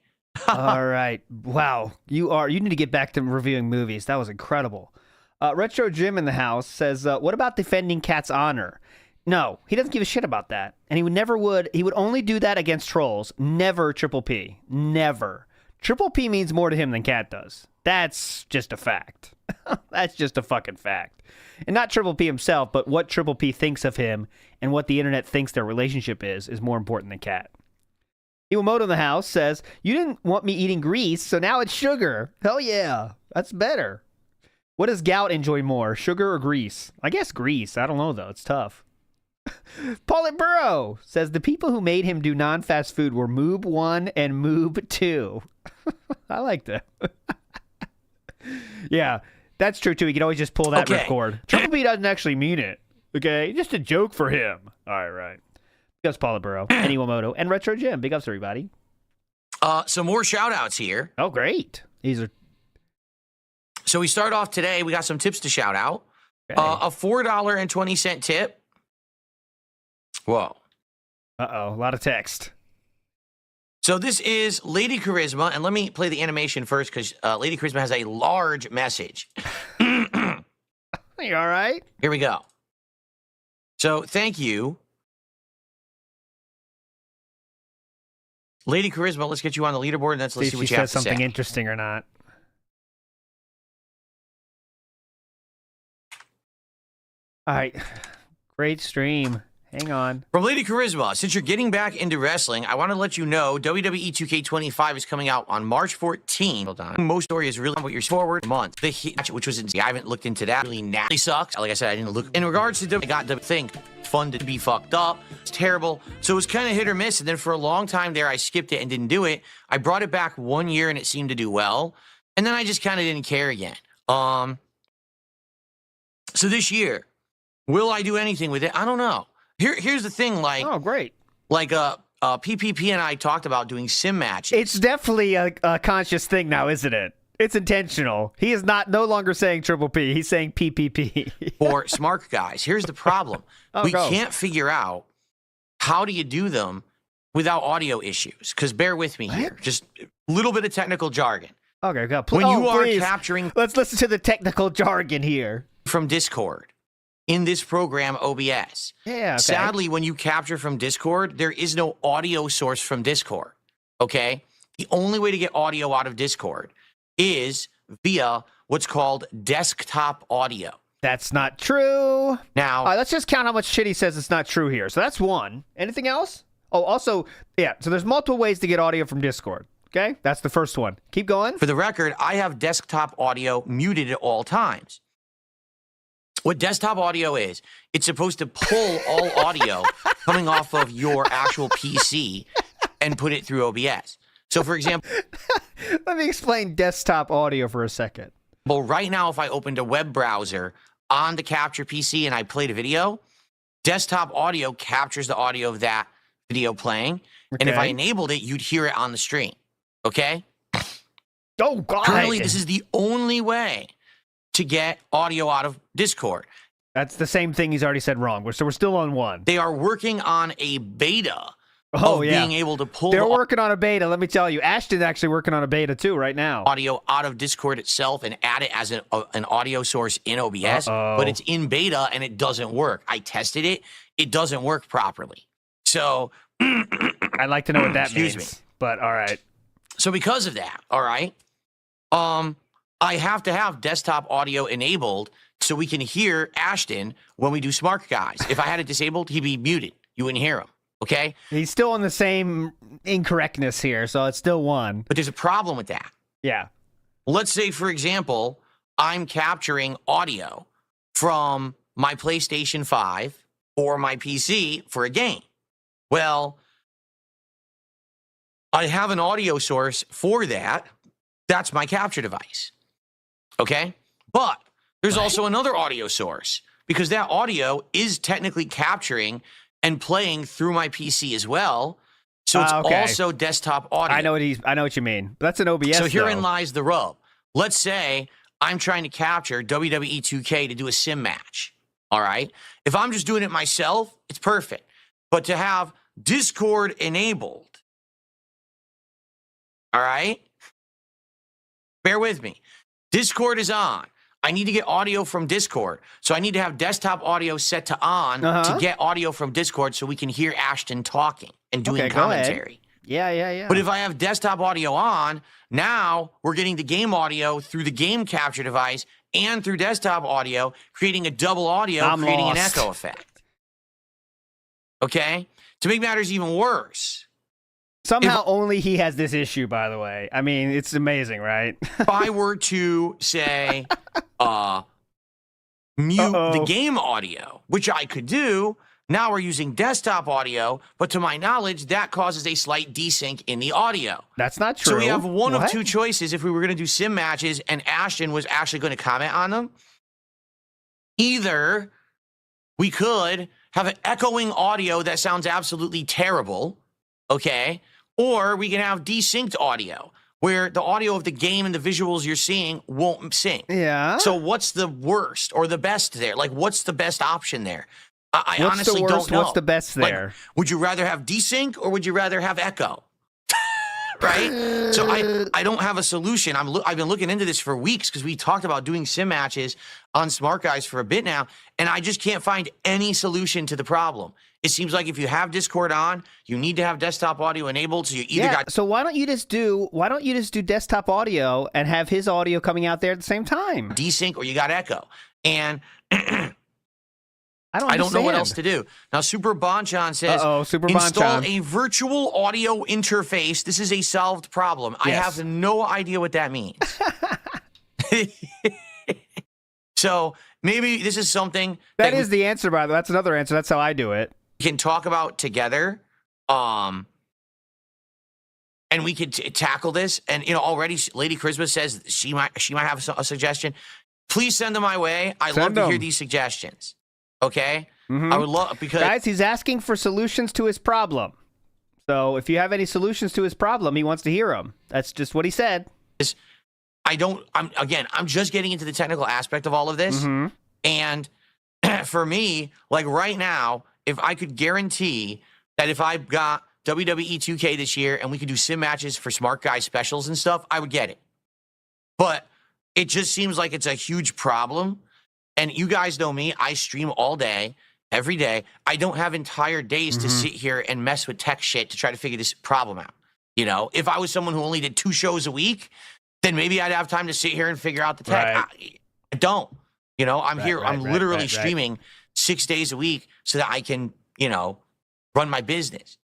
All right. Wow. You need to get back to reviewing movies. That was incredible. Retro Jim in the house says, what about defending Cat's honor? No, he doesn't give a shit about that. And he would only do that against trolls. Never Triple P. Never. Triple P means more to him than Cat does. That's just a fact. That's just a fucking fact. And not Triple P himself, but what Triple P thinks of him and what the internet thinks their relationship is more important than Cat. Iwamoto in the house says, you didn't want me eating grease, so now it's sugar. Hell yeah. That's better. What does Gout enjoy more, sugar or grease? I guess grease. I don't know, though. It's tough. Paulette Burrow says, the people who made him do non-fast food were Moob 1 and Moob 2. I like that. Yeah, that's true, too. He can always just pull that ripcord. Triple B doesn't actually mean it, okay? Just a joke for him. All right. Big ups, Paulette Burrow, and Iwamoto, and Retro Jim. Big ups, everybody. Some more shout-outs here. Oh, great. So we start off today. We got some tips to shout out. Okay. A $4.20 tip. Whoa. Uh-oh, a lot of text. So this is Lady Charisma, and let me play the animation first because Lady Charisma has a large message. You all right? Here we go. So thank you. Lady Charisma, let's get you on the leaderboard, and let's see what you have to say. Something interesting or not. All right. Great stream. Hang on. From Lady Charisma, since you're getting back into wrestling, I want to let you know WWE 2K25 is coming out on March 14th. Hold on. Most story is really what you're forward month. The match, which was I haven't looked into that. Really nasty sucks. Like I said, I didn't look. In regards to I got to think fun to be fucked up. It's terrible. So it was kind of hit or miss. And then for a long time there, I skipped it and didn't do it. I brought it back 1 year and it seemed to do well. And then I just kind of didn't care again. So this year, will I do anything with it? I don't know. Here's the thing, like... Oh, great. Like, PPP and I talked about doing sim matches. It's definitely a conscious thing now, isn't it? It's intentional. He is no longer saying Triple P. He's saying PPP. For smart guys. Here's the problem. We can't figure out how do you do them without audio issues. Because bear with me here. Just a little bit of technical jargon. Okay, go. When you are capturing... Let's listen to the technical jargon here. From Discord. In this program, OBS. Yeah, okay. Sadly, when you capture from Discord, there is no audio source from Discord, okay? The only way to get audio out of Discord is via what's called desktop audio. That's not true. Now, all right, let's just count how much shit he says it's not true here. So that's one. Anything else? Oh, also, yeah, so there's multiple ways to get audio from Discord, okay? That's the first one. Keep going. For the record, I have desktop audio muted at all times. What desktop audio is, it's supposed to pull all audio coming off of your actual PC and put it through OBS. So, for example... Let me explain desktop audio for a second. Well, right now, if I opened a web browser on the capture PC and I played a video, desktop audio captures the audio of that video playing. Okay. And if I enabled it, you'd hear it on the stream. Okay? Oh, God. Currently, this is the only way to get audio out of Discord. That's the same thing he's already said wrong. So we're still on one. They are working on a beta of being able to pull... They're working on a beta, let me tell you. Ashton's actually working on a beta too right now. Audio out of Discord itself and add it as an audio source in OBS, but it's in beta and it doesn't work. I tested it. It doesn't work properly. So... I'd like to know what that means. Excuse me. But all right. So because of that, all right, I have to have desktop audio enabled so we can hear Ashton when we do Smart Guys. If I had it disabled, he'd be muted. You wouldn't hear him, okay? He's still on the same incorrectness here, so it's still one. But there's a problem with that. Yeah. Let's say, for example, I'm capturing audio from my PlayStation 5 or my PC for a game. Well, I have an audio source for that. That's my capture device. Okay? But there's also another audio source because that audio is technically capturing and playing through my PC as well. So it's also desktop audio. I know what you mean. That's an OBS. So herein lies the rub. Let's say I'm trying to capture WWE 2K to do a sim match. All right? If I'm just doing it myself, it's perfect. But to have Discord enabled, all right? Bear with me. Discord is on. I need to get audio from Discord. So I need to have desktop audio set to on to get audio from Discord so we can hear Ashton talking and doing commentary. Yeah. But if I have desktop audio on, now we're getting the game audio through the game capture device and through desktop audio, creating a double audio, creating an echo effect. Okay? To make matters even worse... Somehow only he has this issue, by the way. I mean, it's amazing, right? If I were to, say, mute the game audio, which I could do, now we're using desktop audio, but to my knowledge, that causes a slight desync in the audio. That's not true. So we have one of two choices if we were going to do sim matches and Ashton was actually going to comment on them. Either we could have an echoing audio that sounds absolutely terrible, okay? Or we can have desynced audio, where the audio of the game and the visuals you're seeing won't sync. Yeah. So what's the worst or the best there? Like, what's the best option there? I honestly don't know. What's the best there? Like, would you rather have desync or would you rather have echo? right? So I don't have a solution. I've been looking into this for weeks because we talked about doing sim matches on Smart Guys for a bit now, and I just can't find any solution to the problem. It seems like if you have Discord on, you need to have desktop audio enabled. So you either got. So why don't you just do desktop audio and have his audio coming out there at the same time? Desync or you got echo, and I don't know what else to do. Now, Super Bonchan says, install a virtual audio interface. This is a solved problem. Yes. I have no idea what that means. So maybe this is something that is the answer, by the way. That's another answer. That's how I do it. We can talk about together, and we could tackle this. And already Lady Charisma says she might have a suggestion. Please send them my way. I love to hear these suggestions. Okay, I would love because guys, he's asking for solutions to his problem. So if you have any solutions to his problem, he wants to hear them. That's just what he said. I'm just getting into the technical aspect of all of this, and for me, like right now, if I could guarantee that if I got WWE 2K this year and we could do sim matches for Smart Guy specials and stuff, I would get it. But it just seems like it's a huge problem. And you guys know me, I stream all day, every day. I don't have entire days to sit here and mess with tech shit to try to figure this problem out. If I was someone who only did 2 shows a week, then maybe I'd have time to sit here and figure out the tech. Right. I don't. I'm literally streaming 6 days a week so that I can, run my business.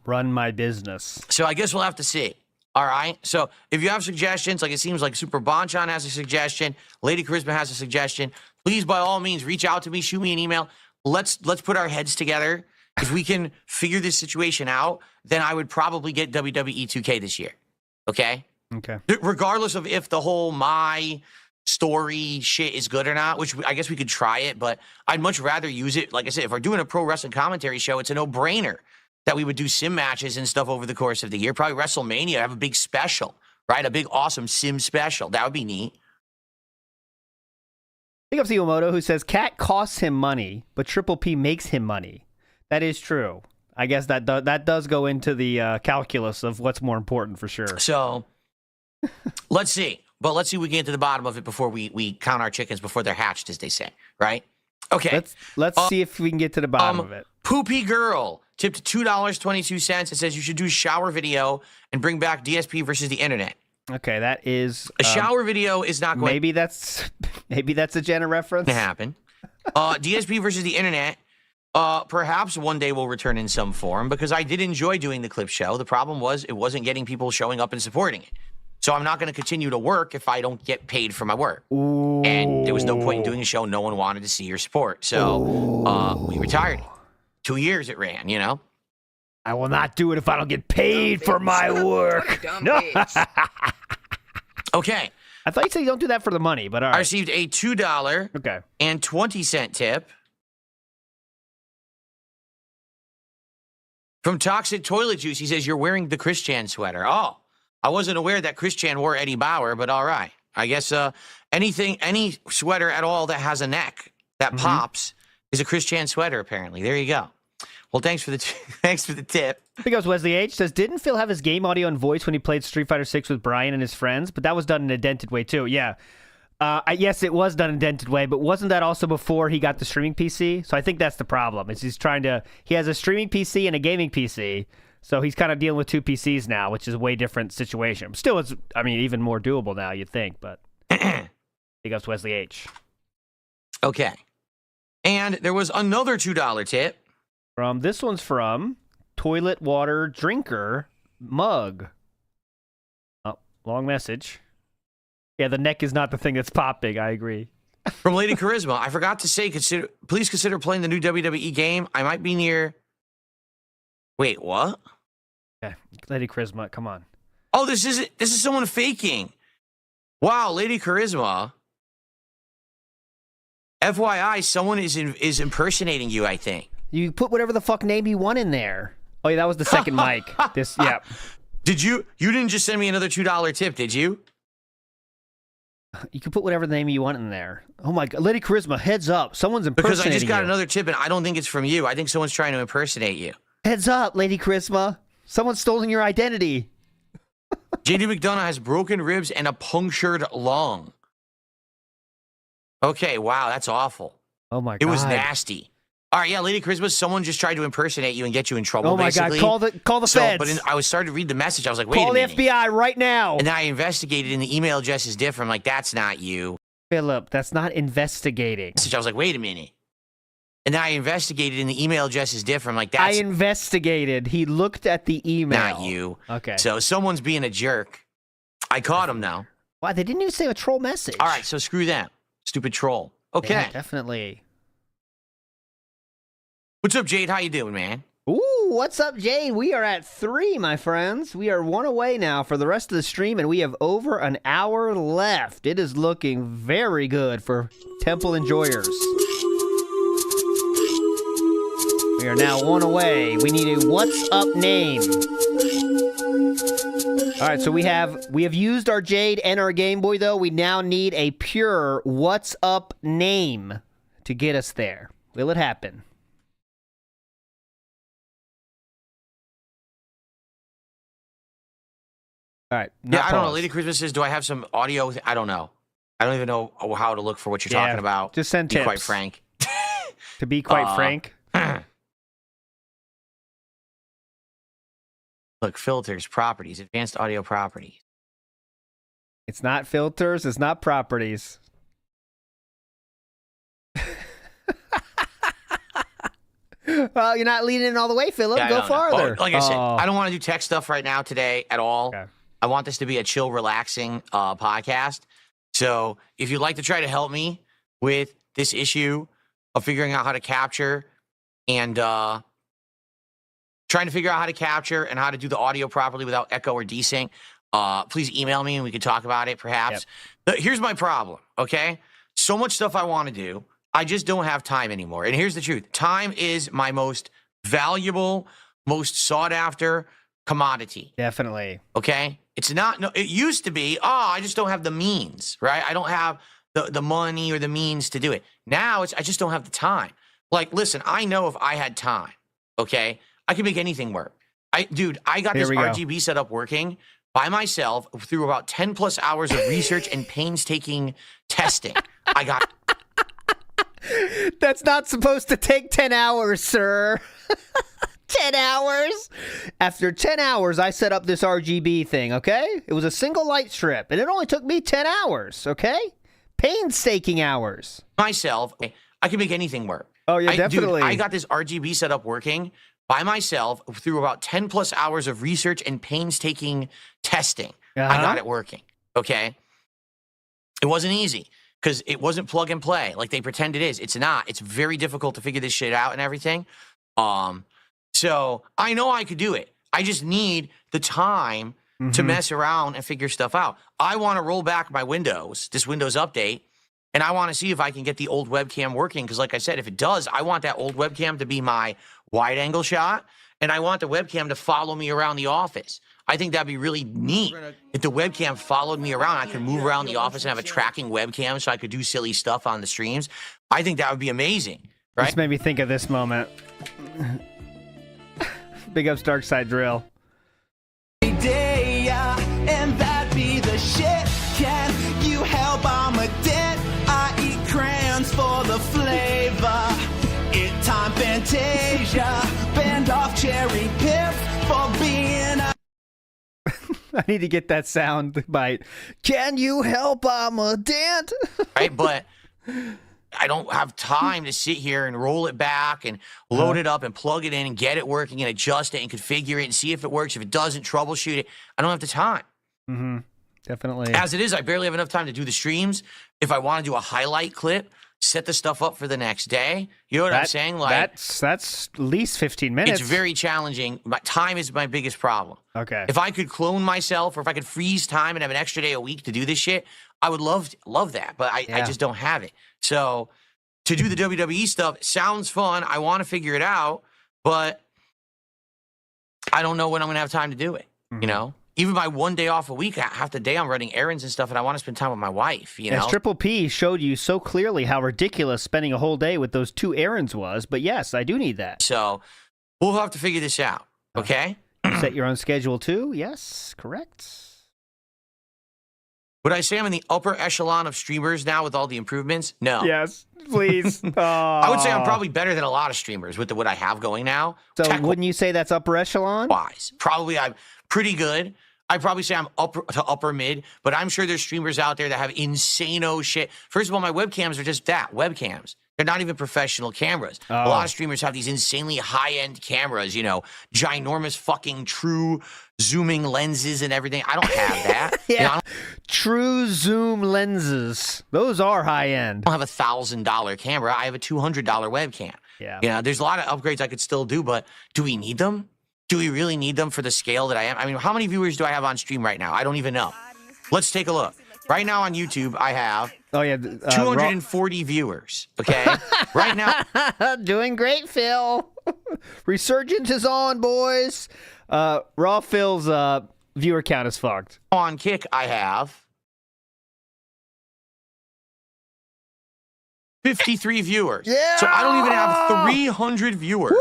Run my business. So I guess we'll have to see. All right. So if you have suggestions, like it seems like Super Bonchan has a suggestion, Lady Charisma has a suggestion, please, by all means, reach out to me, shoot me an email. Let's put our heads together. If we can figure this situation out, then I would probably get WWE 2K this year. Okay? Okay. Regardless of if the whole my story shit is good or not, which I guess we could try it, but I'd much rather use it. Like I said, if we're doing a pro wrestling commentary show, it's a no-brainer that we would do sim matches and stuff over the course of the year. Probably WrestleMania, have a big special, right? A big, awesome sim special. That would be neat. Big up to Yomoto, who says, Cat costs him money, but Triple P makes him money. That is true. I guess that does go into the calculus of what's more important for sure. So, let's see. But let's see if we can get to the bottom of it before we count our chickens before they're hatched, as they say, right? Okay. Let's see if we can get to the bottom of it. Poopy Girl tipped $2.22. It says you should do a shower video and bring back DSP versus the internet. Okay, that is a shower video is not going. Maybe that's a Jenna reference. To happen. DSP versus the internet. Perhaps one day will return in some form because I did enjoy doing the clip show. The problem was it wasn't getting people showing up and supporting it. So I'm not going to continue to work if I don't get paid for my work. Ooh. And there was no point in doing a show. No one wanted to see your support. So we retired it. 2 years it ran, I will not do it if I don't get paid for my work. No. Okay. I thought you said you don't do that for the money, but all right. I received a $2 and 20-cent tip from Toxic Toilet Juice. He says, you're wearing the Christian sweater. Oh, I wasn't aware that Christian wore Eddie Bauer, but all right. I guess any sweater at all that has a neck that pops is a Christian sweater, apparently. There you go. Well, thanks for the tip. Big ups Wesley H says, didn't Phil have his game audio and voice when he played Street Fighter 6 with Brian and his friends? But that was done in a dented way, too. Yeah. Yes, it was done in a dented way, but wasn't that also before he got the streaming PC? So I think that's the problem. Is he has a streaming PC and a gaming PC, so he's kind of dealing with 2 PCs now, which is a way different situation. Still, it's, even more doable now, you'd think, but big ups Wesley H. Okay. And there was another $2 tip. This one's from Toilet Water Drinker Mug. Oh, long message. Yeah, the neck is not the thing that's popping. I agree. From Lady Charisma, I forgot to say, please consider playing the new WWE game. I might be near. Wait, what? Okay, Lady Charisma, come on. Oh, this is someone faking. Wow, Lady Charisma. FYI, someone is impersonating you, I think. You put whatever the fuck name you want in there. Oh, yeah, that was the second mic. Yeah. Did you didn't just send me another $2 tip, did you? You can put whatever name you want in there. Oh my God, Lady Charisma, heads up. Someone's impersonating you. Because I just got another tip, and I don't think it's from you. I think someone's trying to impersonate you. Heads up, Lady Charisma. Someone's stolen your identity. JD McDonough has broken ribs and a punctured lung. Okay, wow, that's awful. Oh my god. It was nasty. All right, yeah, Lady Christmas, someone just tried to impersonate you and get you in trouble, Oh my basically. god, call the feds. But I was starting to read the message. I was like, wait a Call minute. the FBI right now. And then I investigated, and the email address is different. I'm like, that's not you. Philip, that's not investigating. I was like, wait a minute. And then I investigated, and the email address is different. I'm like, that's I investigated. He looked at the email. not you. Okay. So someone's being a jerk. I caught him, though. Why? They didn't even say a troll message. All right, so screw them. Stupid troll. Okay. Yeah, definitely. What's up, Jade? How you doing, man? Ooh, what's up, Jade? We are at 3, my friends. We are 1 away now for the rest of the stream, and we have over an hour left. It is looking very good for Temple enjoyers. We are now 1 away. We need a what's up name. All right, so we have used our Jade and our Game Boy, though. We now need a pure what's up name to get us there. Will it happen? All right. Yeah, I don't know. Lady Christmas says, do I have some audio? I don't know. I don't even know how to look for what you're talking about. Just send to be tips. quite frank. To be quite frank. Look, filters, properties, advanced audio properties. It's not filters. It's not properties. Well, you're not leading in all the way, Philip. Yeah, Go farther. Like I said, I don't want to do tech stuff right now today at all. Okay. I want this to be a chill, relaxing podcast. So if you'd like to try to help me with this issue of figuring out how to capture and trying to figure out how to capture and how to do the audio properly without echo or desync, please email me and we can talk about it perhaps. Yep. Here's my problem, okay? So much stuff I want to do. I just don't have time anymore. And here's the truth. Time is my most valuable, most sought after commodity. Definitely. Okay? It's not, no, it used to be, I just don't have the means, right? I don't have the money or the means to do it. Now I just don't have the time. Like, listen, I know if I had time, okay, I can make anything work. Dude, I got this RGB setup working by myself through about 10 plus hours of research and painstaking testing. I got That's not supposed to take 10 hours, sir. 10 hours? After 10 hours, I set up this RGB thing, okay? It was a single light strip, and it only took me 10 hours, okay? Painstaking hours. Myself, I can make anything work. Oh, yeah, definitely. Dude, I got this RGB setup working by myself through about 10 plus hours of research and painstaking testing. I got it working, okay? It wasn't easy. Because it wasn't plug and play like they pretend it is. It's not. It's very difficult to figure this shit out and everything. So I know I could do it. I just need the time to mess around and figure stuff out. I want to roll back my Windows, this Windows update, and I want to see if I can get the old webcam working. Because like I said, if it does, I want that old webcam to be my wide angle shot, and I want the webcam to follow me around the office. I think that'd be really neat if the webcam followed me around. I could move around the office and have a tracking webcam so I could do silly stuff on the streams. I think that would be amazing, right? Just made me think of this moment. Big ups Dark Side Drill. And that be the shit. Can you help? I'm a dent. I eat crayons for the flavor. It time Fantasia. Band off cherry pip for being a I need to get that sound bite. Can you help? I'm a dent. Right, but I don't have time to sit here and roll it back and load it up and plug it in and get it working and adjust it and configure it and see if it works. If it doesn't, troubleshoot it. I don't have the time. Mm-hmm. Definitely. As it is, I barely have enough time to do the streams. If I want to do a highlight clip, set the stuff up for the next day. You know what I'm saying? Like that's at least 15 minutes. It's very challenging. Time is my biggest problem. Okay. If I could clone myself or if I could freeze time and have an extra day a week to do this shit, I would love that. But I just don't have it. So to do the WWE stuff sounds fun. I want to figure it out, but I don't know when I'm going to have time to do it. You know? Even my 1 day off a week, half the day I'm running errands and stuff, and I want to spend time with my wife, you know? As Triple P showed you so clearly how ridiculous spending a whole day with those 2 errands was, but yes, I do need that. So we'll have to figure this out, okay? Set your own schedule too? Yes, correct. Would I say I'm in the upper echelon of streamers now with all the improvements? No. Yes, please. I would say I'm probably better than a lot of streamers with what I have going now. So wouldn't you say that's upper echelon? Wise. Probably I'm pretty good. I'd probably say I'm upper to upper mid, but I'm sure there's streamers out there that have insano shit. First of all, my webcams are just that, webcams. They're not even professional cameras. A lot of streamers have these insanely high-end cameras, you know, ginormous fucking true zooming lenses and everything. I don't have that. Yeah. You know, True zoom lenses. Those are high-end. I don't have a $1,000 camera. I have a $200 webcam. Yeah. You know, there's a lot of upgrades I could still do, but do we need them? Do we really need them for the scale that I am? I mean, how many viewers do I have on stream right now? I don't even know. Let's take a look. Right now on YouTube, I have 240 viewers, okay? Right now. Doing great, Phil. Resurgence is on, boys. Raw Phil's viewer count is fucked. On Kick, I have 53 viewers. Yeah! So I don't even have 300 viewers. Woo!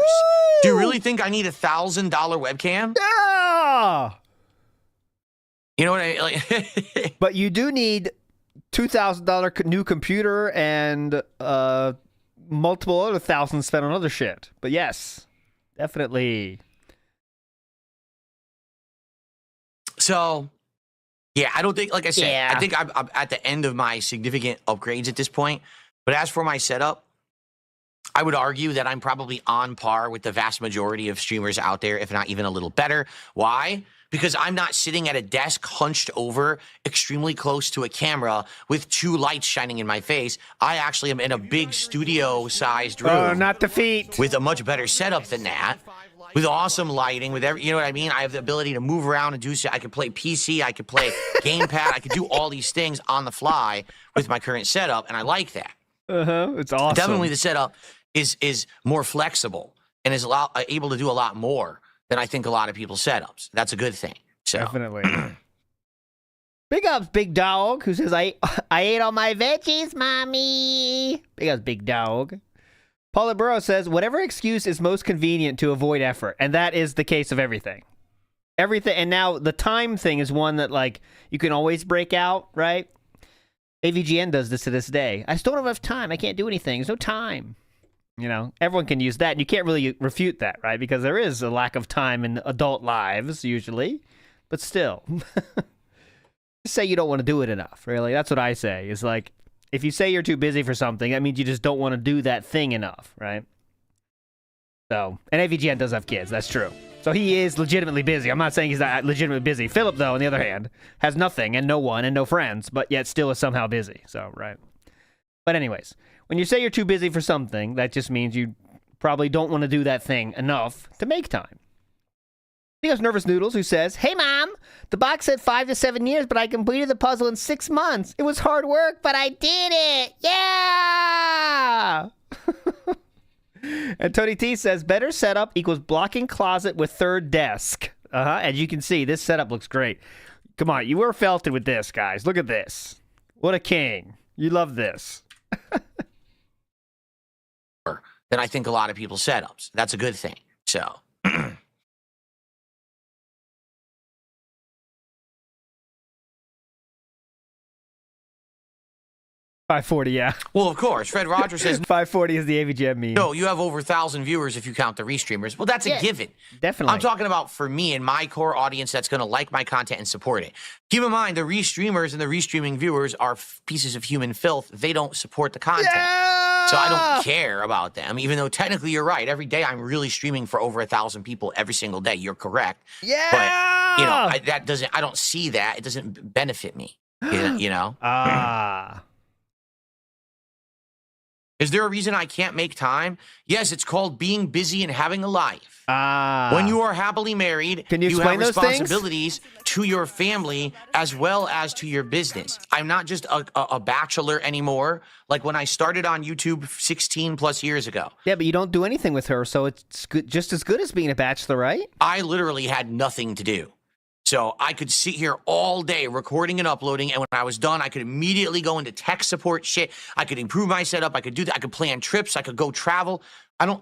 Do you really think I need a $1,000 webcam? Yeah! You know what I like? But you do need $2,000 new computer and multiple other thousands spent on other shit. But yes, definitely. So, yeah, I don't think, like I said, Yeah. I think I'm at the end of my significant upgrades at this point. But as for my setup, I would argue that I'm probably on par with the vast majority of streamers out there, if not even a little better. Why? Because I'm not sitting at a desk hunched over extremely close to a camera with 2 lights shining in my face. I actually am in a big studio-sized room. Oh, not the feet. With a much better setup than that. With awesome lighting, with every, you know what I mean? I have the ability to move around and do shit. I can play PC, I could play gamepad, I could do all these things on the fly with my current setup, and I like that. It's awesome. Definitely the setup is more flexible and is able to do a lot more than I think a lot of people's setups. That's a good thing. So. Definitely. Big ups, Big Dog, who says, I ate all my veggies, mommy. Big ups, Big Dog. Paula Burrow says, whatever excuse is most convenient to avoid effort. And that is the case of everything. Everything. And now the time thing is one that, like, you can always break out, right? AVGN does this to this day. I just don't have enough time. I can't do anything. There's no time. You know, everyone can use that. And you can't really refute that, right? Because there is a lack of time in adult lives, usually. But still. Just say you don't want to do it enough, really. That's what I say. Is like, if you say you're too busy for something, that means you just don't want to do that thing enough, right? So, and AVGN does have kids. That's true. So he is legitimately busy. I'm not saying he's not legitimately busy. Philip, though, on the other hand, has nothing and no one and no friends, but yet still is somehow busy. So, right. But anyways, when you say you're too busy for something, that just means you probably don't want to do that thing enough to make time. There's Nervous Noodles, who says, hey, Mom, the box said 5 to 7 years, but I completed the puzzle in 6 months. It was hard work, but I did it. Yeah! And Tony T says, better setup equals blocking closet with third desk. As you can see, this setup looks great. Come on, you were felted with this, guys. Look at this. What a king. You love this. Than I think a lot of people's setups. That's a good thing. So. 540, yeah. Well, of course. Fred Rogers says 540 is the AVGM meme. No, you have over 1,000 viewers if you count the restreamers. Well, that's a given. Definitely. I'm talking about for me and my core audience that's going to like my content and support it. Keep in mind, the restreamers and the restreaming viewers are pieces of human filth. They don't support the content. Yeah! So I don't care about them, even though technically you're right. Every day I'm really streaming for over 1,000 people every single day. You're correct. Yeah! But, you know, I don't see that. It doesn't benefit me, you know? Is there a reason I can't make time? Yes, it's called being busy and having a life. When you are happily married, Can you have explain those things? responsibilities to your family as well as to your business. I'm not just a bachelor anymore, like when I started on YouTube 16 plus years ago. Yeah, but you don't do anything with her, so it's good, just as good as being a bachelor, right? I literally had nothing to do. So I could sit here all day recording and uploading, and when I was done, I could immediately go into tech support shit. I could improve my setup. I could do that. I could plan trips. I could go travel.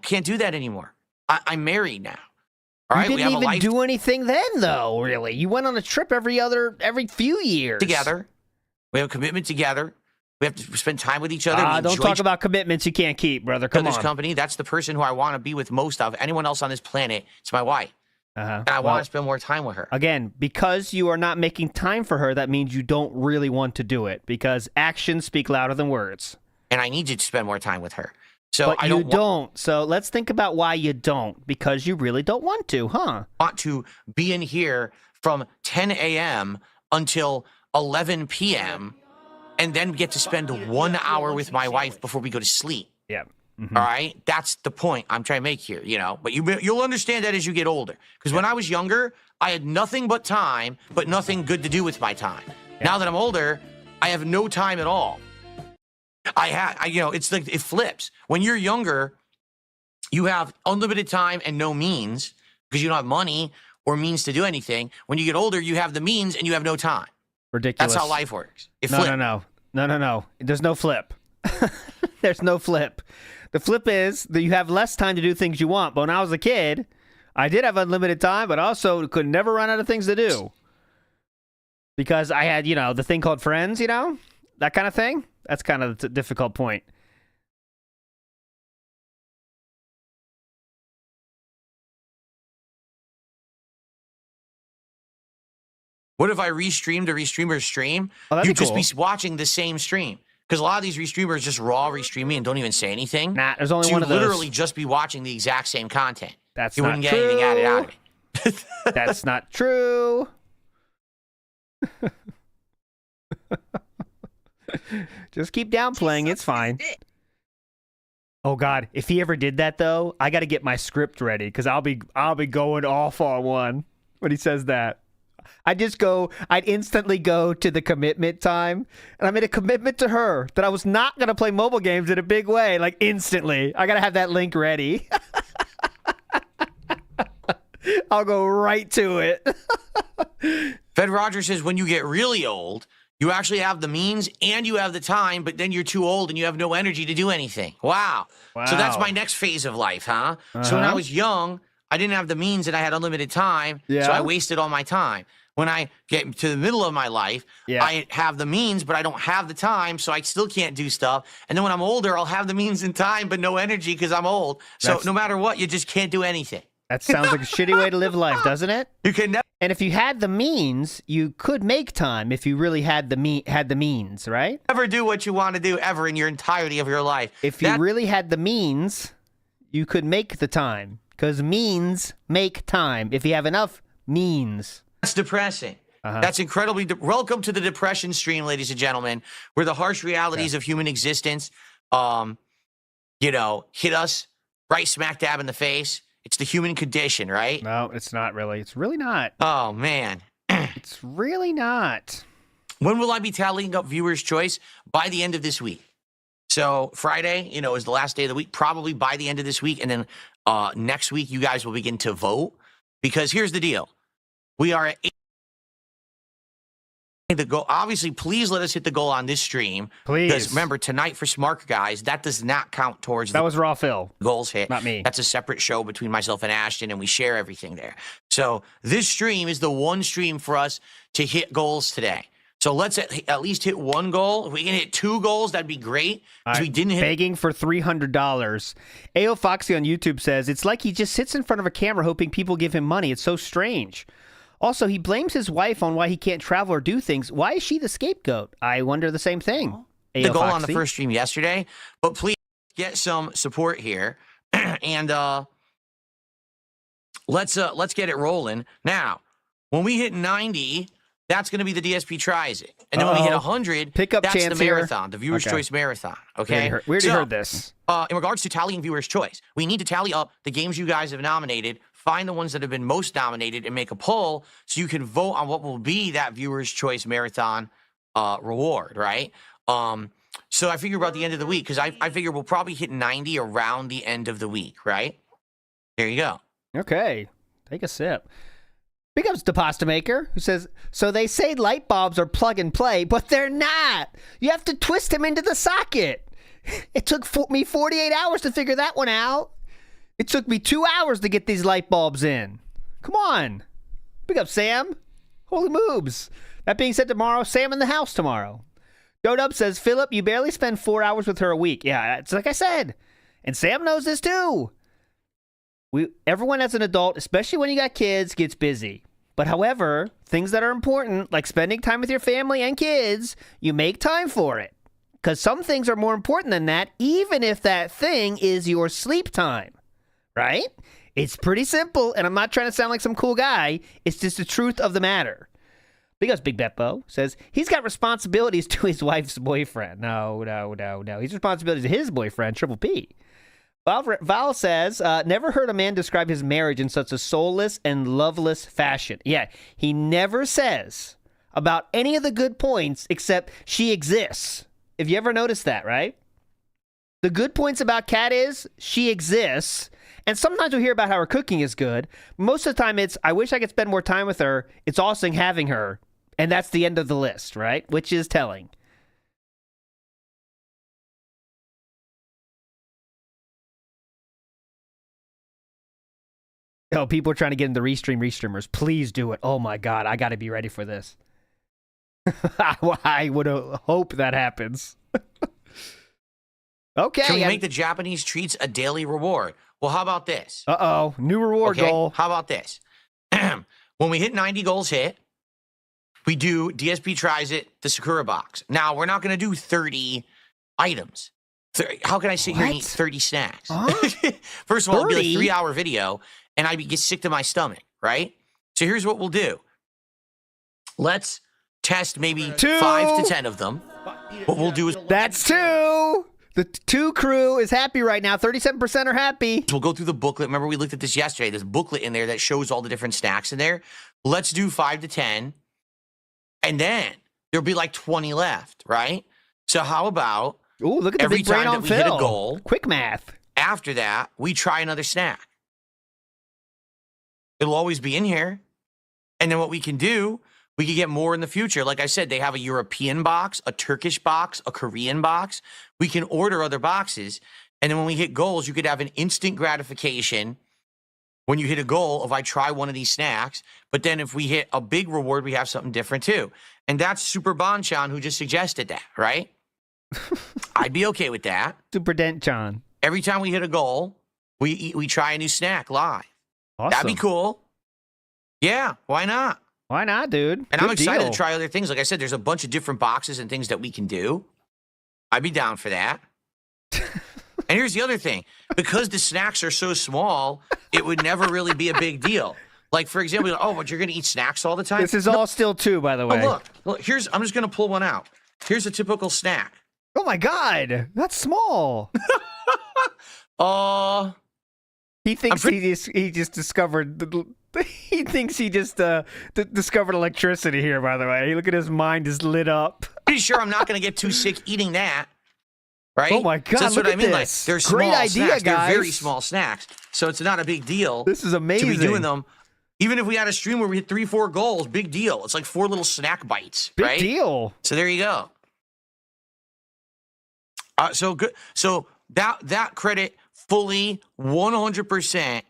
Can't do that anymore. I'm married now. All right, you we have didn't a even life do anything then, though, really. You went on a trip every few years. together. We have a commitment together. We have to spend time with each other. Don't talk about commitments you can't keep, brother. Come on. This company, that's the person who I want to be with most of. Anyone else on this planet, it's my wife. And I want to spend more time with her. Again, because you are not making time for her, that means you don't really want to do it, because actions speak louder than words. And I need you to spend more time with her. So but I don't. So let's think about why you don't, because you really don't want to, huh? Want to be in here from 10 a.m. until 11 p.m. and then get to spend 1 hour with my wife before we go to sleep. Yeah. Mm-hmm. All right? That's the point I'm trying to make here, you know? But you'll understand that as you get older. Because when I was younger, I had nothing but time, but nothing good to do with my time. Yeah. Now that I'm older, I have no time at all. It's like it flips. When you're younger, you have unlimited time and no means because you don't have money or means to do anything. When you get older, you have the means and you have no time. Ridiculous. That's how life works. No. There's no flip. There's no flip. The flip is that you have less time to do things you want. But when I was a kid, I did have unlimited time, but also could never run out of things to do. Because I had, the thing called friends, that kind of thing. That's kind of the difficult point. What if I restreamed a restreamer's stream? You'd just be watching the same stream. Because a lot of these restreamers just raw restream me and don't even say anything. Nah, there's only one of those. You'd literally just be watching the exact same content. That's you not wouldn't true. get anything added out of it. That's not true. Just keep downplaying. It's fine. Oh God, if he ever did that though, I got to get my script ready because I'll be going off on one when he says that. I'd instantly go to the commitment time, and I made a commitment to her that I was not going to play mobile games in a big way, like instantly. I got to have that link ready. I'll go right to it. Fed Rogers says when you get really old, you actually have the means and you have the time, but then you're too old and you have no energy to do anything. Wow. So that's my next phase of life, huh? So when I was young, I didn't have the means and I had unlimited time, so I wasted all my time. When I get to the middle of my life, I have the means, but I don't have the time, so I still can't do stuff. And then when I'm older, I'll have the means and time, but no energy because I'm old. So no matter what, you just can't do anything. That sounds like a shitty way to live life, doesn't it? You can never. And if you had the means, you could make time if you really had the means, right? Never do what you want to do ever in your entirety of your life. If you really had the means, you could make the time. Because means make time. If you have enough means. That's depressing. That's incredibly... Welcome to the depression stream, ladies and gentlemen, where the harsh realities of human existence, hit us right smack dab in the face. It's the human condition, right? No, it's not really. It's really not. Oh, man. It's really not. When will I be tallying up viewers' choice? By the end of this week. So Friday, is the last day of the week, probably by the end of this week. And then next week, you guys will begin to vote. Because here's the deal. We are at 8. The goal. Obviously, please let us hit the goal on this stream. Please. Because remember, tonight for Smart Guys, that does not count towards that was Raw Phil. Goals hit. Not me. That's a separate show between myself and Ashton, and we share everything there. So this stream is the one stream for us to hit goals today. So let's at least hit one goal. If we can hit 2 goals, that'd be great. Because we didn't hit. Begging for $300. A.O. Foxy on YouTube says, it's like he just sits in front of a camera hoping people give him money. It's so strange. Also, he blames his wife on why he can't travel or do things. Why is she the scapegoat? I wonder the same thing. The goal on the first stream yesterday, but please get some support here, and let's get it rolling. Now, when we hit 90, that's going to be the DSP tries it, and then when we hit 100, pickup that's chance the marathon, the Viewers' Choice Marathon. Okay, we already heard this. In regards to tallying Viewers' Choice, we need to tally up the games you guys have nominated. Find the ones that have been most nominated and make a poll so you can vote on what will be that Viewer's Choice Marathon reward, right? So I figure about the end of the week because I figure we'll probably hit 90 around the end of the week, right? There you go. Okay. Take a sip. Big ups to Pasta Maker, who says, so they say light bulbs are plug and play, but they're not. You have to twist them into the socket. It took me 48 hours to figure that one out. It took me 2 hours to get these light bulbs in. Come on. Big up, Sam. Holy moves. That being said, tomorrow, Sam in the house tomorrow. Dub says, Philip, you barely spend 4 hours with her a week. Yeah, it's like I said. And Sam knows this too. Everyone as an adult, especially when you got kids, gets busy. But however, things that are important, like spending time with your family and kids, you make time for it. Because some things are more important than that, even if that thing is your sleep time. Right? It's pretty simple, and I'm not trying to sound like some cool guy. It's just the truth of the matter. Because Big Beppo says he's got responsibilities to his wife's boyfriend. No. He's responsibilities to his boyfriend, Triple P. Val says, never heard a man describe his marriage in such a soulless and loveless fashion. Yeah, he never says about any of the good points except she exists. Have you ever noticed that, right? The good points about Kat is she exists. And sometimes we hear about how her cooking is good. Most of the time it's, I wish I could spend more time with her. It's also having her. And that's the end of the list, right? Which is telling. Oh, people are trying to get into Restreamers. Please do it. Oh my God, I got to be ready for this. I would hope that happens. Okay. Can we make the Japanese treats a daily reward? Well, how about this? Uh-oh, new reward goal. How about this? When we hit 90 goals we do DSP tries it, the Sakura box. Now, we're not going to do 30 items. How can I sit here and eat 30 snacks? Huh? First of all, it'll be a 3-hour video, and I'd get sick to my stomach, right? So here's what we'll do. Let's test maybe 5 to 10 of them. What we'll do is... That's 2! The 2 crew is happy right now. 37% are happy. We'll go through the booklet. Remember, we looked at this yesterday. There's a booklet in there that shows all the different snacks in there. Let's do 5 to 10. And then there'll be like 20 left, right? So how about ooh, look at the every big brain time on that we hit a goal, quick math. After that, we try another snack. It'll always be in here. And then what we can do, we can get more in the future. Like I said, they have a European box, a Turkish box, a Korean box. We can order other boxes. And then when we hit goals, you could have an instant gratification when you hit a goal of I try one of these snacks. But then if we hit a big reward, we have something different too. And that's Super Bonchan who just suggested that, right? I'd be okay with that. Super Dent-chan. Every time we hit a goal, we try a new snack live. Awesome. That'd be cool. Yeah, why not? Why not, dude? And Good I'm excited deal. to try other things. Like I said, there's a bunch of different boxes and things that we can do. I'd be down for that. And here's the other thing. Because the snacks are so small, it would never really be a big deal. Like, for example, oh, but you're going to eat snacks all the time? This is all still 2, by the way. Oh, look, I'm just going to pull one out. Here's a typical snack. Oh, my God. That's small. He thinks he just discovered... He thinks he just discovered electricity here, by the way. Look at his mind is lit up. Pretty sure I'm not going to get too sick eating that. Right? Oh my God! So that's look what I at mean. this. Like, they're Great small idea, snacks. guys. They're very small snacks, so it's not a big deal. This is amazing. To be doing them, even if we had a stream where we hit 3-4 goals, big deal. It's like 4 little snack bites. Big right? deal. So there you go. So good. So that credit fully 100%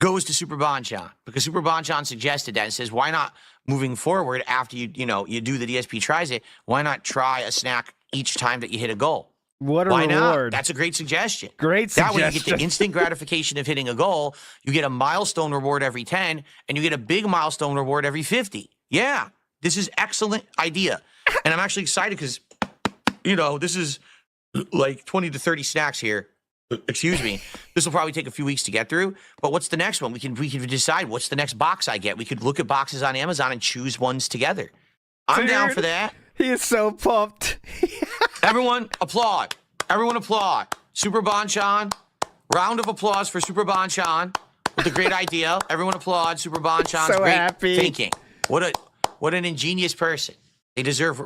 goes to Super Bonchan because Super Bonchan suggested that and says, why not moving forward after you do the DSP tries it? Why not try a snack each time that you hit a goal? What a Why reward. not? That's a great suggestion. Great suggestion. That way you get the instant gratification of hitting a goal, you get a milestone reward every 10, and you get a big milestone reward every 50. Yeah, this is excellent idea. And I'm actually excited because, this is like 20 to 30 snacks here. Excuse me. This will probably take a few weeks to get through. But what's the next one? We can decide what's the next box I get. We could look at boxes on Amazon and choose ones together. I'm down for that. He is so pumped. Everyone applaud. Everyone applaud. Super Bonchan. Round of applause for Super Bonchan with a great idea. Everyone applaud Super Bonchan's So great happy. thinking. What an ingenious person. They deserve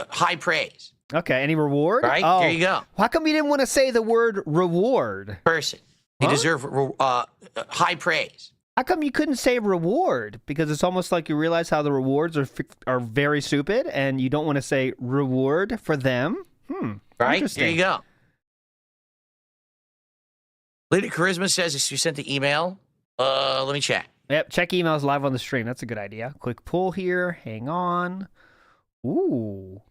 high praise. Okay, any reward? Right? Oh. There you go. How come you didn't want to say the word reward? Person. They deserve high praise. How come you couldn't say reward? Because it's almost like you realize how the rewards are very stupid, and you don't want to say reward for them. Right? Interesting. There you go. Lady Charisma says she sent the email. Let me check. Yep, check emails live on the stream. That's a good idea. Quick pull here. Hang on. Ooh.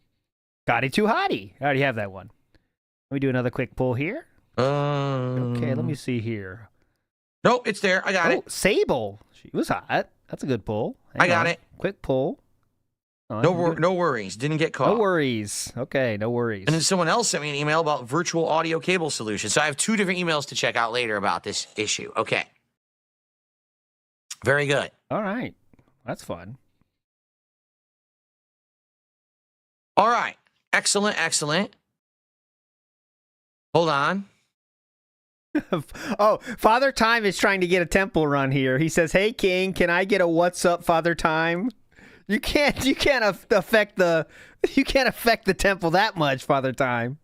Gotti too hottie. I already have that one. Let me do another quick pull here. Okay, let me see here. Nope, it's there. I got it. Sable. She was hot. That's a good pull. I got it. Quick pull. No worries. Didn't get caught. No worries. Okay, no worries. And then someone else sent me an email about virtual audio cable solutions. So I have 2 different emails to check out later about this issue. Okay. Very good. All right. That's fun. All right. Excellent, excellent. Hold on. Oh, Father Time is trying to get a temple run here. He says, "Hey King, can I get a what's up, Father Time?" You can't affect the temple that much, Father Time.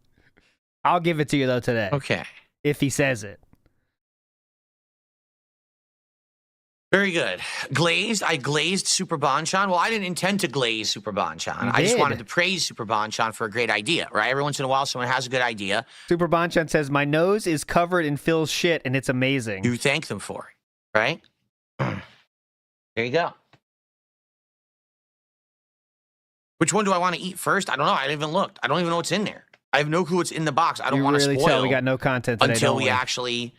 I'll give it to you though today. Okay. If he says it. Very good. Glazed. I glazed Super Bonchan. Well, I didn't intend to glaze Super Bonchan. I just wanted to praise Super Bonchan for a great idea, right? Every once in a while, someone has a good idea. Super Bonchan says, "My nose is covered in Phil's shit, and it's amazing." You thank them for it, right? There you go. Which one do I want to eat first? I don't know. I haven't even looked. I don't even know what's in there. I have no clue what's in the box. I don't want to really spoil. Tell we got no content today, until we actually,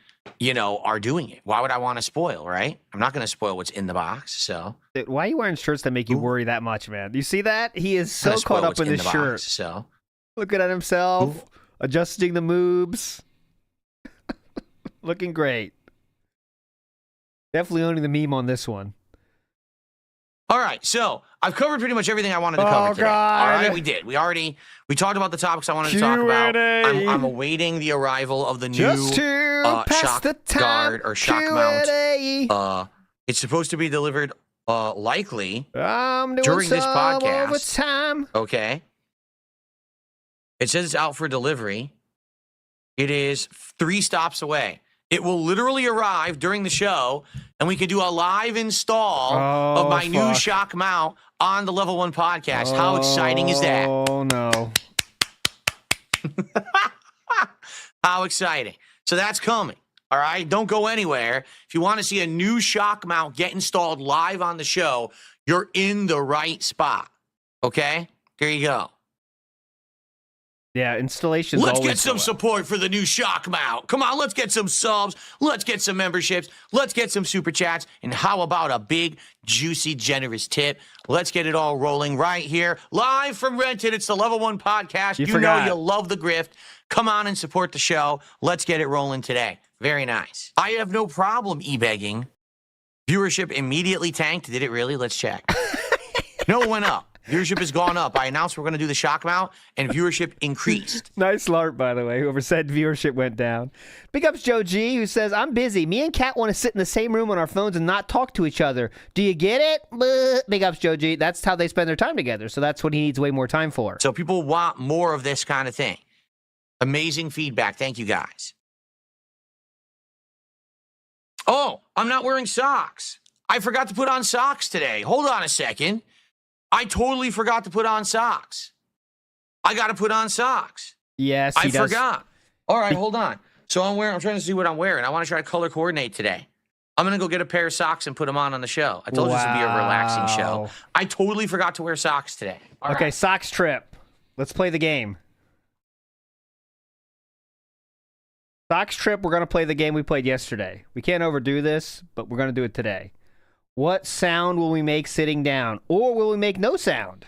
are doing it. Why would I want to spoil, right? I'm not going to spoil what's in the box, so. Dude, why are you wearing shirts that make you worry that much, man? You see that? He is so caught up in this shirt. So. Looking at himself, adjusting the moves. Looking great. Definitely owning the meme on this one. All right, so I've covered pretty much everything I wanted to cover today. God. All right, we did. We talked about the topics I wanted to talk about. I'm awaiting the arrival of the new shock guard or shock mount. It's supposed to be delivered likely during this podcast. Okay. It says it's out for delivery. It is 3 stops away. It will literally arrive during the show, and we can do a live install of my new shock mount on the Level 1 podcast. How exciting is that? Oh, no. How exciting. So that's coming, all right? Don't go anywhere. If you want to see a new shock mount get installed live on the show, you're in the right spot, okay? There you go. Yeah, installations. Let's get some support for the new shock mount. Come on, let's get some subs. Let's get some memberships. Let's get some super chats. And how about a big, juicy, generous tip? Let's get it all rolling right here. Live from Rented. It's the Level 1 podcast. You know you love the grift. Come on and support the show. Let's get it rolling today. Very nice. I have no problem e-begging. Viewership immediately tanked. Did it really? Let's check. No, it went up. Viewership has gone up. I announced we're going to do the shock mount, and viewership increased. Nice LARP, by the way. Whoever said viewership went down. Big ups Joe G, who says, "I'm busy. Me and Kat want to sit in the same room on our phones and not talk to each other. Do you get it?" Big ups Joe G. That's how they spend their time together, so that's what he needs way more time for. So people want more of this kind of thing. Amazing feedback. Thank you, guys. Oh, I'm not wearing socks. I forgot to put on socks today. Hold on a second. I totally forgot to put on socks. I got to put on socks. Yes, I forgot. All right, hold on. So I'm trying to see what I'm wearing. I want to try to color coordinate today. I'm going to go get a pair of socks and put them on the show. I told you this would be a relaxing show. I totally forgot to wear socks today. Okay, socks trip. Let's play the game. Socks trip, we're going to play the game we played yesterday. We can't overdo this, but we're going to do it today. What sound will we make sitting down? Or will we make no sound?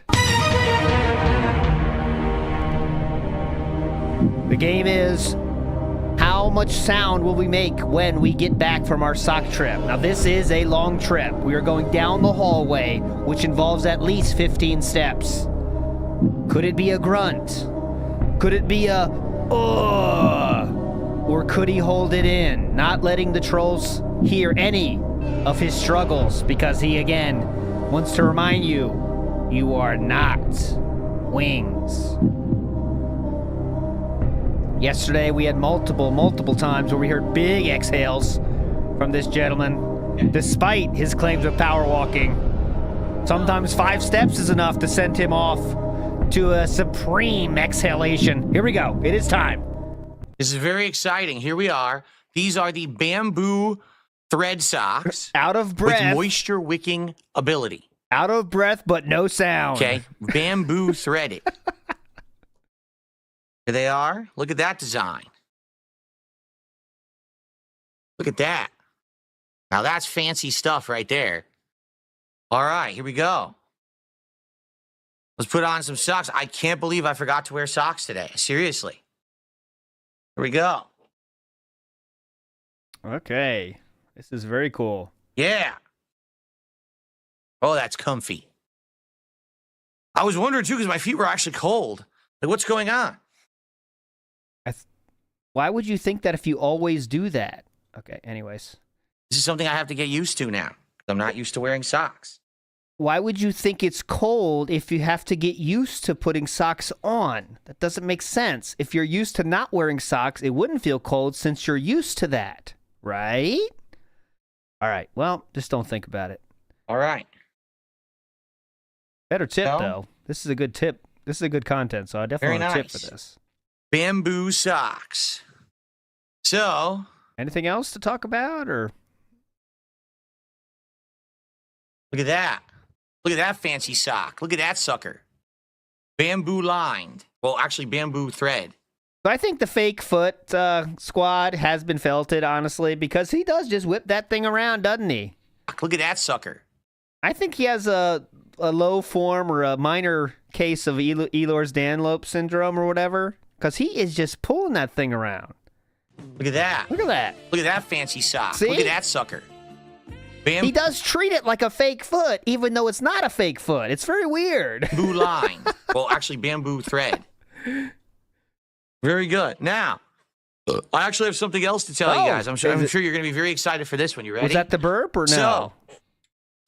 The game is, how much sound will we make when we get back from our sock trip? Now, this is a long trip. We are going down the hallway, which involves at least 15 steps. Could it be a grunt? Could it be a, or could he hold it in, not letting the trolls hear any of his struggles, because he, again, wants to remind you, you are not wings. Yesterday, we had multiple times where we heard big exhales from this gentleman, despite his claims of power walking. Sometimes 5 steps is enough to send him off to a supreme exhalation. Here we go. It is time. This is very exciting. Here we are. These are the bamboo thread socks. Out of breath. With moisture wicking ability. Out of breath, but no sound. Okay. Bamboo threaded. Here they are. Look at that design. Look at that. Now that's fancy stuff right there. All right, here we go. Let's put on some socks. I can't believe I forgot to wear socks today. Seriously. Here we go. Okay. This is very cool. Yeah. Oh, that's comfy. I was wondering, too, because my feet were actually cold. Like, what's going on? Why would you think that if you always do that? Okay, anyways. This is something I have to get used to now. I'm not used to wearing socks. Why would you think it's cold if you have to get used to putting socks on? That doesn't make sense. If you're used to not wearing socks, it wouldn't feel cold since you're used to that, right? All right, well, just don't think about it. All right. Better tip, though. This is a good tip. This is a good content, so I definitely want a tip for this. Bamboo socks. So, anything else to talk about, or? Look at that. Look at that fancy sock. Look at that sucker. Bamboo lined. Well, actually, bamboo thread. So I think the fake foot squad has been felted, honestly, because he does just whip that thing around, doesn't he? Look at that sucker. I think he has a low form or a minor case of Ehlers-Danlos syndrome or whatever, because he is just pulling that thing around. Look at that. Look at that. Look at that fancy sock. See? Look at that sucker. He does treat it like a fake foot, even though it's not a fake foot. It's very weird. Bamboo line. Well, actually, bamboo thread. Very good. Now, I actually have something else to tell you guys. I'm sure you're going to be very excited for this one. You ready? Was that the burp or no? So,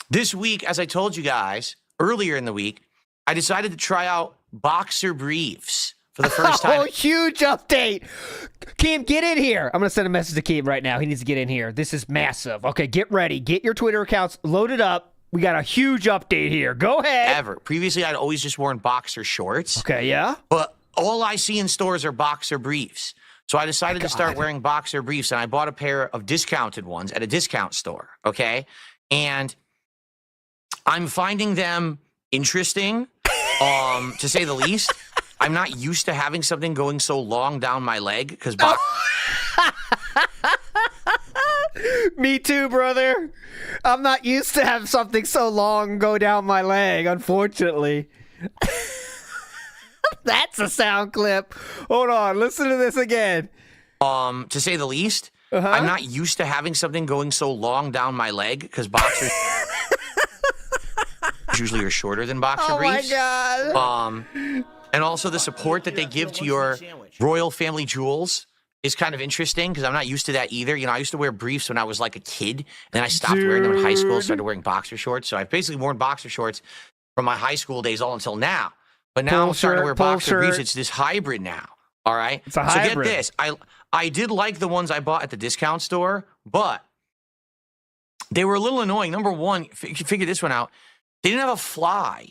this week, as I told you guys earlier in the week, I decided to try out boxer briefs for the first time. Oh, huge update. Keem, get in here. I'm going to send a message to Keem right now. He needs to get in here. This is massive. Okay, get ready. Get your Twitter accounts loaded up. We got a huge update here. Go ahead. Previously, I'd always just worn boxer shorts. Okay, yeah. But all I see in stores are boxer briefs. So I decided to start wearing boxer briefs, and I bought a pair of discounted ones at a discount store, okay? And I'm finding them interesting, to say the least. I'm not used to having something going so long down my leg because Me too, brother. I'm not used to have something so long go down my leg, unfortunately. That's a sound clip. Hold on, listen to this again. To say the least, I'm not used to having something going so long down my leg because boxers usually are shorter than boxer briefs. Oh my God. And also the support that they give to your royal family jewels is kind of interesting because I'm not used to that either. You know, I used to wear briefs when I was like a kid, and then I stopped wearing them in high school, started wearing boxer shorts. So I've basically worn boxer shorts from my high school days all until now. But now I'm starting to wear boxer briefs. It's this hybrid now. All right. It's a hybrid. So get this. I did like the ones I bought at the discount store, but they were a little annoying. Number one, figure this one out. They didn't have a fly.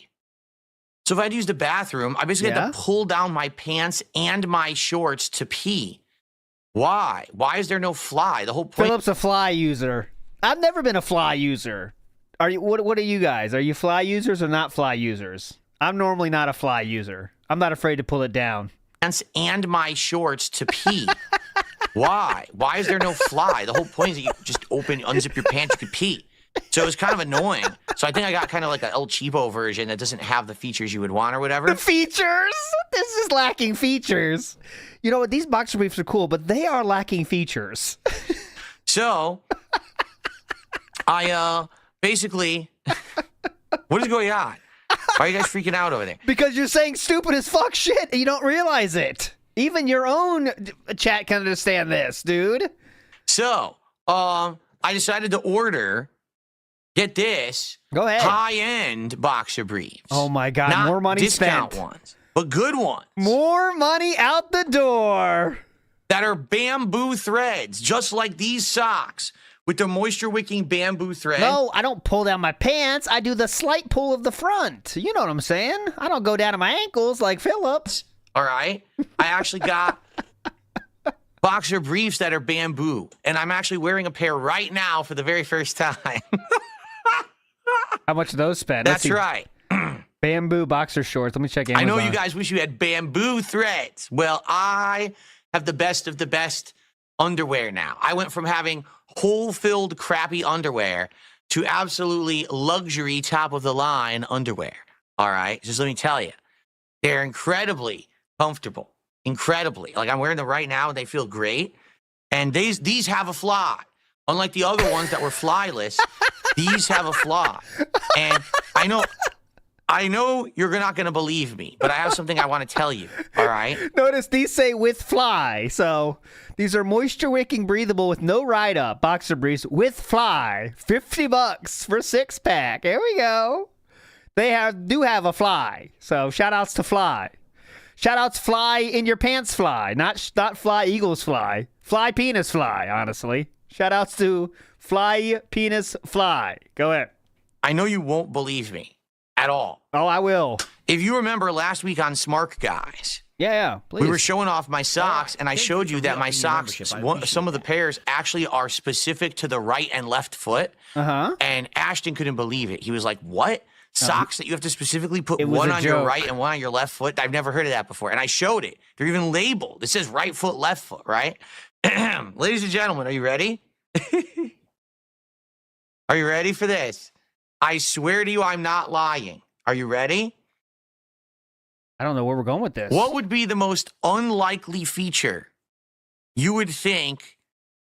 So if I'd used a bathroom, I basically had to pull down my pants and my shorts to pee. Why? Why is there no fly? The whole point. Philip's a fly user. I've never been a fly user. Are you? What are you guys? Are you fly users or not fly users? I'm normally not a fly user. I'm not afraid to pull it down. Pants and my shorts to pee. Why? Why is there no fly? The whole point is that you just unzip your pants, you could pee. So it was kind of annoying. So I think I got kind of like an El Cheapo version that doesn't have the features you would want or whatever. The features? This is lacking features. You know what? These boxer briefs are cool, but they are lacking features. So I basically, what is going on? Why are you guys freaking out over there? Because you're saying stupid as fuck shit and you don't realize it. Even your own chat can understand this, dude. So I decided to order. Get this. Go ahead. High-end boxer briefs. Oh, my God. Not more money discount spent. ones, but good ones. More money out the door. That are bamboo threads, just like these socks with the moisture-wicking bamboo thread. No, I don't pull down my pants. I do the slight pull of the front. You know what I'm saying? I don't go down to my ankles like Phillips. All right. I actually got boxer briefs that are bamboo, and I'm actually wearing a pair right now for the very first time. How much do those spend? That's right. Bamboo boxer shorts. Let me check Amazon. I know you guys wish you had bamboo threads. Well, I have the best of the best underwear now. I went from having hole-filled crappy underwear to absolutely luxury top-of-the-line underwear. All right? Just let me tell you. They're incredibly comfortable. Incredibly. Like, I'm wearing them right now, and they feel great. And these have a fly. Unlike the other ones that were flyless, these have a fly. And I know you're not going to believe me, but I have something I want to tell you, all right? Notice these say with fly. So these are moisture-wicking, breathable with no ride-up boxer briefs with fly. $50 for 6-pack. Here we go. They do have a fly. So shout-outs to Fly. Shout-outs Fly in your pants fly. Not Fly Eagles Fly. Fly Penis Fly, honestly. Shout-outs to Fly Penis Fly. Go ahead. I know you won't believe me. At all. Oh, I will. If you remember last week on Smart Guys, please. We were showing off my socks, and I showed you that my socks, some of the pairs actually are specific to the right and left foot. And Ashton couldn't believe it. He was like, what? Socks that you have to specifically put one on your right and one on your left foot? I've never heard of that before. And I showed it. They're even labeled. It says right foot, left foot, right? Ladies and gentlemen, are you ready? Are you ready for this? I swear to you, I'm not lying. Are you ready? I don't know where we're going with this. What would be the most unlikely feature you would think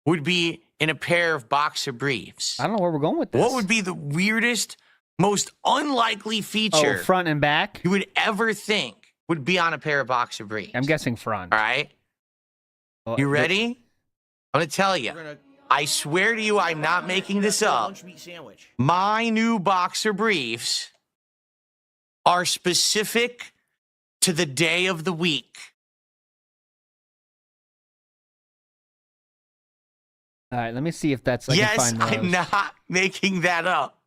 would be in a pair of boxer briefs? I don't know where we're going with this. What would be the weirdest, most unlikely feature front and back you would ever think would be on a pair of boxer briefs? I'm guessing front. All right. You ready? I'm going to tell you. I swear to you, I'm not making this up. My new boxer briefs are specific to the day of the week. All right, let me see if that's. Yes, I'm not making that up.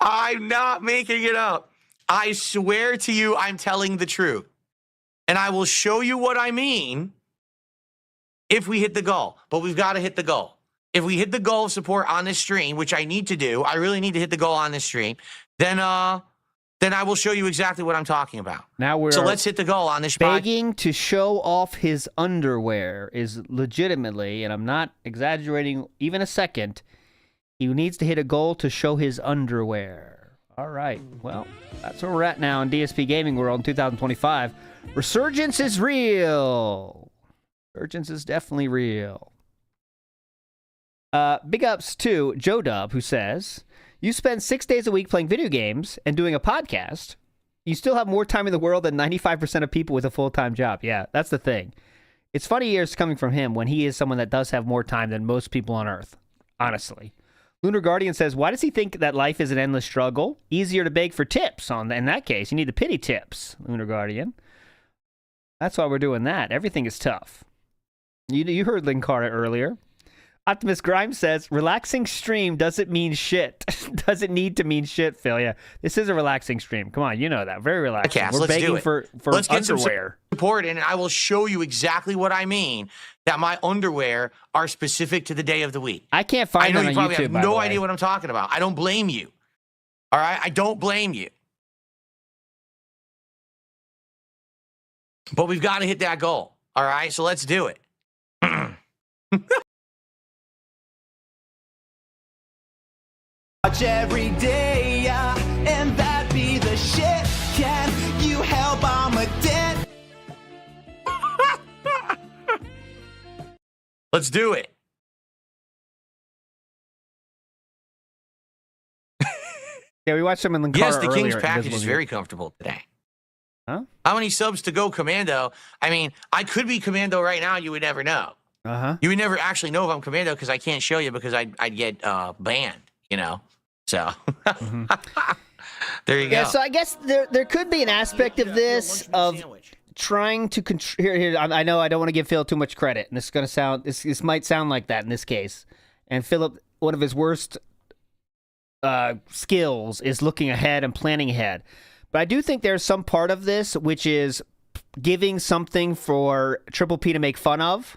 I'm not making it up. I swear to you, I'm telling the truth. And I will show you what I mean if we hit the goal. But we've got to hit the goal. If we hit the goal of support on this stream, which I need to do, I really need to hit the goal on this stream, then I will show you exactly what I'm talking about. Now let's hit the goal on this. Begging to show off his underwear is legitimately, and I'm not exaggerating even a second, he needs to hit a goal to show his underwear. All right. Well, that's where we're at now in DSP Gaming World in 2025. Resurgence is real. Resurgence is definitely real. Big ups to Joe Dub, who says, you spend 6 days a week playing video games and doing a podcast. You still have more time in the world than 95% of people with a full-time job. Yeah, that's the thing. It's funny years coming from him when he is someone that does have more time than most people on Earth, honestly. Lunar Guardian says, why does he think that life is an endless struggle? Easier to beg for tips. In that case, you need the pity tips, Lunar Guardian. That's why we're doing that. Everything is tough. You heard Linkara earlier. Optimus Grimes says, relaxing stream doesn't mean shit. Doesn't need to mean shit, Phil. Yeah, this is a relaxing stream. Come on, you know that. Very relaxing. Okay, we're begging for let's get underwear. Some support, and I will show you exactly what I mean, that my underwear are specific to the day of the week. I can't find them on YouTube, I know you probably have no idea what I'm talking about. I don't blame you. All right? I don't blame you. But we've got to hit that goal. All right? So let's do it. Watch every day, and that be the shit. Can you help? I'm a dead. Let's do it. Yeah, we watched some in the car. Yes, the King's package is very comfortable today. Huh? How many subs to go Commando? I mean, I could be Commando right now. You would never know. You would never actually know if I'm Commando because I can't show you because I'd get banned. You know, so there you go. Yeah, so I guess there could be an aspect of this of trying to here. I know I don't want to give Phil too much credit, and this is gonna sound this might sound like that in this case. And Philip, one of his worst skills is looking ahead and planning ahead. But I do think there's some part of this which is giving something for Triple P to make fun of.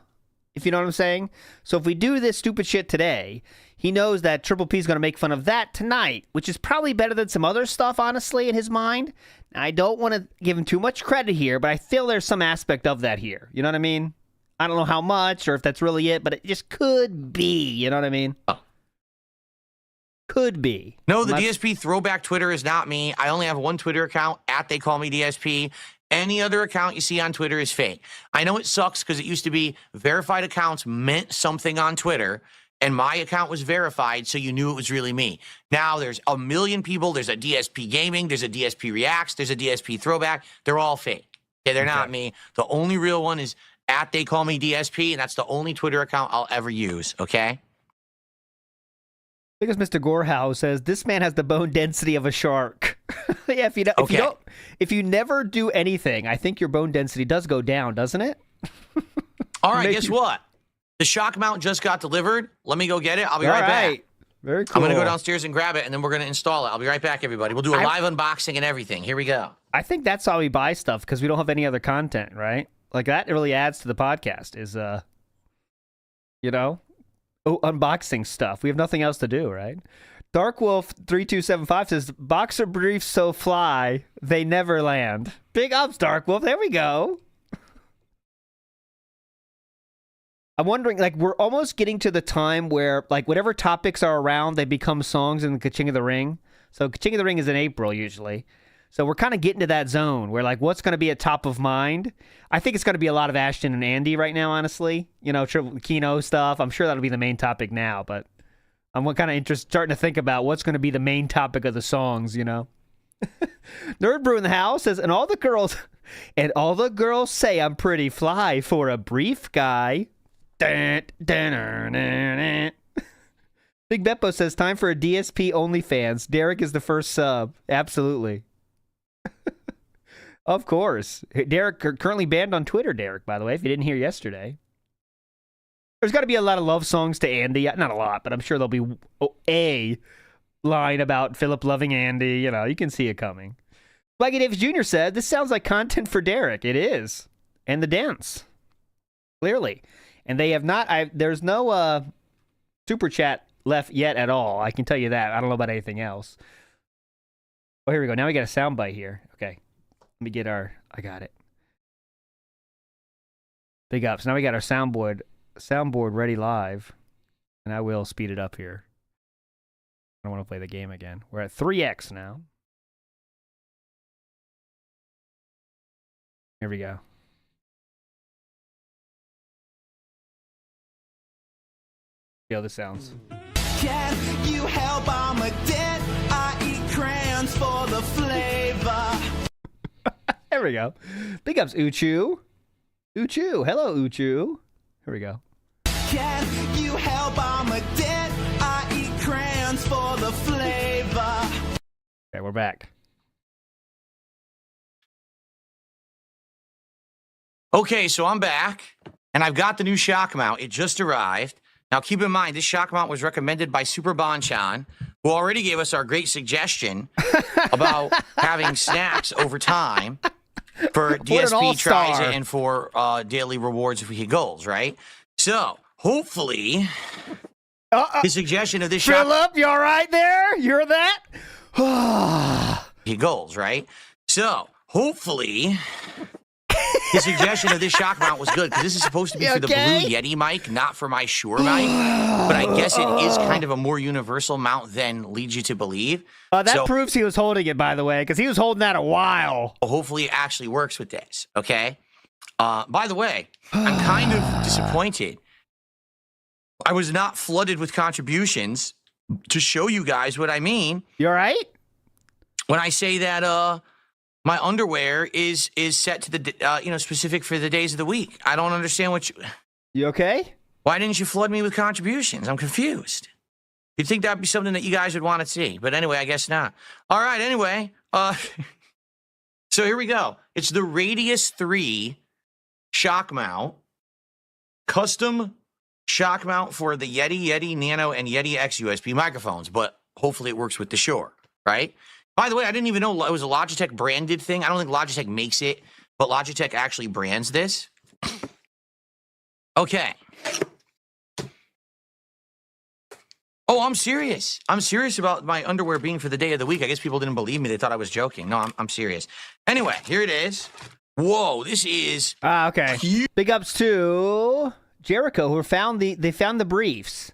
if you know what I'm saying. So if we do this stupid shit today, he knows that Triple P is going to make fun of that tonight, which is probably better than some other stuff, honestly, in his mind. I don't want to give him too much credit here, but I feel there's some aspect of that here. You know what I mean? I don't know how much or if that's really it, but it just could be. You know what I mean? Oh. Could be. No, the DSP throwback Twitter is not me. I only have one Twitter account, @TheyCallMeDSP. Any other account you see on Twitter is fake. I know it sucks because it used to be verified accounts meant something on Twitter, and my account was verified, so you knew it was really me. Now there's a million people. There's a DSP Gaming. There's a DSP Reacts. There's a DSP Throwback. They're all fake. Okay, they're not me. The only real one is @TheyCallMeDSP, and that's the only Twitter account I'll ever use, okay? Because Mr. Gorehouse says this man has the bone density of a shark. Yeah, if you never do anything, I think your bone density does go down, doesn't it? All right, guess what? The shock mount just got delivered. Let me go get it. I'll be right back. Very cool. I'm going to go downstairs and grab it, and then we're going to install it. I'll be right back, everybody. We'll do a live unboxing and everything. Here we go. I think that's how we buy stuff, because we don't have any other content, right? Like, that really adds to the podcast, is, unboxing stuff. We have nothing else to do, right? Darkwolf3275 says, boxer briefs so fly, they never land. Big ups, Darkwolf. There we go. I'm wondering, like, we're almost getting to the time where, like, whatever topics are around, they become songs in the Ka-Ching of the Ring. So Ka-Ching of the Ring is in April, usually. So we're kind of getting to that zone where, like, what's going to be at top of mind? I think it's going to be a lot of Ashton and Andy right now, honestly. You know, Kino stuff. I'm sure that'll be the main topic now, but I'm kind of starting to think about what's going to be the main topic of the songs, you know? Nerd Brew in the house says, and all the girls say I'm pretty fly for a brief guy. Big Beppo says, time for a DSP OnlyFans. Derek is the first sub. Absolutely. Of course. Derek, currently banned on Twitter, Derek, by the way, if you didn't hear yesterday. There's got to be a lot of love songs to Andy. Not a lot, but I'm sure there'll be a line about Philip loving Andy. You know, you can see it coming. Blackie Davis Jr. said, this sounds like content for Derek. It is. And the dance. Clearly. And they have not, there's no super chat left yet at all. I can tell you that. I don't know about anything else. Oh, here we go. Now we got a soundbite here. Okay. Let me get I got it. Big ups. Now we got our soundboard ready live. And I will speed it up here. I don't want to play the game again. We're at 3x now. Here we go. See how this sounds. Can you help? I'm a dent. I eat crayons for the flavor. There we go. Big ups, Uchu. Uchu. Hello, Uchu. Here we go. Can you help? I'm a dent. I eat crayons for the flavor. Okay, we're back. Okay, so I'm back, and I've got the new shock mount. It just arrived. Now, keep in mind, this shock mount was recommended by Super Bonchan, who already gave us our great suggestion about having snacks over time for DSP tries and for daily rewards if we hit goals, right? So, hopefully, the suggestion of this shock... Philip, you all right there? You heard that? hit goals, right? So, hopefully... The suggestion of this shock mount was good, because this is supposed to be for the Blue Yeti mic, not for my Shure mic. But I guess it is kind of a more universal mount than leads you to believe. That proves he was holding it, by the way, because he was holding that a while. Hopefully it actually works with this, okay? By the way, I'm kind of disappointed. I was not flooded with contributions to show you guys what I mean. You all right? When I say that... my underwear is set to the, specific for the days of the week. I don't understand what you... You okay? Why didn't you flood me with contributions? I'm confused. You'd think that'd be something that you guys would want to see. But anyway, I guess not. All right, anyway. So here we go. It's the Radius 3 shock mount. Custom shock mount for the Yeti Nano, and Yeti X USB microphones. But hopefully it works with the Shure, right? By the way, I didn't even know it was a Logitech branded thing. I don't think Logitech makes it, but Logitech actually brands this. Okay. Oh, I'm serious. I'm serious about my underwear being for the day of the week. I guess people didn't believe me. They thought I was joking. No, I'm serious. Anyway, here it is. Whoa, this is okay. Big ups to Jericho, who found the briefs,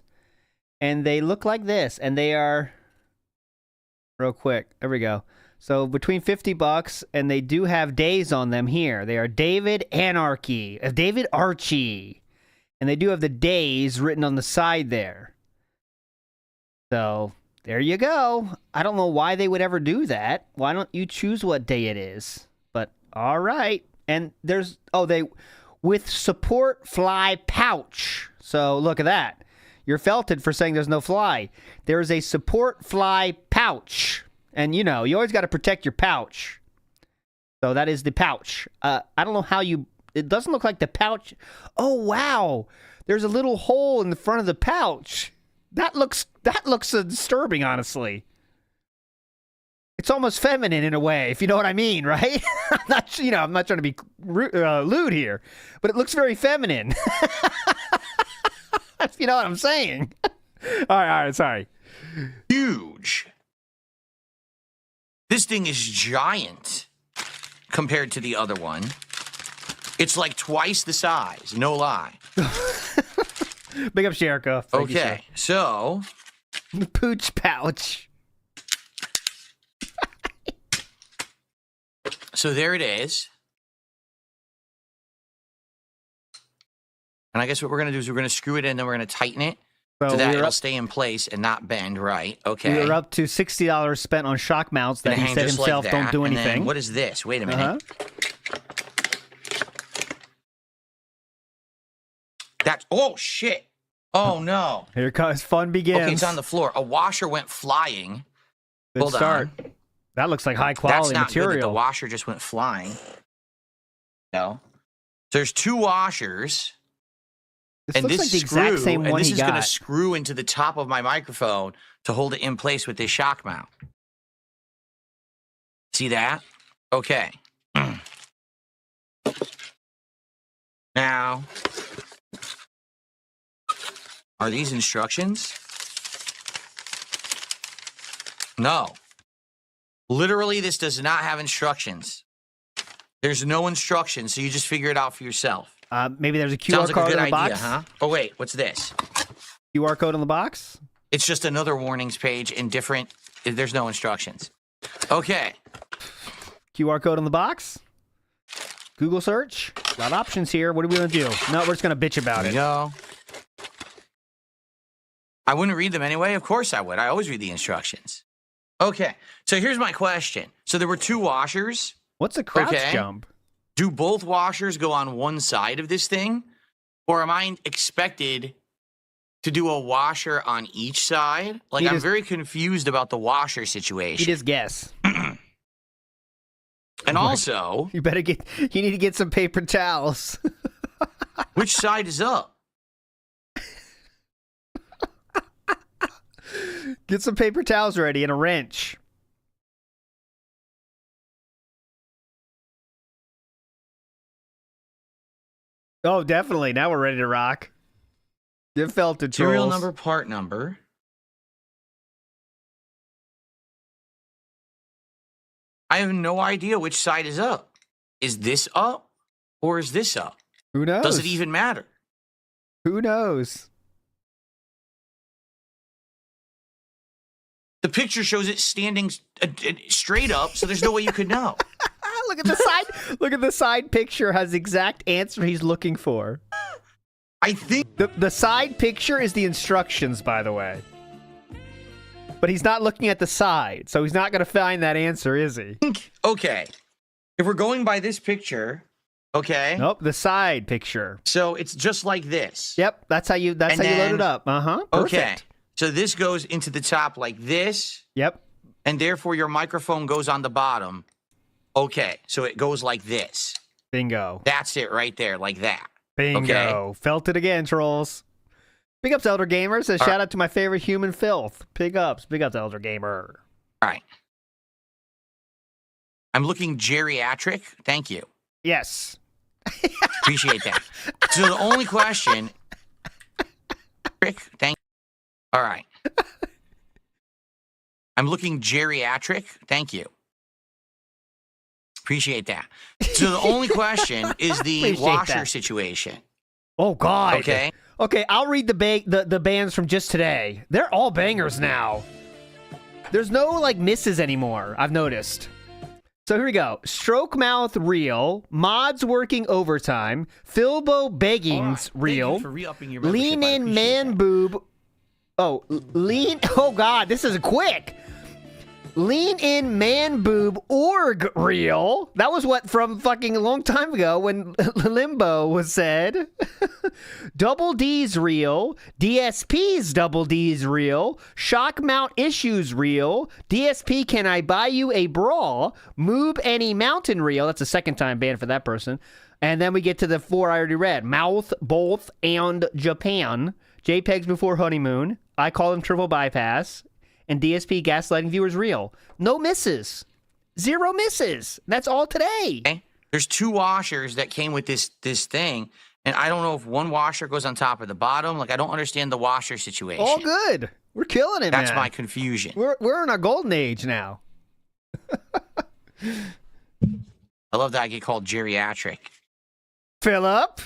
and they look like this, and they are real quick. There we go. So between $50, and they do have days on them here. They are David Archie, and they do have the days written on the side there. So there you go. I don't know why they would ever do that. Why don't you choose what day it is? But all right. And there's with support fly pouch. So look at that. You're felted for saying there's no fly. There's a support fly pouch. And you always got to protect your pouch. So that is the pouch. I don't know how it doesn't look like the pouch. Oh wow. There's a little hole in the front of the pouch. That looks disturbing, honestly. It's almost feminine in a way, if you know what I mean, right? I'm not trying to be lewd here, but it looks very feminine. If you know what I'm saying. All right, sorry. Huge. This thing is giant compared to the other one. It's like twice the size, no lie. Big up, Jericho. Okay, so the pooch pouch. So there it is. And I guess what we're going to do is we're going to screw it in, then we're going to tighten it so that it'll stay in place and not bend, right? Okay. We were up to $60 spent on shock mounts that he said himself don't do anything. And then, what is this? Wait a minute. That's, oh, shit. Oh, no. Here comes fun begins. Okay, it's on the floor. A washer went flying. Good Hold start. on. That looks like high quality That's not material. Good that the washer just went flying. No. There's two washers. This looks like the exact same one this he is going to got. screw into the top of my microphone to hold it in place with this shock mount. See that? Okay. Now, are these instructions? No. Literally, this does not have instructions. There's no instructions, so you just figure it out for yourself. Maybe there's a QR Sounds like code a good on the idea, box. huh? Oh, wait, what's this? QR code on the box? It's just another warnings page in different... There's no instructions. Okay. QR code on the box? Google search? A lot of options here. What are we going to do? No, we're just going to bitch about it. Go. I wouldn't read them anyway. Of course I would. I always read the instructions. Okay. So here's my question. So there were two washers. What's a crouch jump? Do both washers go on one side of this thing? Or am I expected to do a washer on each side? Like, I'm very confused about the washer situation. You just guess. And also... You need to get some paper towels. Which side is up? Get some paper towels ready and a wrench. Oh, definitely. Now we're ready to rock. Get felted, trolls. Serial number, part number. I have no idea which side is up. Is this up or is this up? Who knows? Does it even matter? Who knows? The picture shows it standing straight up, so there's no way you could know. Look at the side. Look at the side picture has the exact answer he's looking for. I think the side picture is the instructions, by the way. But he's not looking at the side, so he's not going to find that answer, is he? Okay. If we're going by this picture, okay. Nope, the side picture. So it's just like this. Yep, that's how you load it up. Uh-huh. Perfect. Okay. So this goes into the top like this. Yep. And therefore your microphone goes on the bottom. Okay. So it goes like this. Bingo. That's it right there, like that. Bingo. Okay. Felt it again, trolls. Big ups, Elder Gamer. Says, shout out to my favorite human filth. Big ups. Big ups, Elder Gamer. All right. I'm looking geriatric. Thank you. Yes. Appreciate that. So the only question Thank. All right. I'm looking geriatric. Thank you. Appreciate that. So the only question is the Appreciate washer that. situation. Oh God. Okay. Okay, I'll read the bands from just today. They're all bangers now. There's no like misses anymore, I've noticed. So here we go. Stroke Mouth Real, Mods Working Overtime, Philbo Beggings Real, for re-upping your Lean membership. I In Man Boob. Oh, Lean. Oh God, this is quick. Lean In Man Boob Org Real. That was what from fucking a long time ago when Limbo was said. Double D's Real. DSP's Double D's Real. Shock Mount Issues Real. DSP Can I Buy You a Bra? Moob Any Mountain Real. That's a second time ban for that person. And then we get to the four I already read. Mouth, Both, and Japan. JPEGs Before Honeymoon. I Call Them Triple Bypass. And DSP Gaslighting Viewers Real. No misses. 0 misses. That's all today. Okay. There's 2 washers that came with this thing, and I don't know if one washer goes on top or the bottom. Like, I don't understand the washer situation. All good. We're killing it, That's man. my confusion. We're in our golden age now. I love that I get called geriatric. Philip,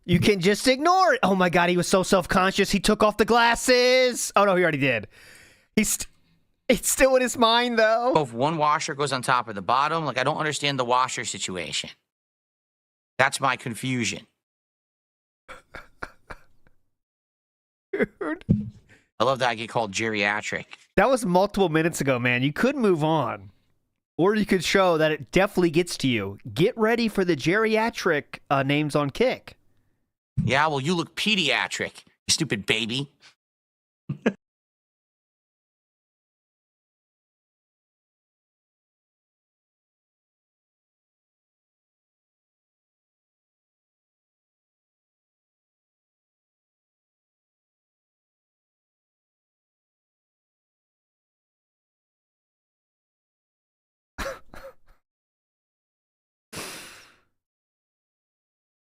you can just ignore it. Oh my God, he was so self-conscious. He took off the glasses. Oh no, he already did. It's still in his mind, though. If one washer goes on top or the bottom, like, I don't understand the washer situation. That's my confusion. Dude. I love that I get called geriatric. That was multiple minutes ago, man. You could move on. Or you could show that it definitely gets to you. Get ready for the geriatric names on Kick. Yeah, well, you look pediatric, you stupid baby.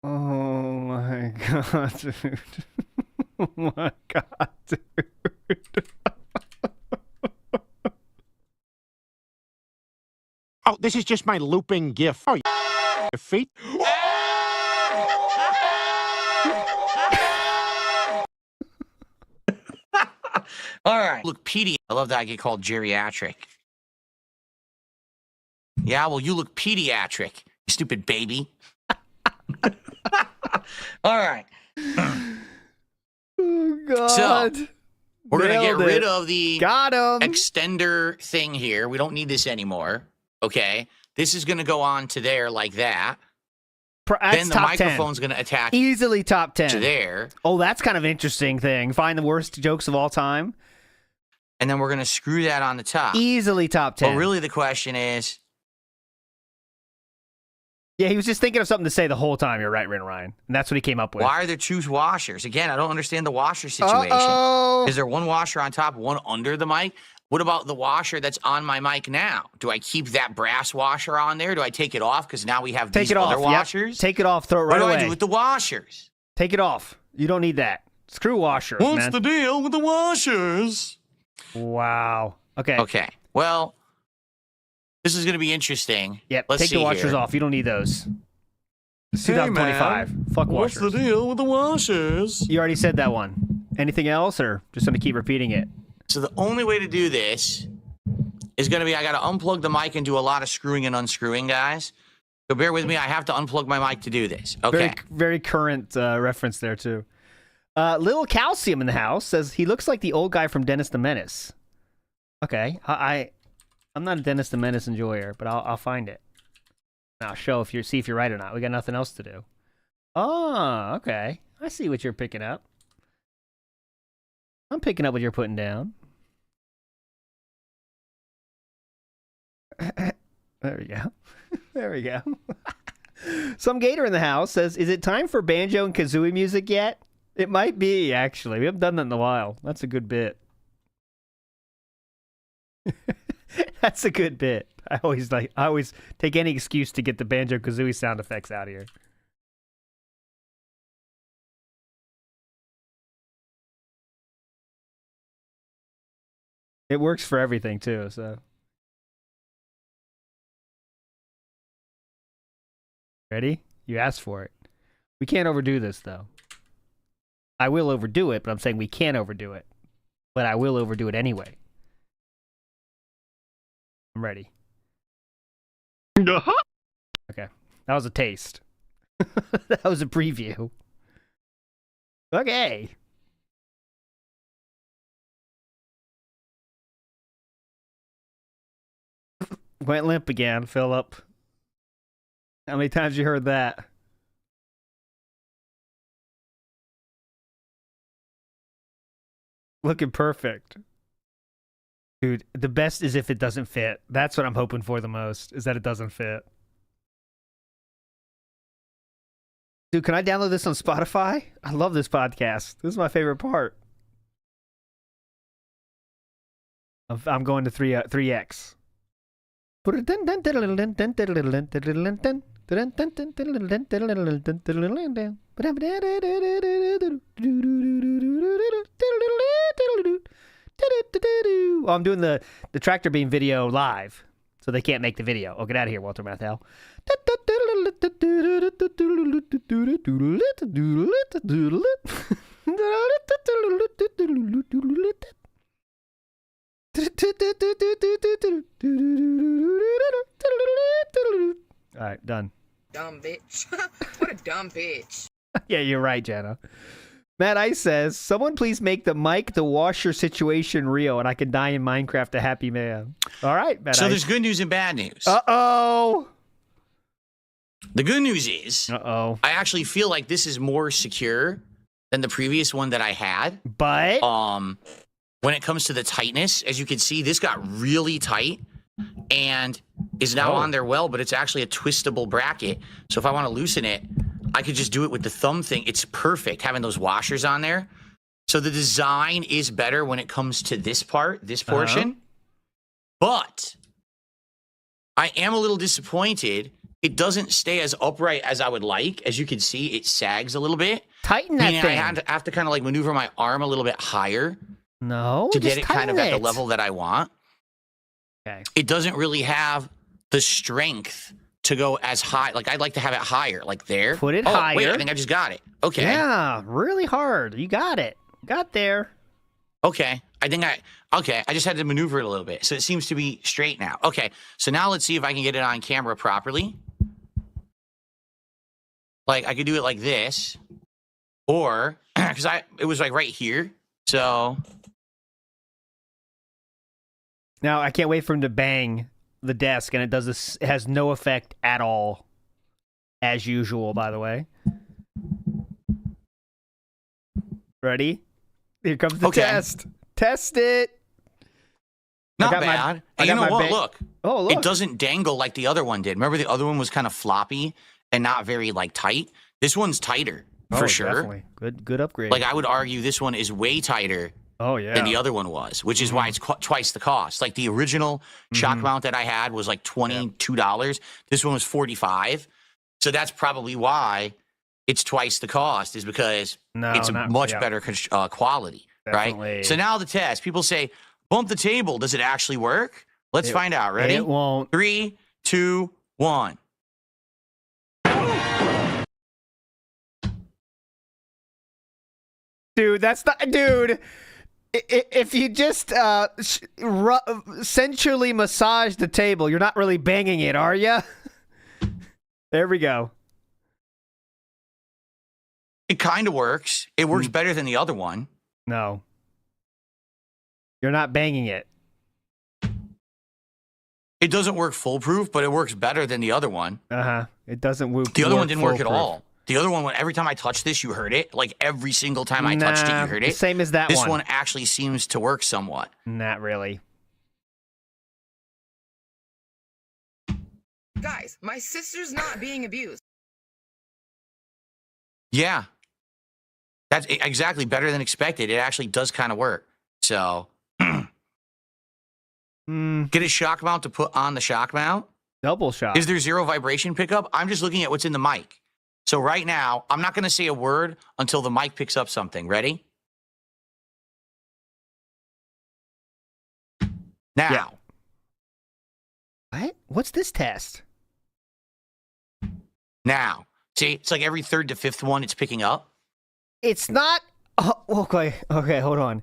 Oh my God, dude. Oh my God, dude. Oh, this is just my looping GIF. Oh, your feet. All right. Look pedi. I love that I get called geriatric. Yeah, well, you look pediatric, you stupid baby. All right. Oh God. So, we're going to get rid of the Got him. extender thing here. We don't need this anymore. Okay. This is going to go on to there like that. Then the microphone's going to attach easily top 10 to there. Oh, that's kind of an interesting thing. Find the worst jokes of all time. And then we're going to screw that on the top. Easily top 10. But really the question is... Yeah, he was just thinking of something to say the whole time. You're right, Ryan. And that's what he came up with. Why are there 2 washers? Again, I don't understand the washer situation. Uh-oh. Is there one washer on top, one under the mic? What about the washer that's on my mic now? Do I keep that brass washer on there? Do I take it off because now we have these other washers? Yep. Take it off. Throw it right away. What do I do with the washers? Take it off. You don't need that. Screw washers, What's man. the deal with the washers? Wow. Okay. Okay. Well, this is going to be interesting. Yep. Let's Take see the washers here. off. You don't need those. It's Hey, 2025. man. Fuck washers. What's the deal with the washers? You already said that one. Anything else, or just going to keep repeating it? So the only way to do this is going to be I got to unplug the mic and do a lot of screwing and unscrewing, guys. So bear with me. I have to unplug my mic to do this. Okay. Very, very current reference there, too. Little Calcium in the house says he looks like the old guy from Dennis the Menace. Okay. I'm not a Dennis the Menace enjoyer, but I'll find it. And I'll show see if you're right or not. We got nothing else to do. Oh, okay. I see what you're picking up. I'm picking up what you're putting down. There we go. There we go. Some Gator in the house says, is it time for banjo and kazooie music yet? It might be, actually. We haven't done that in a while. That's a good bit. That's a good bit. I always take any excuse to get the banjo kazooie sound effects out of here. It works for everything too, so. Ready? You asked for it. We can't overdo this though. I will overdo it, but I'm saying we can't overdo it. But I will overdo it anyway. I'm ready. Okay. That was a taste. That was a preview. Okay. Went limp again, Philip. How many times you heard that? Looking perfect. Dude, the best is if it doesn't fit. That's what I'm hoping for the most, is that it doesn't fit. Dude, can I download this on Spotify? I love this podcast. This is my favorite part. I'm going to 3x. Oh, I'm doing the tractor beam video live, so they can't make the video. Oh, get out of here, Walter Matthau. All right, done. Dumb bitch. What a dumb bitch. Yeah, you're right, Jenna. Matt Ice says, someone please make the Mike the washer situation real and I can die in Minecraft a happy man. All right, Matt So Ice. there's good news and bad news. Uh-oh. The good news is, I actually feel like this is more secure than the previous one that I had. But when it comes to the tightness, as you can see, this got really tight and is now on there well, but it's actually a twistable bracket. So if I want to loosen it, I could just do it with the thumb thing. It's perfect having those washers on there. So the design is better when it comes to this part, this portion. But I am a little disappointed. It doesn't stay as upright as I would like. As you can see, it sags a little bit. Tighten that thing. I have to kind of like maneuver my arm a little bit higher. No, to get it kind of at the level that I want. Okay. It doesn't really have the strength to go as high. Like, I'd like to have it higher, like there. Put it higher. Wait, higher. I think I just got it. Okay. Yeah, really hard. You got it. Got there. Okay. I just had to maneuver it a little bit. So it seems to be straight now. Okay. So now let's see if I can get it on camera properly. Like, I could do it like this. Or, because it was like right here. So. Now, I can't wait for him to bang the desk, and it has no effect at all. As usual, by the way. Ready? Here comes the test. Test it. Not bad. And you know what? Look. Oh, look. It doesn't dangle like the other one did. Remember the other one was kind of floppy and not very like tight? This one's tighter for sure. Definitely. Good upgrade. Like I would argue this one is way tighter than the other one was, which is why it's twice the cost. Like the original shock mount that I had was like $22. This one was $45. So that's probably why it's twice the cost, is because it's a much better quality, right? So now the test. People say, bump the table. Does it actually work? Let's find out. Ready? It won't. 3, 2, 1. Dude, that's not... Dude, if you just sensually massage the table, you're not really banging it, are you? There we go. It kind of works. It works better than the other one. No. You're not banging it. It doesn't work foolproof, but it works better than the other one. It doesn't work. The other one didn't work at all. The other one, every time I touched this, you heard it. Like every single time I touched it, you heard it. Same as that one. This one actually seems to work somewhat. Not really. Guys, my sister's not being abused. Yeah. That's exactly better than expected. It actually does kind of work. So, get a shock mount to put on the shock mount. Double shock. Is there zero vibration pickup? I'm just looking at what's in the mic. So right now, I'm not going to say a word until the mic picks up something. Ready? Now. What? What's this test? Now. See, it's like every third to fifth one it's picking up. It's not... okay, hold on.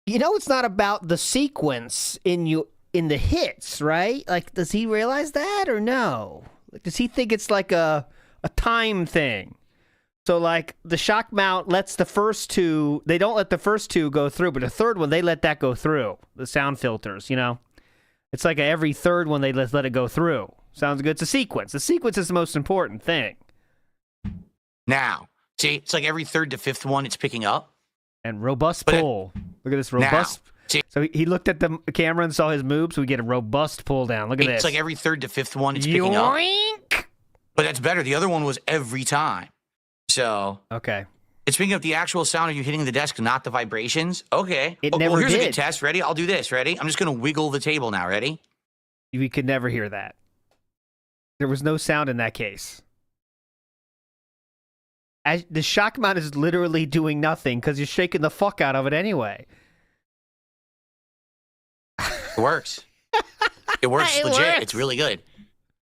You know it's not about the sequence in the hits, right? Like, does he realize that or no? Like, does he think it's like a time thing? So, like, the shock mount lets the first two... They don't let the first two go through, but the third one, they let that go through. The sound filters, you know? It's like every third one, they let it go through. Sounds good. It's a sequence. The sequence is the most important thing. Now. See, it's like every third to fifth one it's picking up. And robust pull. Look at this robust... Now, so he looked at the camera and saw his move, so we get a robust pull down. Look at this. It's like every third to fifth one it's picking up. But that's better. The other one was every time. So... Okay. It's picking up the actual sound of you hitting the desk, not the vibrations. Okay. It never here's did. a good test. Ready? I'll do this. Ready? I'm just going to wiggle the table now. Ready? We could never hear that. There was no sound in that case. The shock mount is literally doing nothing because you're shaking the fuck out of it anyway. It works. It works legit. Works. It's really good.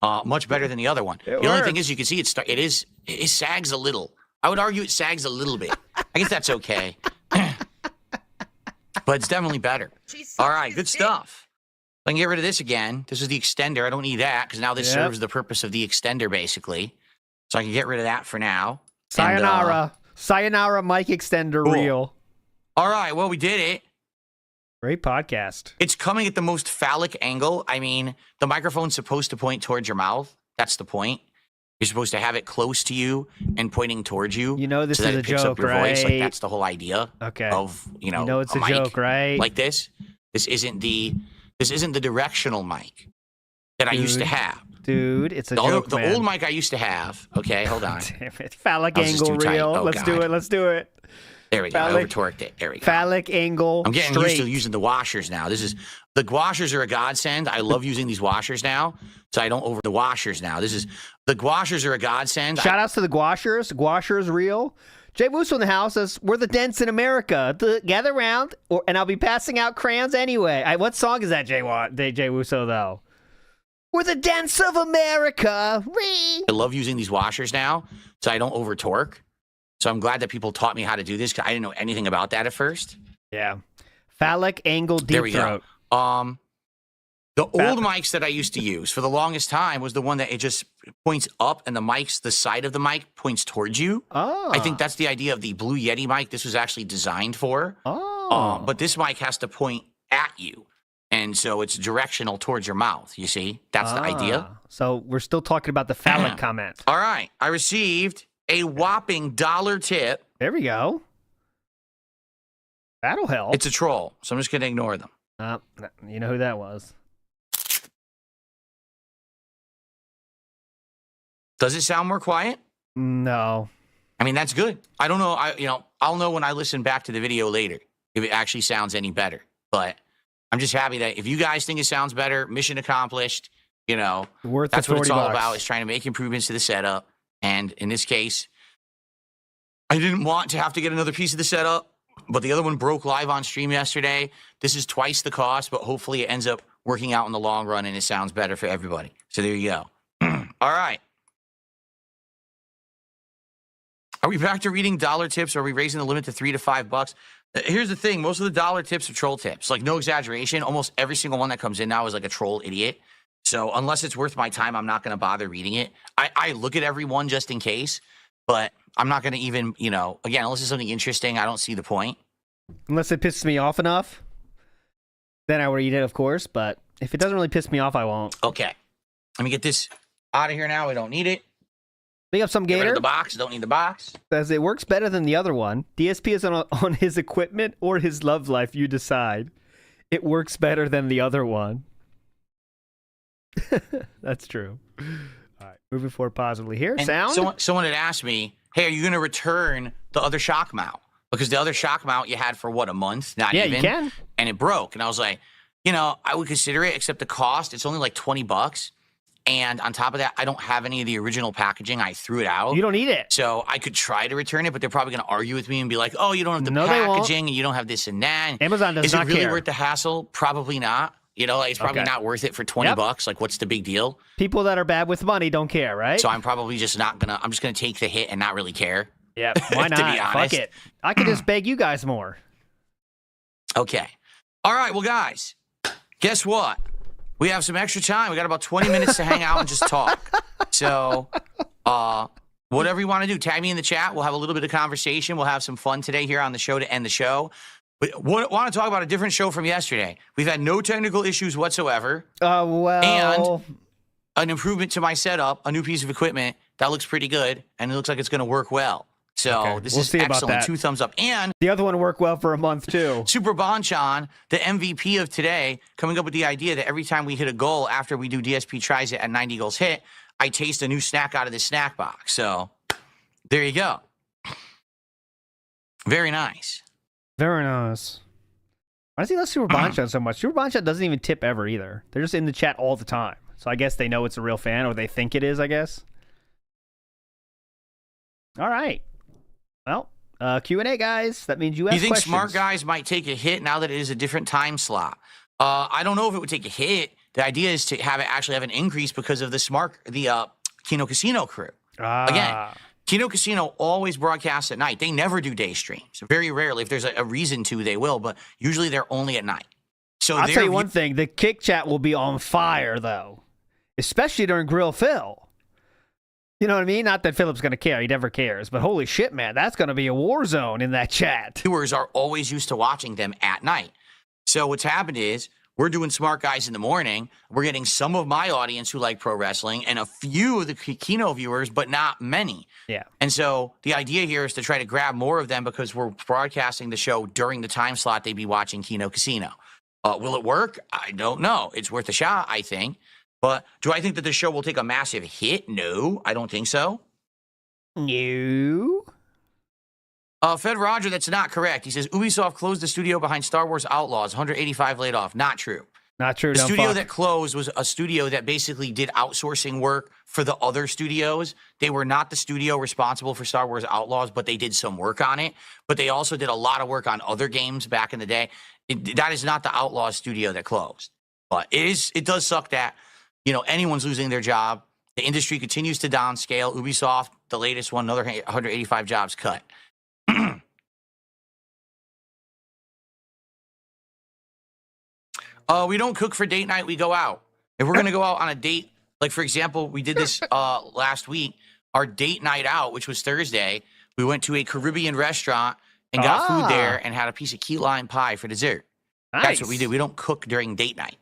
Much better than the other one. The only thing is, you can see it sags a little. I would argue it sags a little bit. I guess that's okay. But it's definitely better. All right, good stuff. I can get rid of this again. This is the extender. I don't need that because now this serves the purpose of the extender, basically. So I can get rid of that for now. Sayonara. Sayonara mic extender reel. All right, well, we did it. Great podcast. It's coming at the most phallic angle. I mean, the microphone's supposed to point towards your mouth. That's the point. You're supposed to have it close to you and pointing towards you. You know this so is that a it picks joke, up your right? voice. Like, that's the whole idea of, You know it's a mic joke, right? Like this. This isn't the directional mic that I used to have. Dude, it's a joke, The man. old mic I used to have. Okay, hold on. Damn it. Phallic I was just angle too tight. reel. Oh, Let's do it. Let's do it. There we go. I over-torqued it. There we go. Phallic angle I'm getting straight. used to using the washers now. The washers are a godsend. I love using these washers now, so I don't over the washers now. The washers are a godsend. Shout outs to the Guashers. Guashers real. Jay Wusso in the house says, we're the dents in America. Gather around, and I'll be passing out crayons anyway. What song is that, Jay Wusso, though? We're the dents of America. I love using these washers now, so I don't over-torque. So I'm glad that people taught me how to do this, because I didn't know anything about that at first. Yeah. Phallic angle deep there we throat. Go. The old mics that I used to use for the longest time was the one that it just points up, and the side of the mic points towards you. Oh. I think that's the idea of the Blue Yeti mic this was actually designed for. Oh. But this mic has to point at you. And so it's directional towards your mouth, you see? That's the idea. So we're still talking about the phallic comment. All right. I received a whopping $1 tip. There we go. That'll help. It's a troll, so I'm just going to ignore them. You know who that was. Does it sound more quiet? No. I mean, that's good. I don't know. I'll know when I listen back to the video later if it actually sounds any better. But I'm just happy that if you guys think it sounds better, mission accomplished. Worth that's the what it's all $40. about, is trying to make improvements to the setup. And in this case, I didn't want to have to get another piece of the setup, but the other one broke live on stream yesterday. This is twice the cost, but hopefully it ends up working out in the long run and it sounds better for everybody. So there you go. All right. Are we back to reading dollar tips, or are we raising the limit to $3 to $5? Here's the thing. Most of the dollar tips are troll tips. Like, no exaggeration. Almost every single one that comes in now is like a troll idiot. So unless it's worth my time, I'm not going to bother reading it. I look at every one just in case, but I'm not going to even, again, unless it's something interesting, I don't see the point. Unless it pisses me off enough, then I would eat it, of course. But if it doesn't really piss me off, I won't. Okay. Let me get this out of here now. We don't need it. Big up some Get rid Gator. of the box. Don't need the box. Says it works better than the other one. DSP is on his equipment or his love life. You decide. It works better than the other one. That's true. All right, moving forward positively here. And Sound? Someone had asked me, hey, are you going to return the other shock mount? Because the other shock mount you had for, a month? Not even. You can. And it broke. And I was like, I would consider it, except the cost. It's only like $20. And on top of that, I don't have any of the original packaging. I threw it out. You don't need it. So I could try to return it, but they're probably going to argue with me and be like, oh, you don't have the No, they won't. packaging and you don't have this and that. Amazon does Is not it really care. worth the hassle? Probably not. You know, like, it's probably not worth it for 20 bucks. Like, what's the big deal? People that are bad with money don't care, right? So I'm probably just not going to, I'm just going to take the hit and not really care. Yeah, why not? To be honest. Fuck it. I could just beg you guys more. Okay. All right. Well, guys, guess what? We have some extra time. We got about 20 minutes to hang out and just talk. So, whatever you want to do, tag me in the chat. We'll have a little bit of conversation. We'll have some fun today here on the show to end the show. We want to talk about a different show from yesterday. We've had no technical issues whatsoever. And an improvement to my setup, a new piece of equipment that looks pretty good, and it looks like it's going to work well. So this is excellent. 2 thumbs up. And the other one worked well for a month too. Super Bonchan, the MVP of today, coming up with the idea that every time we hit a goal after we do DSP tries it at 90 goals hit, I taste a new snack out of this snack box. So there you go. Very nice. Very nice. Why does he love Super Bonchan so much? Super Bonchan doesn't even tip ever either. They're just in the chat all the time. So I guess they know it's a real fan, or they think it is, I guess. All right. Well, Q&A, guys. That means you ask You think questions. smart guys might take a hit now that it is a different time slot? I don't know if it would take a hit. The idea is to have it actually have an increase because of the Kino Casino crew. Again, Kino Casino always broadcasts at night. They never do day streams. Very rarely. If there's a reason to, they will, but usually they're only at night. So I'll tell you one thing. The Kick chat will be on fire, though. Especially during Grill Phil. You know what I mean? Not that Philip's going to care. He never cares. But holy shit, man. That's going to be a war zone in that chat. Viewers are always used to watching them at night. So what's happened is we're doing Smart Guys in the morning. We're getting some of my audience who like pro wrestling and a few of the Kino viewers, but not many. Yeah. And so the idea here is to try to grab more of them because we're broadcasting the show during the time slot they'd be watching Kino Casino. Will it work? I don't know. It's worth a shot, I think. But do I think that the show will take a massive hit? No, I don't think so. No. Fed Roger, that's not correct. He says Ubisoft closed the studio behind Star Wars Outlaws, 185 laid off. Not true. Not true. The studio that closed was a studio that basically did outsourcing work for the other studios. They were not the studio responsible for Star Wars Outlaws, but they did some work on it. But they also did a lot of work on other games back in the day. That is not the Outlaws studio that closed. But it does suck that, you know, anyone's losing their job. The industry continues to downscale. Ubisoft, the latest one, another 185 jobs cut. We don't cook for date night. We go out. If we're going to go out on a date, like, for example, we did this last week, our date night out, which was Thursday, we went to a Caribbean restaurant and got food there and had a piece of key lime pie for dessert. Nice. That's what we did. We don't cook during date night.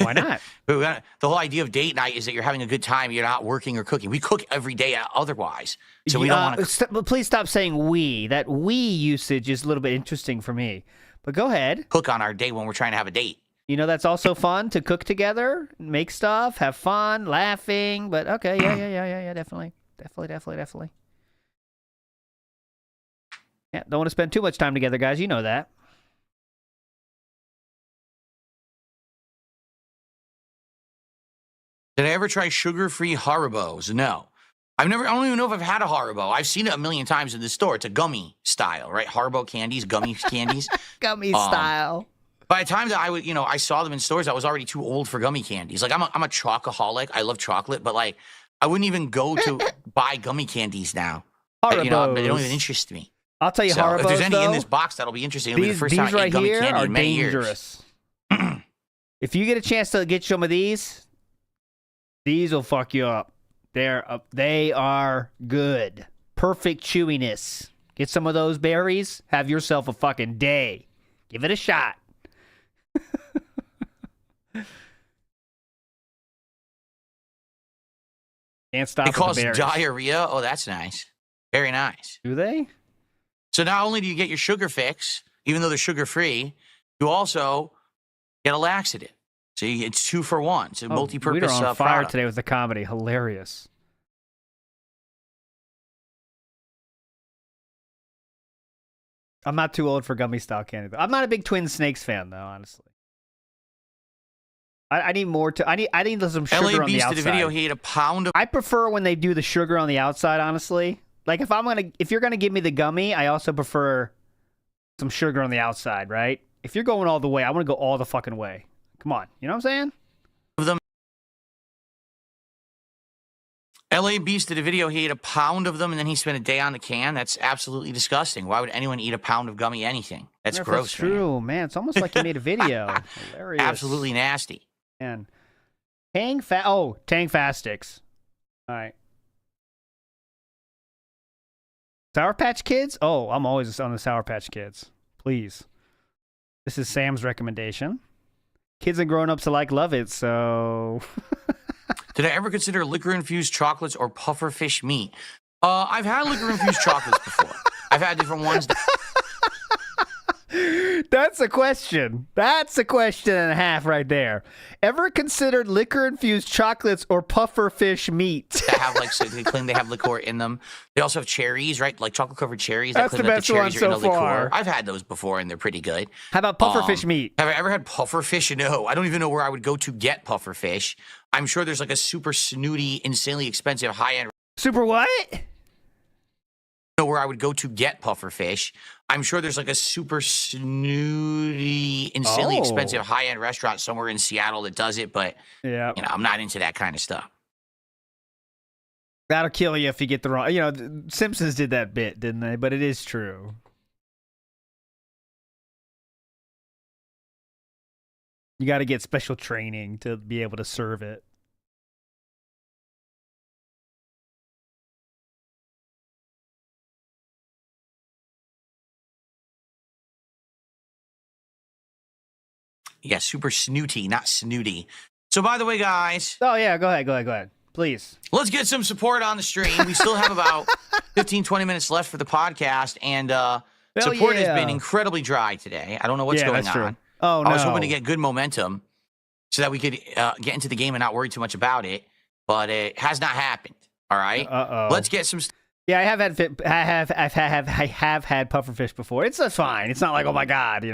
Why not? The whole idea of date night is that you're having a good time. You're not working or cooking. We cook every day otherwise. So we don't want to. Please stop saying we. That we usage is a little bit interesting for me. But go ahead. Cook on our day when we're trying to have a date. You know, that's also fun to cook together, make stuff, have fun, laughing. But okay, yeah, definitely. Yeah, don't want to spend too much time together, guys. You know that. Did I ever try sugar-free Haribos? No. I don't even know if I've had a Haribo. I've seen it a million times in the store. It's a gummy style, right? Haribo candies, gummy candies. Gummy style. By the time that I saw them in stores, I was already too old for gummy candies. Like, I'm a chocoholic. I love chocolate, but like, I wouldn't even go to buy gummy candies now. Haribos. You know, they don't even interest me. I'll tell you, so Haribos, if there's any though, in this box, that'll be interesting. It'll be the first time I ate gummy candy in many years. If you get a chance to get some of these will fuck you up. They are good. Perfect chewiness. Get some of those berries. Have yourself a fucking day. Give it a shot. Can't stop. It causes diarrhea. Oh, that's nice. Very nice. Do they? So not only do you get your sugar fix, even though they're sugar-free, you also get a laxative. So it's 2 for 1. It's a multi-purpose product. We were on fire product. today with the comedy. Hilarious. I'm not too old for gummy style candy, though. I'm not a big Twin Snakes fan, though, honestly. I need more. I need some sugar LA on the Beast outside. did a video. He ate a pound of. I prefer when they do the sugar on the outside. Honestly, like if you're gonna give me the gummy, I also prefer some sugar on the outside. Right? If you're going all the way, I want to go all the fucking way. Come on, you know what I'm saying? Of them. LA Beast did a video. He ate a pound of them, and then he spent a day on the can. That's absolutely disgusting. Why would anyone eat a pound of gummy anything? That's gross. That's true, man. It's almost like you made a video. Hilarious. Absolutely nasty. And Tang Fastix. All right. Sour Patch Kids? Oh, I'm always on the Sour Patch Kids. Please. This is Sam's recommendation. Kids and grown-ups alike love it, so... Did I ever consider liquor-infused chocolates or pufferfish meat? I've had liquor-infused chocolates before. I've had different ones. That's a question. That's a question and a half right there. Ever considered liquor-infused chocolates or pufferfish meat? That have they claim they have liqueur in them. They also have cherries, right? Like chocolate-covered cherries. That's the best one so far. I've had those before, and they're pretty good. How about pufferfish meat? Have I ever had pufferfish? No. I don't even know where I would go to get pufferfish. I'm sure there's like a super snooty, insanely expensive, high-end... Super what? Know where I would go to get pufferfish. I'm sure there's like a super snooty, insanely expensive high-end restaurant somewhere in Seattle that does it, but yeah, I'm not into that kind of stuff. That'll kill you if you get the wrong. Simpsons did that bit, didn't they? But it is true. You got to get special training to be able to serve it. Yeah, super snooty, not snooty. So, by the way, guys. Oh, yeah, go ahead. Please. Let's get some support on the stream. We still have about 15, 20 minutes left for the podcast, and support has been incredibly dry today. I don't know what's going on. Oh, no. I was hoping to get good momentum so that we could get into the game and not worry too much about it, but it has not happened. All right? Uh-oh. Let's get some... Yeah, I have had pufferfish before. It's just fine. It's not like, oh, my God,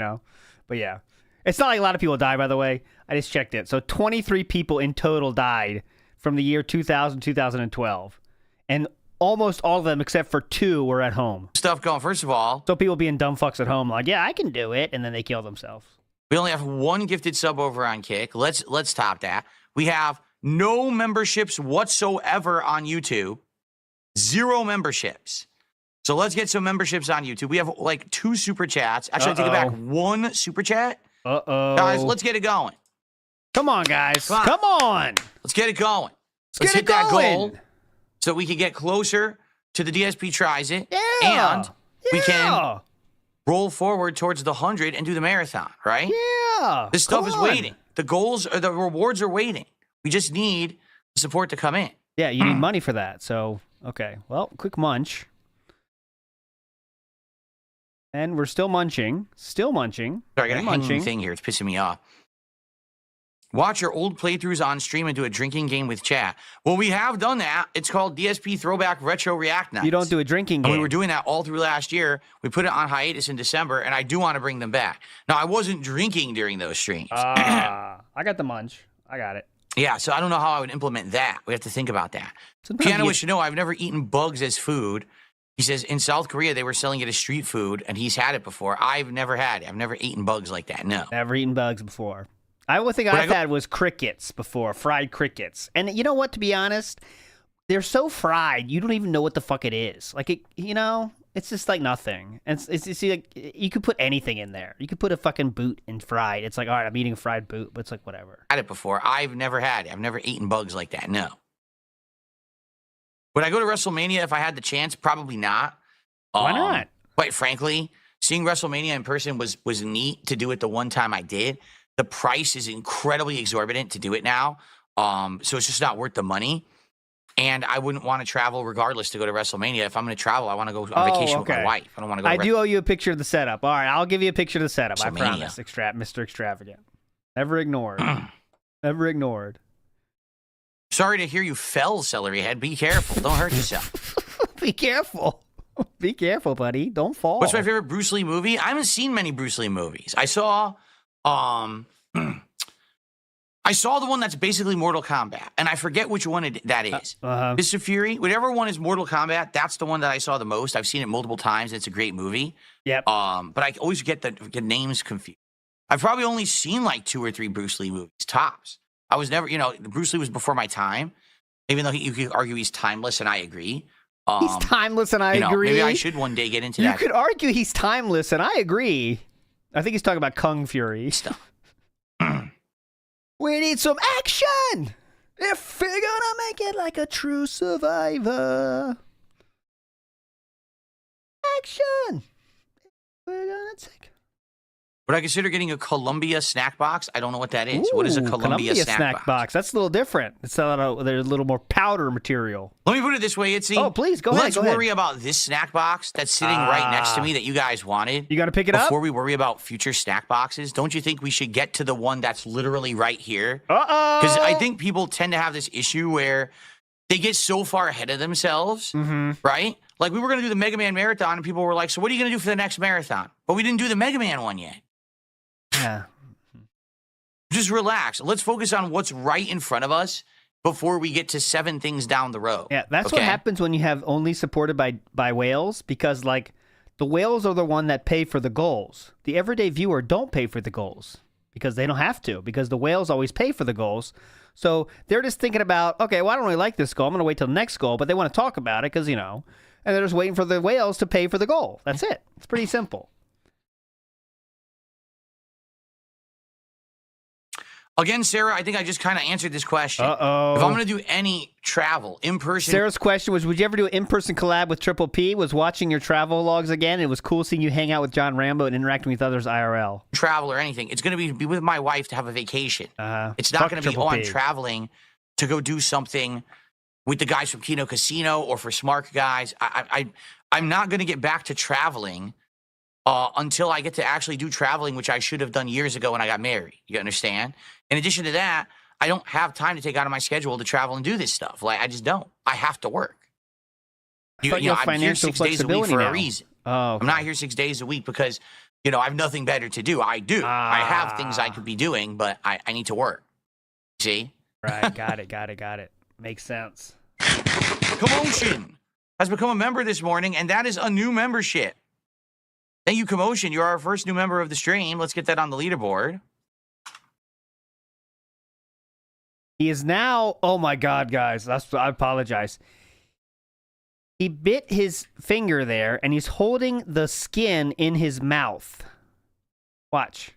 But, yeah. It's not like a lot of people die, by the way. I just checked it. So 23 people in total died from the year 2000, 2012. And almost all of them, except for 2, were at home. Stuff going, first of all. So people being dumb fucks at home, like, yeah, I can do it. And then they kill themselves. We only have 1 gifted sub over on Kick. Let's top that. We have no memberships whatsoever on YouTube. 0 memberships. So let's get some memberships on YouTube. We have like 2 super chats. Actually, I take it back. 1 super chat. Guys, let's get it going. Come on, guys. Come on. Let's get it going. Let's hit that goal so we can get closer to the DSP tries it. Yeah. And we can roll forward towards the 100 and do the marathon, right? Yeah. This stuff is waiting. The goals or the rewards are waiting. We just need the support to come in. Yeah, you need money for that. So, okay. Well, quick munch. And we're still munching. Still munching. Sorry, I got a hanging thing here. It's pissing me off. Watch your old playthroughs on stream and do a drinking game with chat. Well, we have done that. It's called DSP Throwback Retro React Nights. You don't do a drinking game. And we were doing that all through last year. We put it on hiatus in December, and I do want to bring them back. Now, I wasn't drinking during those streams. I got the munch. I got it. Yeah, so I don't know how I would implement that. We have to think about that. Piano wish to know I've never eaten bugs as food. He says in South Korea they were selling it as street food, and he's had it before. I've never had it. I've never eaten bugs like that. No. Never eaten bugs before. The only thing I've had was crickets before, fried crickets. And you know what, to be honest, they're so fried, you don't even know what the fuck it is. Like, it's just like nothing. And it's like, you could put anything in there. You could put a fucking boot in fried. It's like, all right, I'm eating a fried boot, but it's like, whatever. Had it before. I've never had it. I've never eaten bugs like that. No. Would I go to WrestleMania if I had the chance? Probably not. Why not? Quite frankly, seeing WrestleMania in person was neat to do it the one time I did. The price is incredibly exorbitant to do it now. So it's just not worth the money. And I wouldn't want to travel regardless to go to WrestleMania. If I'm going to travel, I want to go on vacation with my wife. I don't want to go. I do owe you a picture of the setup. All right, I'll give you a picture of the setup. I promise. Mr. Extravagant. Never ignored. Never ignored. Sorry to hear you fell, Celery Head. Be careful. Don't hurt yourself. Be careful. Be careful, buddy. Don't fall. What's my favorite Bruce Lee movie? I haven't seen many Bruce Lee movies. I saw I saw the one that's basically Mortal Kombat, and I forget which one that is. Mr. Fury, whatever one is Mortal Kombat, that's the one that I saw the most. I've seen it multiple times. It's a great movie. Yep. But I always get the names confused. I've probably only seen like 2 or 3 Bruce Lee movies, tops. I was never, Bruce Lee was before my time, even though you could argue he's timeless, and I agree. He's timeless, and I agree. Maybe I should one day get into that. You could argue he's timeless, and I agree. I think he's talking about Kung Fury. We need some action if we're gonna make it like a true survivor. Action. We're gonna take. Would I consider getting a Columbia snack box? I don't know what that is. What is a Columbia snack box? That's a little different. It's there's a little more powder material. Let me put it this way, Itzy. Oh, please, go ahead. Let's worry about this snack box that's sitting right next to me that you guys wanted. You got to pick it up? Before we worry about future snack boxes, don't you think we should get to the one that's literally right here? Uh-oh. Because I think people tend to have this issue where they get so far ahead of themselves, right? Like, we were going to do the Mega Man Marathon, and people were like, so what are you going to do for the next marathon? But we didn't do the Mega Man one yet. Yeah. Just relax. Let's focus on what's right in front of us before we get to 7 things down the road. Yeah, that's what happens when you have only supported by whales, because, like, the whales are the one that pay for the goals. The everyday viewer don't pay for the goals because they don't have to, because the whales always pay for the goals. So they're just thinking about, okay, well, I don't really like this goal. I'm going to wait till the next goal, but they want to talk about it because, and they're just waiting for the whales to pay for the goal. That's it. It's pretty simple. Again, Sarah, I think I just kind of answered this question. Uh-oh. If I'm going to do any travel, in-person... Sarah's question was, would you ever do an in-person collab with Triple P? Was watching your travel logs again. It was cool seeing you hang out with John Rambo and interacting with others IRL. Travel or anything. It's going to be with my wife to have a vacation. It's not going to be, I'm traveling to go do something with the guys from Kino Casino or for Smart Guys. I'm not going to get back to traveling until I get to actually do traveling, which I should have done years ago when I got married. You understand? In addition to that, I don't have time to take out of my schedule to travel and do this stuff. Like, I just don't. I have to work. I'm here 6 days a week for a reason. Oh, okay. I'm not here 6 days a week because, I have nothing better to do. I do. I have things I could be doing, but I need to work. See? Right. Got it. Makes sense. Commotion has become a member this morning, and that is a new membership. Thank you, Commotion. You're our first new member of the stream. Let's get that on the leaderboard. He is now, oh my God, guys, I apologize. He bit his finger there, and he's holding the skin in his mouth. Watch.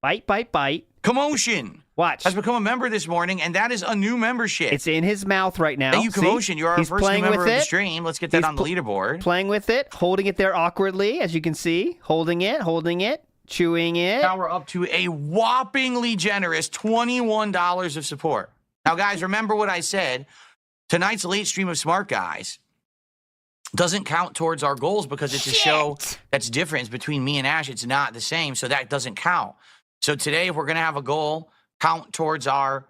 Bite, bite, bite. Commotion. Watch. Has become a member this morning, and that is a new membership. It's in his mouth right now. Thank you, Commotion. You're our first new member of the stream. Let's get that on the leaderboard. Playing with it, holding it there awkwardly, as you can see. Holding it, chewing it. Now we're up to a whoppingly generous $21 of support. Now, guys, remember what I said. Tonight's late stream of Smart Guys doesn't count towards our goals because it's a show that's different between me and Ash. It's not the same, so that doesn't count. So today, if we're going to have a goal count towards our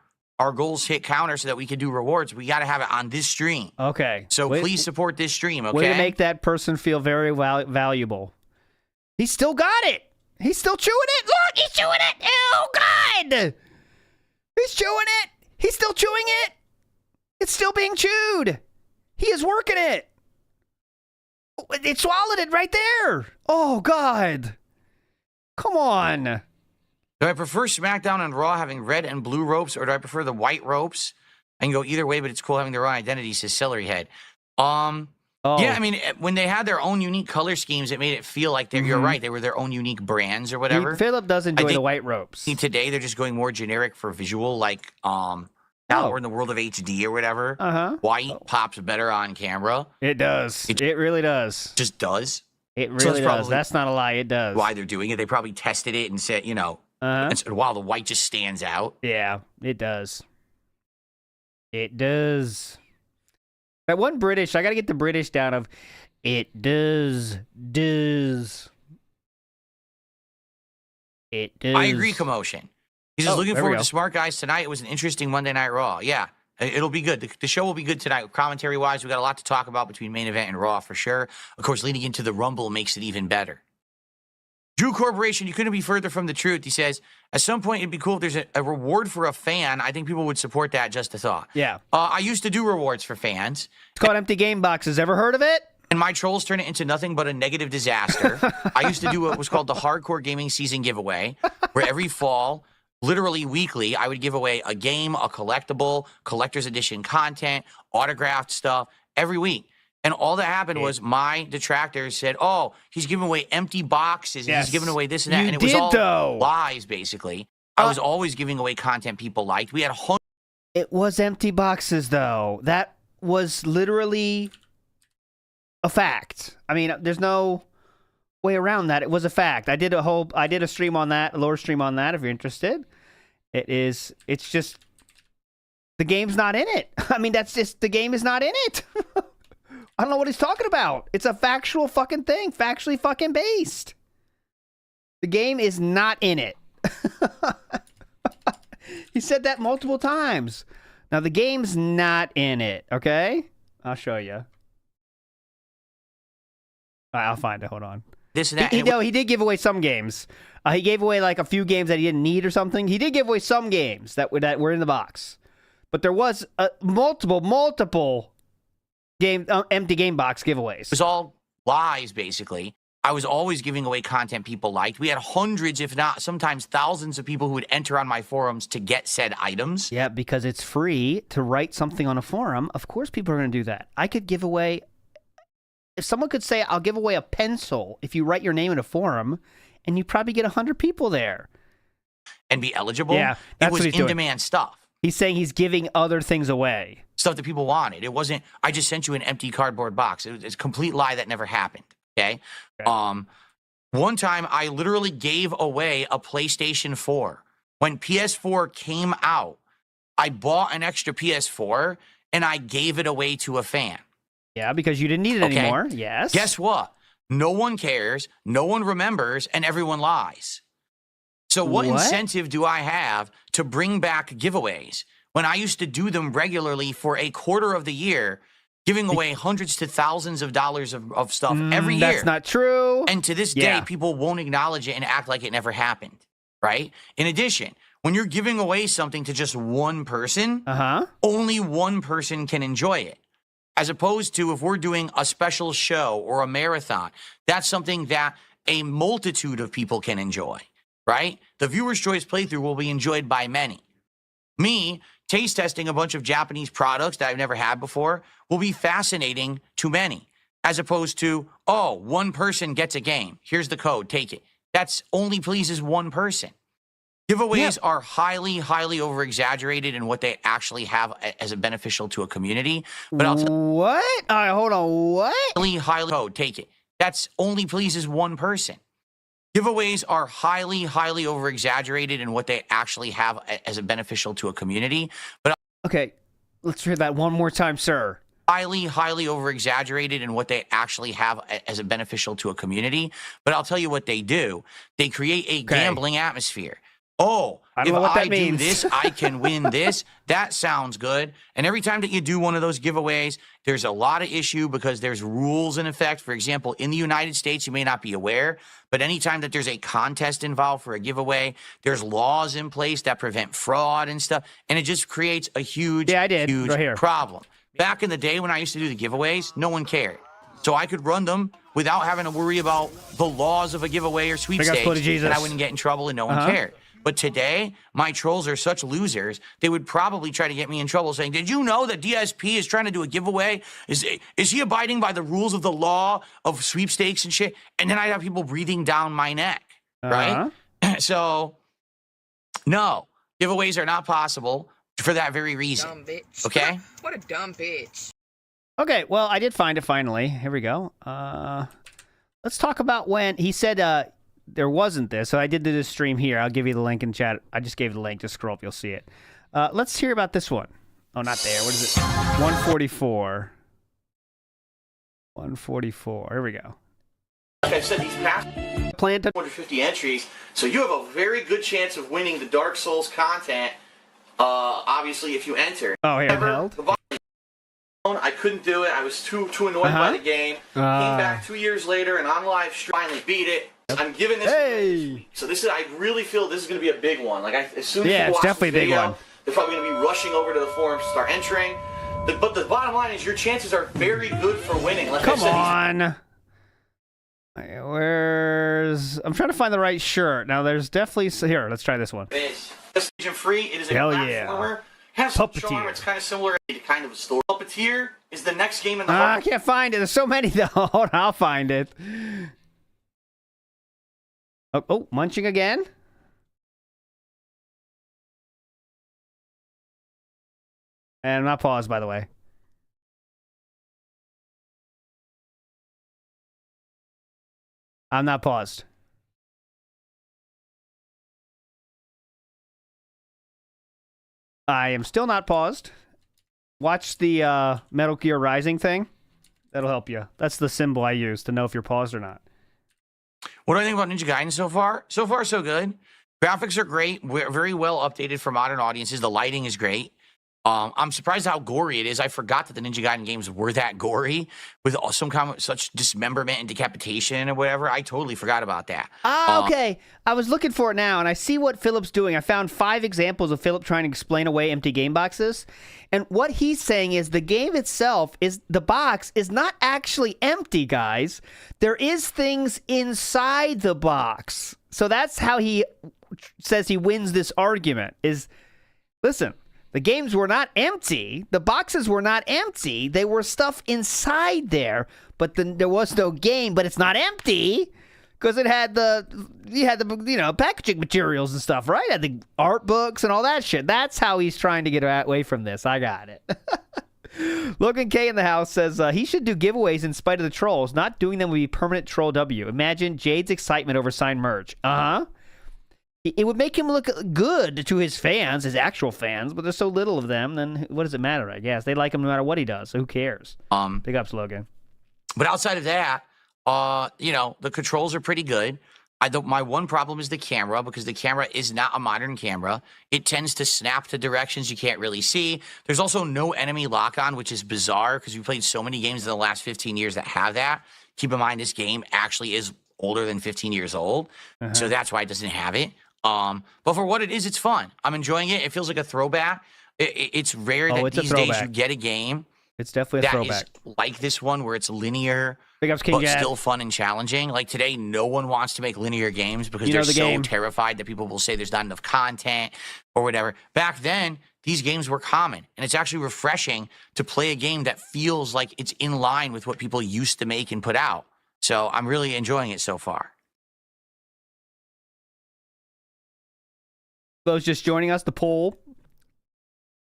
goals hit counter so that we can do rewards, we got to have it on this stream. Okay. So please support this stream, okay? Way to make that person feel very valuable. He still got it. He's still chewing it. Look, he's chewing it. Oh, God. He's chewing it. He's still chewing it. It's still being chewed. He is working it. It swallowed it right there. Oh, God. Come on. Do I prefer SmackDown and Raw having red and blue ropes, or do I prefer the white ropes? I can go either way, but it's cool having their own identity, says Celery Head. Yeah, I mean, when they had their own unique color schemes, it made it feel like you're right. They were their own unique brands or whatever. Philip does enjoy the white ropes. Today, they're just going more generic for visual, like now we're in the world of HD or whatever. White pops better on camera. It does. It really does. Just does. It really does. That's not a lie. It does. Why they're doing it. They probably tested it and said, and said, wow, the white just stands out. Yeah, it does. It does. That one British, I got to get the British down of, it does. It does. I agree, Commotion. He's just looking forward to Smart Guys tonight. It was an interesting Monday Night Raw. Yeah, it'll be good. The show will be good tonight. Commentary-wise, we got a lot to talk about between main event and Raw for sure. Of course, leading into the Rumble makes it even better. Drew Corporation, you couldn't be further from the truth. He says, at some point, it'd be cool if there's a reward for a fan. I think people would support that, just a thought. Yeah. I used to do rewards for fans. It's called empty game boxes. Ever heard of it? And my trolls turn it into nothing but a negative disaster. I used to do what was called the Hardcore Gaming Season Giveaway, where every fall, literally weekly, I would give away a game, a collectible, collector's edition content, autographed stuff every week. And all that happened was my detractors said, oh, he's giving away empty boxes, and he's giving away this and that. And it was all lies, basically. I was always giving away content people liked. We had hundreds. It was empty boxes, though. That was literally a fact. I mean, there's no way around that. It was a fact. I did a stream on that, a lower stream on that, if you're interested. It's just, the game's not in it. I mean, the game is not in it. I don't know what he's talking about. It's a factual fucking thing. Factually fucking based. The game is not in it. He said that multiple times. Now, the game's not in it, okay? I'll show you. All right, I'll find it. Hold on. This and that. He did give away some games. He gave away like a few games that he didn't need or something. He did give away some games that were in the box. But there was multiple empty game box giveaways. It was all lies, basically. I was always giving away content people liked. We had hundreds, if not sometimes thousands of people who would enter on my forums to get said items. Yeah, because it's free to write something on a forum. Of course people are going to do that. I could give away... If someone could say, I'll give away a pencil if you write your name in a forum, and you probably get 100 people there. And be eligible? Yeah, it was in-demand stuff. He's saying he's giving other things away. Stuff that people wanted. It wasn't, I just sent you an empty cardboard box. It's a complete lie that never happened, okay? One time, I literally gave away a PlayStation 4. When PS4 came out, I bought an extra PS4, and I gave it away to a fan. Yeah, because you didn't need it anymore. Yes. Guess what? No one cares, no one remembers, and everyone lies. So what incentive do I have to bring back giveaways when I used to do them regularly for a quarter of the year, giving away hundreds to thousands of dollars of stuff every year? That's not true. And to this day, people won't acknowledge it and act like it never happened, right? In addition, when you're giving away something to just one person, only one person can enjoy it. As opposed to if we're doing a special show or a marathon, that's something that a multitude of people can enjoy, right? The viewer's choice playthrough will be enjoyed by many. Me, taste testing a bunch of Japanese products that I've never had before will be fascinating to many. As opposed to, oh, one person gets a game. Here's the code, take it. That's only pleases one person. Giveaways are highly, highly over-exaggerated in what they actually have as a beneficial to a community. But I'll tell what? All right, hold on. What? Highly code, take it. That's only pleases one person. Giveaways are highly, highly over-exaggerated in what they actually have as a beneficial to a community. But okay, let's hear that one more time, sir. Highly, highly over-exaggerated in what they actually have as a beneficial to a community. But I'll tell you what they do. They create a gambling atmosphere. Oh, if I do this, I can win this. That sounds good. And every time that you do one of those giveaways, there's a lot of issue because there's rules in effect. For example, in the United States, you may not be aware, but anytime that there's a contest involved for a giveaway, there's laws in place that prevent fraud and stuff. And it just creates a huge, huge problem. Back in the day when I used to do the giveaways, no one cared. So I could run them without having to worry about the laws of a giveaway or sweepstakes, and I wouldn't get in trouble and no one cared. But today, my trolls are such losers, they would probably try to get me in trouble saying, did you know that DSP is trying to do a giveaway? Is he abiding by the rules of the law of sweepstakes and shit? And then I'd have people breathing down my neck, right? So, no, giveaways are not possible for that very reason. Dumb bitch. Okay? What a dumb bitch. Okay, well, I did find it finally. Here we go. Let's talk about when he said there wasn't this. So I did do this stream here. I'll give you the link in chat. I just gave you the link. Just scroll up. You'll see it. Let's hear about this one. Oh, not there. What is it? 144. 144. Here we go. Like I said, these past 250 entries, so you have a very good chance of winning the Dark Souls content, obviously, if you enter. Oh, here, held. I couldn't do it. I was too annoyed by the game. Came back 2 years later and on live stream, finally beat it. I'm giving this. Hey. So this is. I really feel this is going to be a big one. Like as soon as Yeah, you it's watch definitely this a big video, one. they're probably going to be rushing over to the forums to start entering. But the bottom line is your chances are very good for winning. Like Come I said, on. I'm trying to find the right shirt. Now, there's definitely... Here, let's try this one. It's PlayStation free. It is a Hell platformer. yeah. Has some Puppeteer. charm. It's kind of similar to kind of a story. Puppeteer is the next game in the I can't find it. There's so many, though. Hold on, I'll find it. Oh, munching again? And I'm not paused, by the way. I'm not paused. I am still not paused. Watch the Metal Gear Rising thing. That'll help you. That's the symbol I use to know if you're paused or not. What do I think about Ninja Gaiden so far? So far, so good. Graphics are great. We're very well updated for modern audiences. The lighting is great. I'm surprised how gory it is. I forgot that the Ninja Gaiden games were that gory with some kind of such dismemberment and decapitation or whatever. I totally forgot about that. Okay. I was looking for it now, and I see what Philip's doing. I found 5 examples of Philip trying to explain away empty game boxes. And what he's saying is the game itself is the box is not actually empty, guys. There is things inside the box. So that's how he says he wins this argument is, listen, the games were not empty. The boxes were not empty. They were stuff inside there, but then there was no game, but it's not empty because it had the packaging materials and stuff, right? It had the art books and all that shit. That's how he's trying to get away from this. I got it. Logan K in the house says he should do giveaways in spite of the trolls. Not doing them would be permanent troll W. Imagine Jade's excitement over signed merch. It would make him look good to his fans, his actual fans, but there's so little of them, then what does it matter, I guess? They like him no matter what he does, so who cares? Big ups, Logan. But outside of that, the controls are pretty good. My one problem is the camera, because the camera is not a modern camera. It tends to snap to directions you can't really see. There's also no enemy lock-on, which is bizarre, because we played so many games in the last 15 years that have that. Keep in mind, this game actually is older than 15 years old, so that's why it doesn't have it. But for what it is, it's fun. I'm enjoying it. It feels like a throwback. It's rare that these days you get a game. It's definitely a throwback. Is like this one where it's linear, Big ups, King but Jad. still fun and challenging. Like today, no one wants to make linear games because they're so terrified that people will say there's not enough content or whatever. Back then, these games were common, and it's actually refreshing to play a game that feels like it's in line with what people used to make and put out. So I'm really enjoying it so far. Those just joining us, the poll.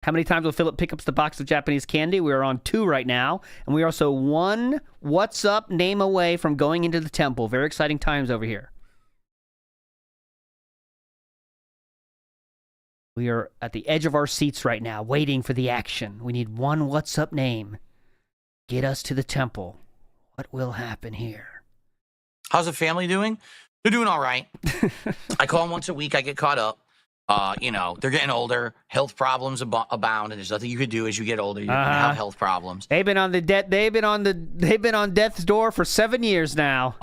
How many times will Philip pick up the box of Japanese candy? We are on 2 right now. And we are also 1 What's Up name away from going into the temple. Very exciting times over here. We are at the edge of our seats right now, waiting for the action. We need 1 What's Up name. Get us to the temple. What will happen here? How's the family doing? They're doing all right. I call them once a week. I get caught up. They're getting older. Health problems abound, and there's nothing you could do as you get older. You're gonna have health problems. They've been on death's door for 7 years now.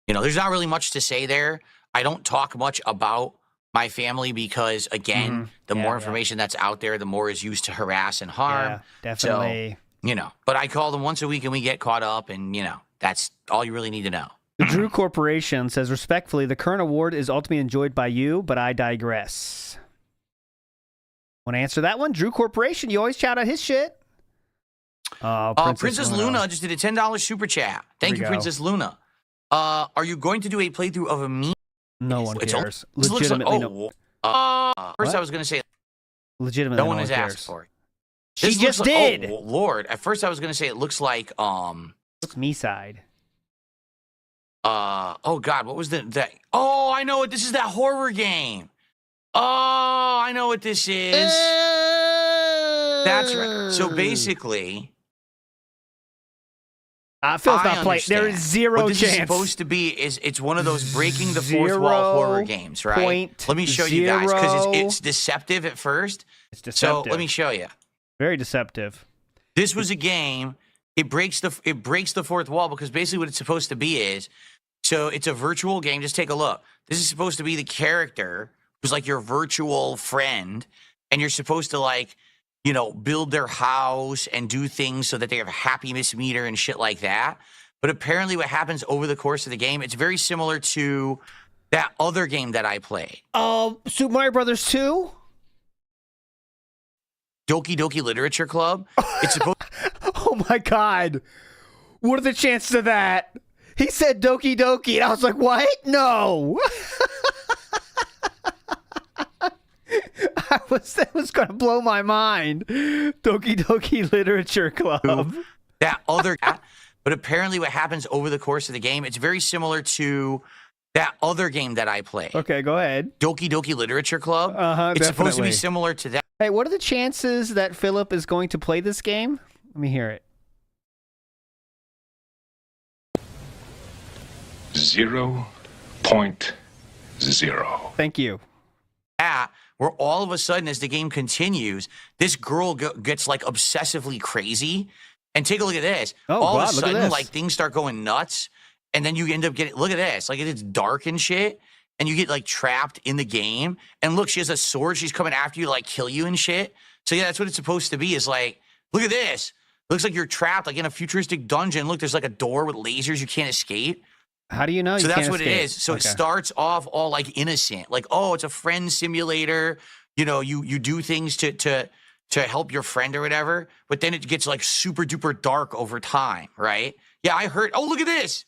There's not really much to say there. I don't talk much about my family because, again, the more information that's out there, the more is used to harass and harm. Yeah, definitely. So, but I call them once a week, and we get caught up, and that's all you really need to know. The Drew Corporation says, respectfully, the current award is ultimately enjoyed by you, but I digress. Want to answer that one? Drew Corporation, you always shout out his shit. Princess Luna just did a $10 super chat. Thank you, Princess Luna. Are you going to do a playthrough of a meme? No one cares. Legitimately, no. First, I was going to say, legitimately, no one has asked for it. She just did. Oh, Lord. At first, I was going to say it looks like, It's me side. Oh God, what was that? Oh, I know what this is. That horror game. Oh, I know what this is. That's right. So basically, Phil's not playing. There is zero what this chance. Is supposed to be is it's one of those breaking the fourth wall horror games, right? Let me show you guys because it's deceptive at first. It's deceptive. So let me show you. Very deceptive. This was a game. It breaks the fourth wall because basically what it's supposed to be is So it's a virtual game. Just take a look. This is supposed to be the character who's like your virtual friend, and you're supposed to like, you know, build their house and do things so that they have a happiness meter and shit like that. But apparently what happens over the course of the game, it's very similar to that other game that I played. Super Mario Brothers 2? Doki Doki Literature Club. It's supposed Oh my god. What are the chances of that? He said Doki Doki, and I was like, what? No. That was going to blow my mind. Doki Doki Literature Club. that other but apparently what happens over the course of the game, it's very similar to that other game that I played. Okay, go ahead. Doki Doki Literature Club. definitely. It's supposed to be similar to that. Hey, what are the chances that Philip is going to play this game? Let me hear it. 0.0. Thank you. Where all of a sudden, as the game continues, this girl gets like obsessively crazy. And take a look at this. Oh, all God, of a sudden, like things start going nuts, and then you end up getting. Look at this. Like it's dark and shit, and you get like trapped in the game. And look, she has a sword. She's coming after you to like kill you and shit. So yeah, that's what it's supposed to be. Is like, look at this. Looks like you're trapped like in a futuristic dungeon. Look, there's like a door with lasers you can't escape. How do you know? So you that's can't what escape? it is. So Okay. it starts off all like innocent, like, oh, it's a friend simulator. You know, you do things to help your friend or whatever, but then it gets like super duper dark over time, right? Yeah, I heard. Oh, look at this.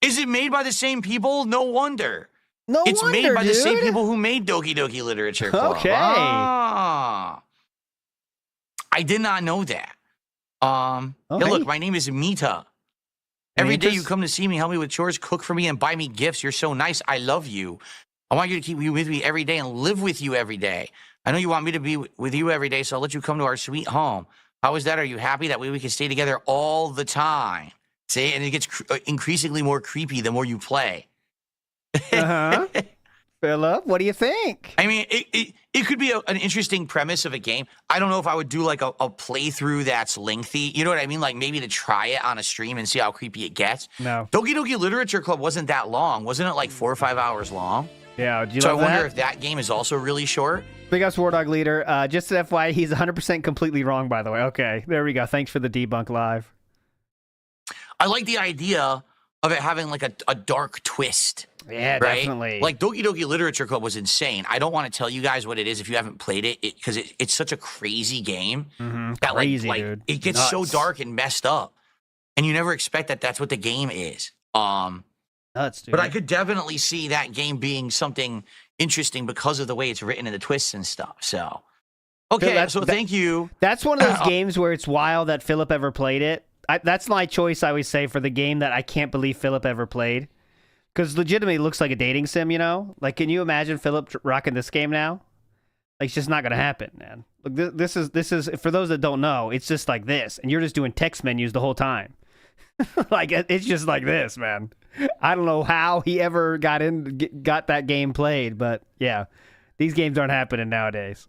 Is it made by the same people? No wonder. No it's wonder, made by the same dude. people who made Doki Doki Literature Club. Okay. Ah. I did not know that. Yeah, Okay. look, my name is Mita. Every day you Interest- come to see me, help me with chores, cook for me, and buy me gifts. You're so nice. I love you. I want you to keep you with me every day and live with you every day. I know you want me to be with you every day, so I'll let you come to our sweet home. How is that? Are you happy? That way we can stay together all the time. See? And it gets increasingly more creepy the more you play. Uh-huh. Philip, what do you think? I mean, it could be an interesting premise of a game. I don't know if I would do like a playthrough that's lengthy. You know what I mean? Like maybe to try it on a stream and see how creepy it gets. No. Doki Doki Literature Club wasn't that long. Wasn't it like 4 or 5 hours long? Yeah, do you So I love wonder that? if that game is also really short. Big Ups War Dog Leader. Just to FYI, he's 100% completely wrong, by the way. Okay, there we go. Thanks for the debunk live. I like the idea of it having like a dark twist. Yeah, right? definitely. Like Doki Doki Literature Club was insane. I don't want to tell you guys what it is if you haven't played it, because it's such a crazy game. That Crazy, like dude. it gets so Nuts. dark and messed up, and you never expect that that's what the game is. Nuts, dude. But I could definitely see that game being something interesting because of the way it's written and the twists and stuff. So, okay, so thank you. That's one of those games where it's wild that Philip ever played it. That's my choice, I always say, for the game that I can't believe Philip ever played. Because legitimately it looks like a dating sim, you know? Like, can you imagine Philip rocking this game now? Like, it's just not going to happen, man. Look, this is, for those that don't know, it's just like this. And you're just doing text menus the whole time. Like, it's just like this, man. I don't know how he ever got that game played, but yeah, these games aren't happening nowadays.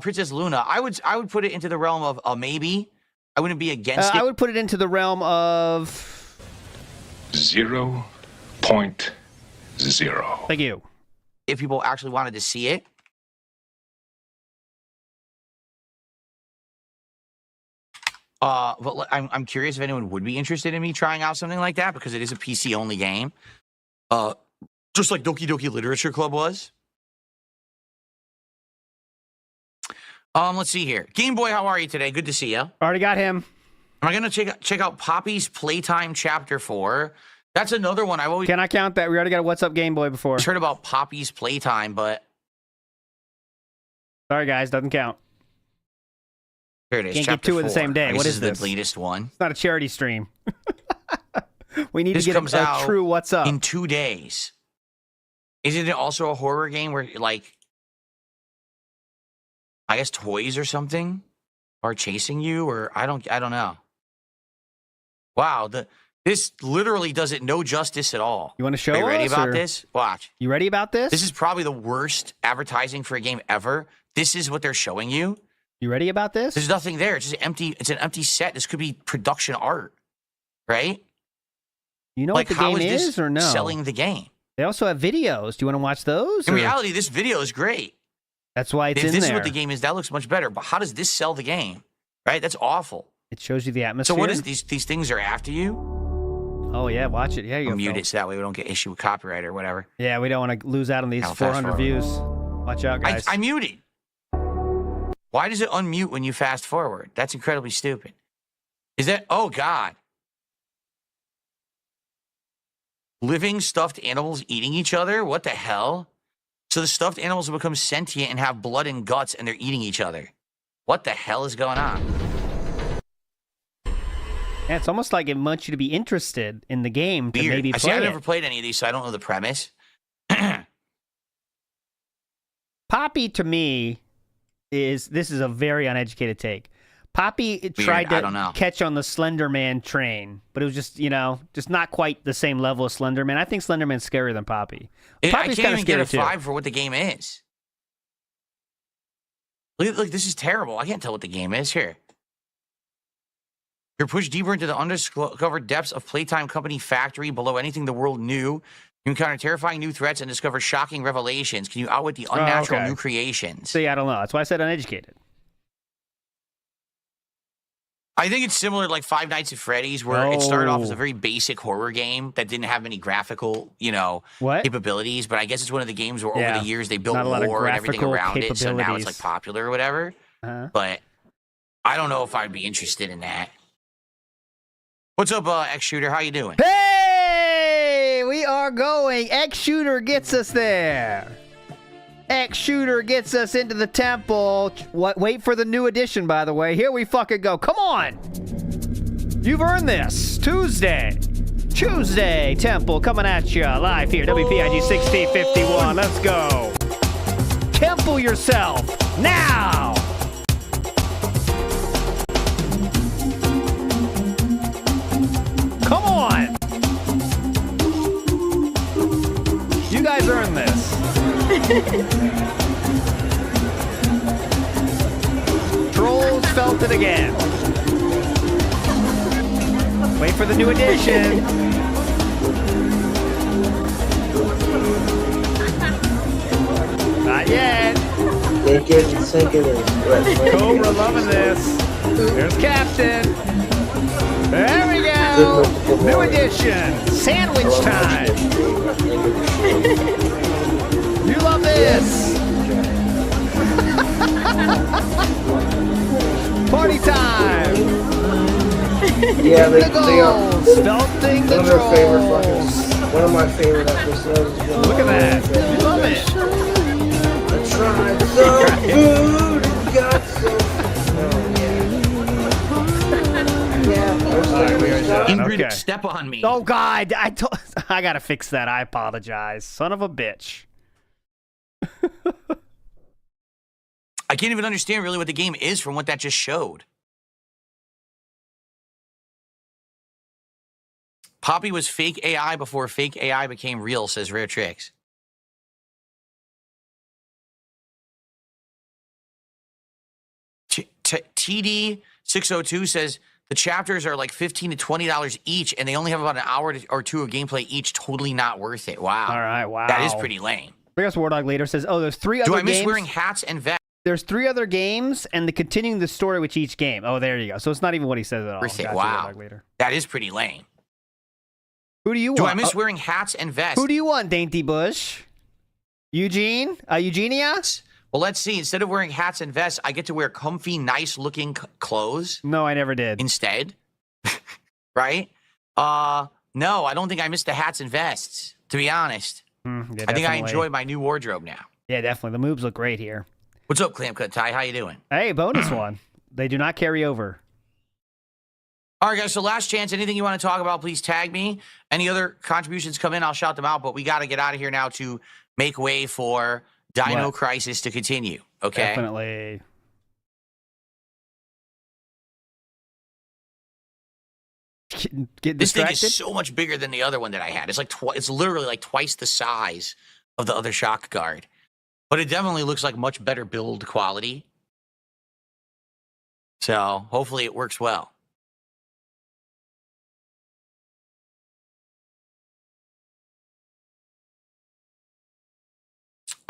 Princess Luna, I would put it into the realm of a maybe. I wouldn't be against it. I would put it into the realm of 0.0. Thank you. If people actually wanted to see it. But I'm curious if anyone would be interested in me trying out something like that, because it is a PC only game. Just like Doki Doki Literature Club was. Let's see here. Game Boy, how are you today? Good to see you. Already got him. Am I gonna check out Poppy's Playtime Chapter 4? That's another one I've always Can I count that? We already got a What's Up Game Boy before. heard about Poppy's Playtime, but Sorry, guys, doesn't count. here it is. Can't get Chapter two in the 4. same day. I guess What this is the this? latest one. It's not a charity stream. We need This to get comes a out true What's Up. in 2 days. Isn't it also a horror game where, like, I guess toys or something are chasing you, or I don't know. Wow, this literally does it no justice at all. You want to show Are you ready us, about or- this? Watch. You ready about this? This is probably the worst advertising for a game ever. This is what they're showing you. You ready about this? There's nothing there. It's just empty. It's an empty set. This could be production art, right? You know like, what the how game is this is or no? selling the game? They also have videos. Do you want to watch those? In or- reality, this video is great. That's why it's if in this there. is what the game is, that looks much better. But how does this sell the game? Right? That's awful. It shows you the atmosphere. So what is these things are after you? Oh yeah, watch it. Yeah, you I'll go. mute Phil. it so that way we don't get issue with copyright or whatever. Yeah, we don't want to lose out on these I'll fast 400 forward. views. Watch out, guys. I muted. Why does it unmute when you fast forward? That's incredibly stupid. Is that? Oh God. Living stuffed animals eating each other? What the hell? So the stuffed animals will become sentient and have blood and guts and they're eating each other. What the hell is going on? Yeah, it's almost like it wants you to be interested in the game to Weird. maybe I see, play I've it. never played any of these, so I don't know the premise. Poppy, to me, is a very uneducated take. Poppy tried I don't know. to catch on the Slender Man train, but it was just, just not quite the same level as Slender Man. I think Slender Man's scarier than Poppy. I Poppy's can't kind of even get a scary too. vibe for what the game is. Look, this is terrible. I can't tell what the game is here. You're pushed deeper into the undiscovered depths of Playtime Company Factory below anything the world knew. You encounter terrifying new threats and discover shocking revelations. Can you outwit the unnatural new creations? See, I don't know. That's why I said uneducated. I think it's similar to like Five Nights at Freddy's, where it started off as a very basic horror game that didn't have many graphical, capabilities. But I guess it's one of the games where over the years they built Not a lot of lore and everything graphical around it, so now it's like capabilities. popular or whatever. But I don't know if I'd be interested in that. What's up, X Shooter? How you doing? Hey, we are going. X Shooter gets us there. X Shooter gets us into the temple. Wait for the new edition, by the way. Here we fucking go. Come on. You've earned this. Tuesday temple coming at you live here. WPIG 1651. Let's go. Temple yourself now. Come on. You guys earned this. Trolls felt it again. Wait for the new edition. Not yet. They're getting sick of this. Cobra loving this. There's Captain. There we go. New edition. Sandwich time. You love this. Party time. Yeah, they are. Smelting the trolls. One of my favorite episodes. Look at that. You love it. I tried some food and got some. Ingrid, step on me. Oh God, I gotta fix that. I apologize, son of a bitch. I can't even understand really what the game is from what that just showed. Poppy was fake AI before fake AI became real, says Rare Tricks. TD602 says the chapters are like $15 to $20 each, and they only have about an hour or two of gameplay each. Totally not worth it. Wow. All right, wow. That is pretty lame. I guess War Dog Leader says, "Oh, there's three other Do games." I miss wearing hats and vests? There's three other games, and the continuing the story with each game. Oh, there you go. So it's not even what he says at all. Worth it. Gotcha, War Wow. Dog Leader. That is pretty lame. Who do you Do want? I miss wearing hats and vests? Who do you want, Dainty Bush? Eugene? Eugenia? Well, let's see. Instead of wearing hats and vests, I get to wear comfy, nice-looking clothes. No, I never did. Instead, right? No, I don't think I miss the hats and vests, to be honest. Yeah, I think I definitely. enjoy my new wardrobe now. Yeah, definitely. The moves look great here. What's up, Clam Cut Ty? How you doing? Hey, bonus one. They do not carry over. All right, guys, so last chance. Anything you want to talk about, please tag me. Any other contributions come in, I'll shout them out. But we got to get out of here now to make way for Dino What? Crisis to continue, okay? Definitely. Get This thing distracted? is so much bigger than the other one that I had. It's like it's literally like twice the size of the other shock guard. But it definitely looks like much better build quality. So hopefully it works well.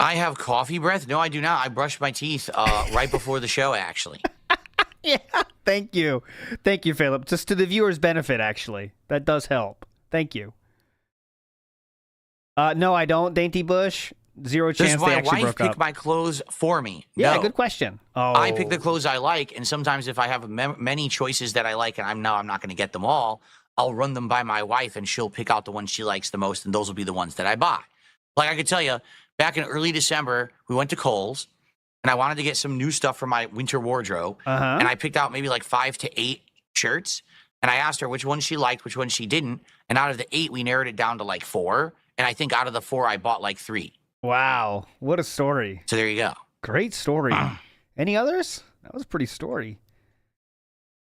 I have coffee breath? No, I do not. I brushed my teeth right before the show, actually. Yeah, thank you. Thank you, Philip. Just to the viewers' benefit, actually. That does help. Thank you. No, I don't, Dainty Bush. Zero chance they actually broke up. Does my wife pick my clothes for me? Yeah, No. good question. Oh. I pick the clothes I like, and sometimes if I have many choices that I like and I'm not going to get them all, I'll run them by my wife, and she'll pick out the ones she likes the most, and those will be the ones that I buy. Like I could tell you, back in early December, we went to Kohl's, and I wanted to get some new stuff for my winter wardrobe, and I picked out maybe like 5 to 8 shirts, and I asked her which ones she liked, which ones she didn't, and out of the 8, we narrowed it down to like 4, and I think out of the 4, I bought like 3. Wow, what a story. So there you go. Great story. Any others? That was a pretty story.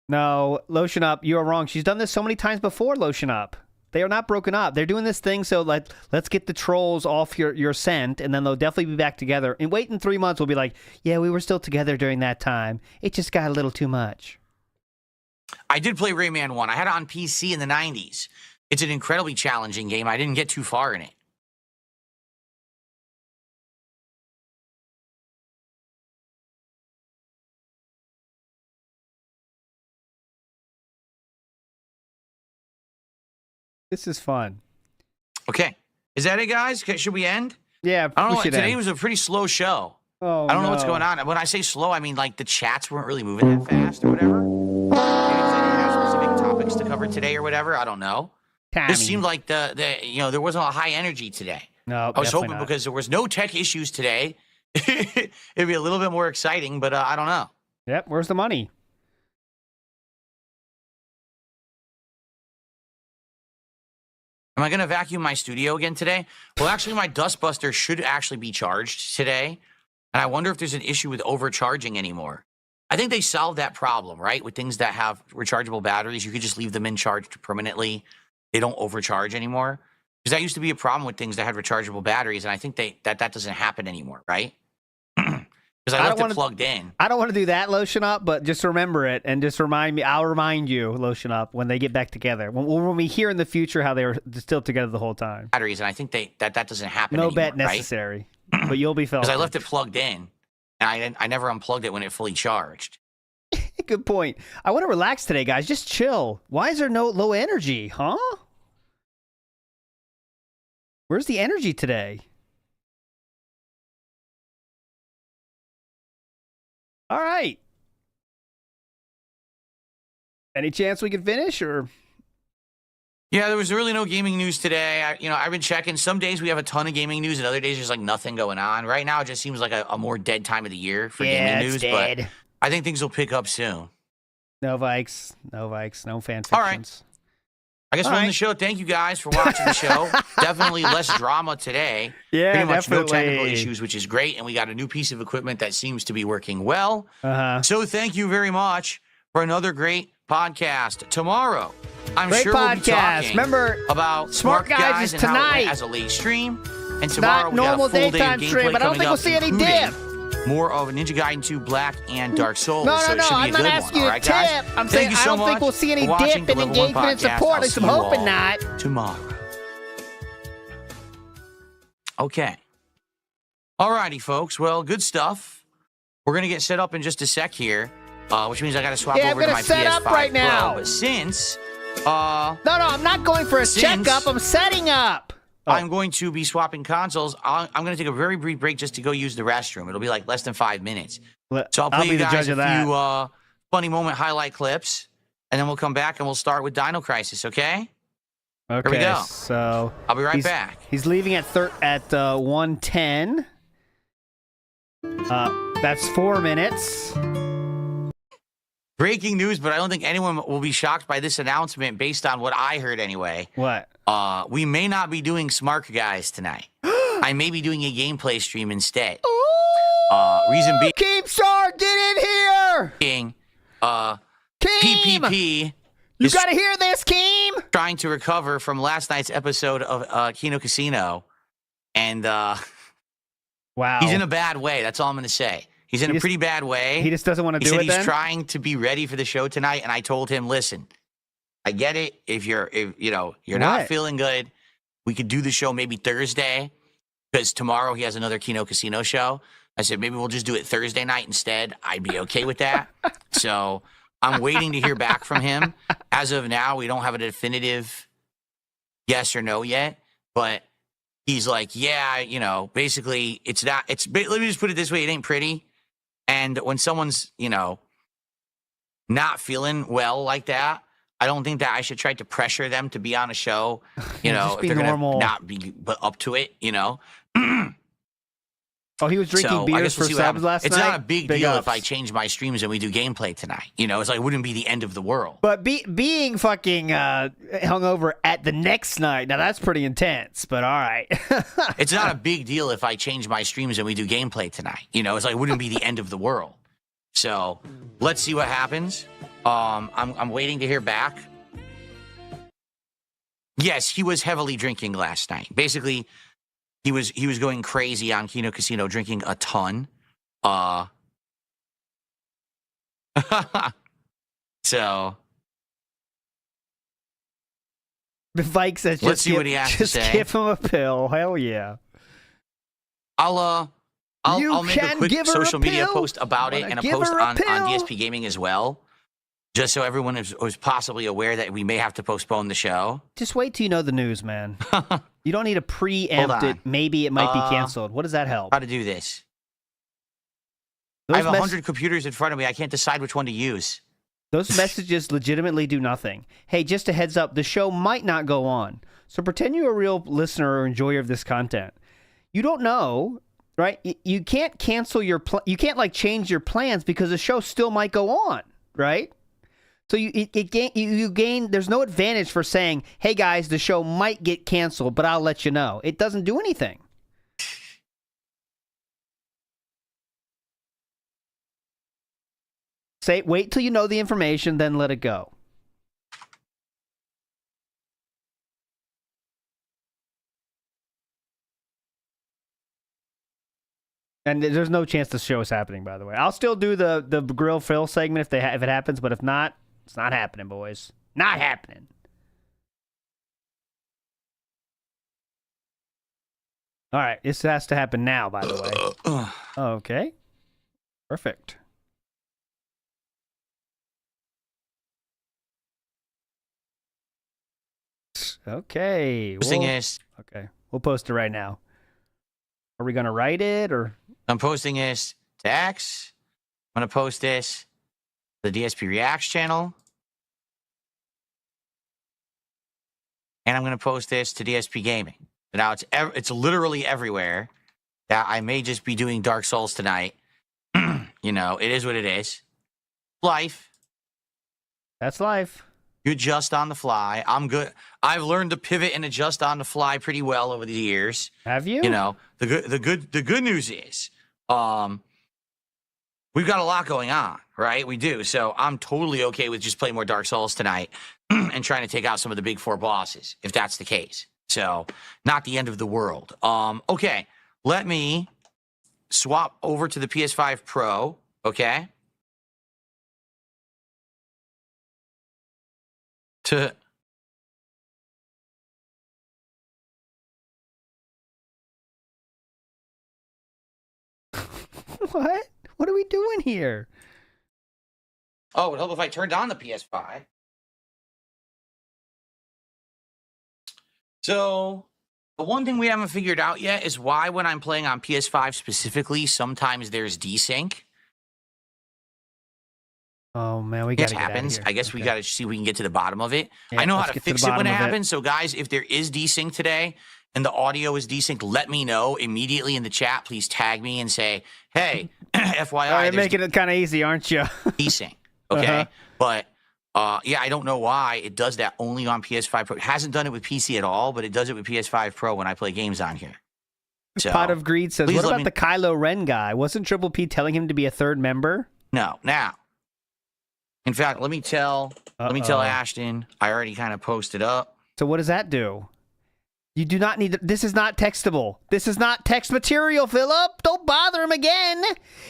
No, Lotion Up, you are wrong. She's done this so many times before, Lotion Up. They are not broken up. They're doing this thing so let's get the trolls off your scent, and then they'll definitely be back together. And wait in 3 months, we'll be like, yeah, we were still together during that time. It just got a little too much. I did play Rayman 1. I had it on PC in the 90s. It's an incredibly challenging game. I didn't get too far in it. This is fun. Okay. Is that it, guys? Should we end? Yeah, I don't know. Today end. was a pretty slow show. Oh, I don't know what's going on. When I say slow, I mean like the chats weren't really moving that fast or whatever. Maybe because I didn't have specific topics to cover today or whatever. I don't know. This seemed like there wasn't a high energy today. No, I was hoping because there was no tech issues today, it'd be a little bit more exciting, but I don't know. Yep. Where's the money? Am I going to vacuum my studio again today? Well, actually, my dustbuster should actually be charged today. And I wonder if there's an issue with overcharging anymore. I think they solved that problem, right? With things that have rechargeable batteries, you could just leave them in charged permanently. They don't overcharge anymore. Because that used to be a problem with things that had rechargeable batteries. And I think that doesn't happen anymore, right? Because I left it plugged in. I don't want to do that, Lotion Up, but just remember it and just remind me. I'll remind you, Lotion Up, when they get back together. When we hear in the future how they were still together the whole time. Batteries, and I think that doesn't happen no anymore, bet necessary, right? But you'll be felt. Because I left it plugged in, and I never unplugged it when it fully charged. Good point. I want to relax today, guys. Just chill. Why is there no low energy, huh? Where's the energy today? All right. Any chance we can finish, or? Yeah, there was really no gaming news today. I've been checking. Some days we have a ton of gaming news, and other days there's like nothing going on. Right now, it just seems like a more dead time of the year for gaming news. Dead. But I think things will pick up soon. No Vikes, no fan fictions. All right. I guess we'll end the show. Thank you guys for watching the show. Definitely less drama today. Yeah, pretty much definitely. no technical issues, which is great. And we got a new piece of equipment that seems to be working well. So thank you very much for another great podcast. Tomorrow, I'm great sure podcast. we'll be talking remember, about Smart Guys and tonight. how it went as a late stream. And tomorrow we got a full day of gameplay stream, but I don't think we'll see any dip. More of Ninja Gaiden 2 Black and Dark Souls. No, so it should be I'm a not good asking one. you All right, to tip. guys? I'm saying I don't think we'll see any dip in engagement and support. At least I'm hoping not. Tomorrow. Okay. Alrighty, folks. Well, good stuff. We're gonna get set up in just a sec here, which means I gotta swap over to my PS5 up right now. Pro. But since no, I'm not going for a checkup. I'm setting up. I'm going to be swapping consoles. I'm going to take a very brief break just to go use the restroom. It'll be like less than 5 minutes. So I'll play you guys a few funny moment highlight clips, and then we'll come back and we'll start with Dino Crisis, okay? Okay, here we go. So I'll be right back. He's leaving at 1:10. That's 4 minutes. Breaking news, but I don't think anyone will be shocked by this announcement based on what I heard anyway. What? We may not be doing Smart Guys tonight. I may be doing a gameplay stream instead. Reason being... Keemstar, get in here! Keem! PPP... You gotta hear this, Keem! Trying to recover from last night's episode of Kino Casino. And, wow. He's in a bad way. That's all I'm going to say. He's in a pretty bad way. He just doesn't want to do it then? He said he's trying to be ready for the show tonight, and I told him, listen, I get it. If you're not feeling good, we could do the show maybe Thursday. because tomorrow he has another Kino Casino show. I said, maybe we'll just do it Thursday night instead. I'd be okay with that. So I'm waiting to hear back from him. As of now, we don't have a definitive yes or no yet, but he's like, yeah, you know, basically it's not, let me just put it this way. It ain't pretty. And when someone's, you know, not feeling well like that, I don't think that I should try to pressure them to be on a show, you know, if they're going to not be up to it, you know. Oh, he was drinking beers for subs last night? It's not a big deal if I change my streams and we do gameplay tonight. You know, it's like, it wouldn't be the end of the world. But being fucking hungover at the next night, now that's pretty intense, but all right. It's not a big deal if I change my streams and we do gameplay tonight. You know, it's like, it wouldn't be the end of the world. So let's see what happens. I'm waiting to hear back. Yes, he was heavily drinking last night. Basically, he was going crazy on Kino Casino, drinking a ton. So Vike says, let's see what he has to say. Just give him a pill. Hell yeah. I'll make a quick social media post about it and a post on DSP Gaming as well, just so everyone is possibly aware that we may have to postpone the show. Just wait till you know the news, man. You don't need to preempt it. Maybe it might be canceled. What does that help? How to do this? I have 100 computers in front of me. I can't decide which one to use. Those messages legitimately do nothing. Hey, just a heads up, the show might not go on. So pretend you're a real listener or enjoyer of this content. You don't know, right? You can't cancel your you can't like change your plans because the show still might go on, right? So you gain, there's no advantage for saying, hey guys, the show might get canceled, but I'll let you know. It doesn't do anything. Wait till you know the information, then let it go. And there's no chance the show is happening, by the way. I'll still do the grill fill segment if it happens, but if not, it's not happening, boys. Not happening. All right, this has to happen now, by the way. Okay. Perfect. Okay. Okay. We'll post it right now. Are we going to write it or? I'm posting this to X. I'm going to post this to the DSP Reacts channel. And I'm going to post this to DSP Gaming. Now, it's literally everywhere. That I may just be doing Dark Souls tonight. You know, it is what it is. Life. That's life. You adjust on the fly. I'm good. I've learned to pivot and adjust on the fly pretty well over the years. Have you? You know, the good news is, we've got a lot going on, right? We do. So I'm totally okay with just playing more Dark Souls tonight and trying to take out some of the big four bosses, if that's the case. So not the end of the world. Okay, let me swap over to the PS5 Pro. Okay. What? What are we doing here? Oh, it would help if I turned on the PS5. So, the one thing we haven't figured out yet is why when I'm playing on PS5 specifically, sometimes there's desync. Oh, man, we got to get happens. out of here. I guess we got to see if we can get to the bottom of it. Yeah, I know how to fix it when it happens. So, guys, if there is desync today and the audio is desync, let me know immediately in the chat. Please tag me and say, hey, FYI. You're making it kind of easy, aren't you? Desync, okay? But, yeah, I don't know why it does that only on PS5 Pro. It hasn't done it with PC at all, but it does it with PS5 Pro when I play games on here. So, Pot of Greed says, what about the Kylo Ren guy? Wasn't Triple P telling him to be a third member? No. Now, in fact, let me tell Ashton. I already kind of posted up. So what does that do? You do not need. This is not textable. This is not text material, Philip. Don't bother him again.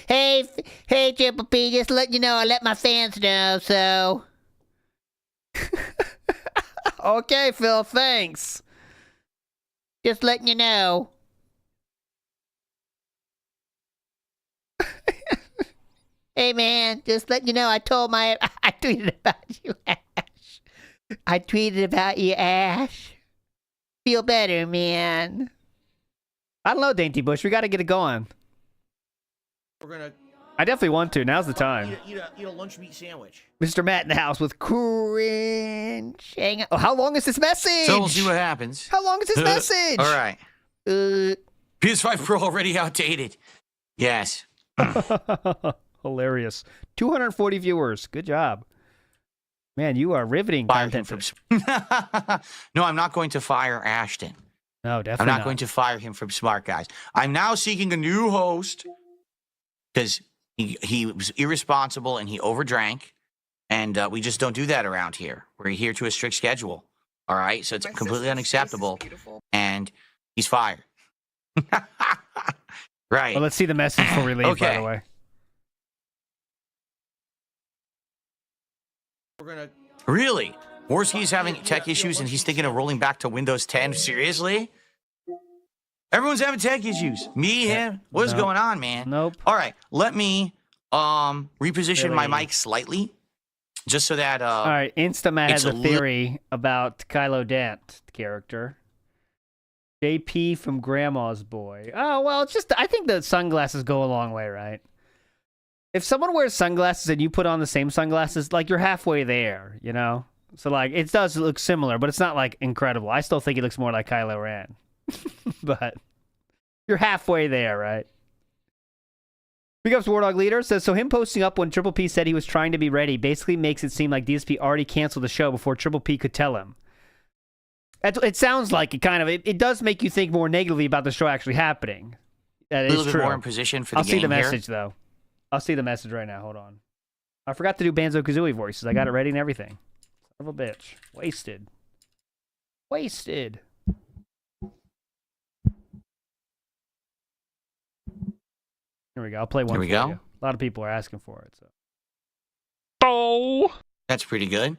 Hey, Triple P, just let you know. I let my fans know. So, okay, Phil. Thanks. Just letting you know. Hey, man, just letting you know, I tweeted about you, Ash. I tweeted about you, Ash. Feel better, man. I don't know, Dainty Bush. We got to get it going. We're gonna I definitely want to. Now's the time. eat a lunch meat sandwich. Mr. Matt in the house with cringe. Oh, how long is this message? So we'll see what happens. How long is this message? All right. PS5 Pro already outdated. Yes. Hilarious. 240 viewers. Good job. Man, you are riveting content. No, I'm not going to fire Ashton. No, definitely I'm not going to fire him from Smart Guys. I'm now seeking a new host because he was irresponsible and he overdrank. And we just don't do that around here. We're here to a strict schedule. All right? So it's completely unacceptable. And he's fired. Right. Well, let's see the message before we leave, Okay. by the way. Really? Worski's having tech issues and he's thinking of rolling back to Windows 10? Seriously? Everyone's having tech issues. Me, him? What is going on, man? Nope. All right. Let me reposition my mic slightly. Just so that All right, Instamat has it's a theory about Kylo Dent character. JP from Grandma's Boy. Oh, well, it's just, I think the sunglasses go a long way, right? If someone wears sunglasses and you put on the same sunglasses, like, you're halfway there, you know? So, like, it does look similar, but it's not, like, incredible. I still think it looks more like Kylo Ren. But you're halfway there, right? Big ups, War Dog Leader says, so him posting up when Triple P said he was trying to be ready basically makes it seem like DSP already canceled the show before Triple P could tell him. It sounds like it kind of, it does make you think more negatively about the show actually happening. That is a little true. bit more in position for the I'll game see the here. message, though. I'll see the message right now. Hold on. I forgot to do Banjo-Kazooie voices. I got it ready and everything. Son of a bitch. Wasted. Wasted. Here we go. I'll play one Here we for go. you. A lot of people are asking for it. So. That's pretty good.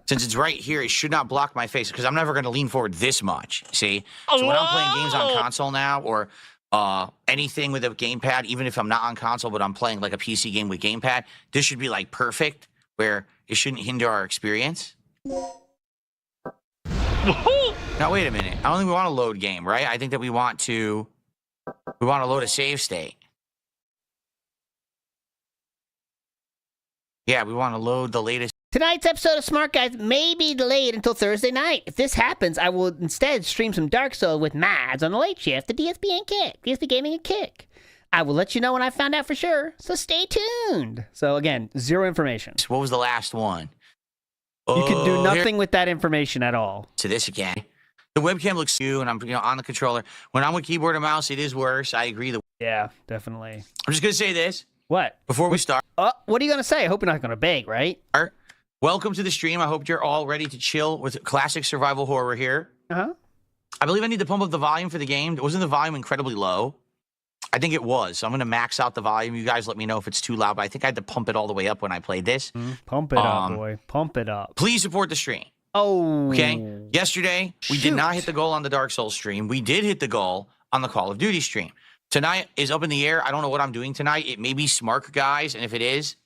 Since it's right here, it should not block my face because I'm never going to lean forward this much. See? So when I'm playing games on console now or anything with a gamepad, even if I'm not on console, but I'm playing like a PC game with gamepad, this should be like perfect where it shouldn't hinder our experience. Now, wait a minute. I don't think we want to load game, right? I think that we want to load a save state. Yeah, we want to load the latest. Tonight's episode of Smart Guys may be delayed until Thursday night. If this happens, I will instead stream some Dark Souls with Mads on the late shift, the DSP and Kick, DSP Gaming and Kick. I will let you know when I found out for sure, so stay tuned. So again, zero information. What was the last one? You can do nothing with that information at all. To this again. The webcam looks new, and I'm on the controller. When I'm with keyboard and mouse, it is worse. I agree. Yeah, definitely. I'm just gonna say this. What? Before we start. What are you gonna say? I hope you're not gonna beg, right? Welcome to the stream. I hope you're all ready to chill with classic survival horror here. Uh-huh. I believe I need to pump up the volume for the game. Wasn't the volume incredibly low? I think it was. So I'm going to max out the volume. You guys let me know if it's too loud, but I think I had to pump it all the way up when I played this. Pump it up, boy. Pump it up. Please support the stream. Oh. Okay? Yesterday, we did not hit the goal on the Dark Souls stream. We did hit the goal on the Call of Duty stream. Tonight is up in the air. I don't know what I'm doing tonight. It may be Smart Guys, and if it is,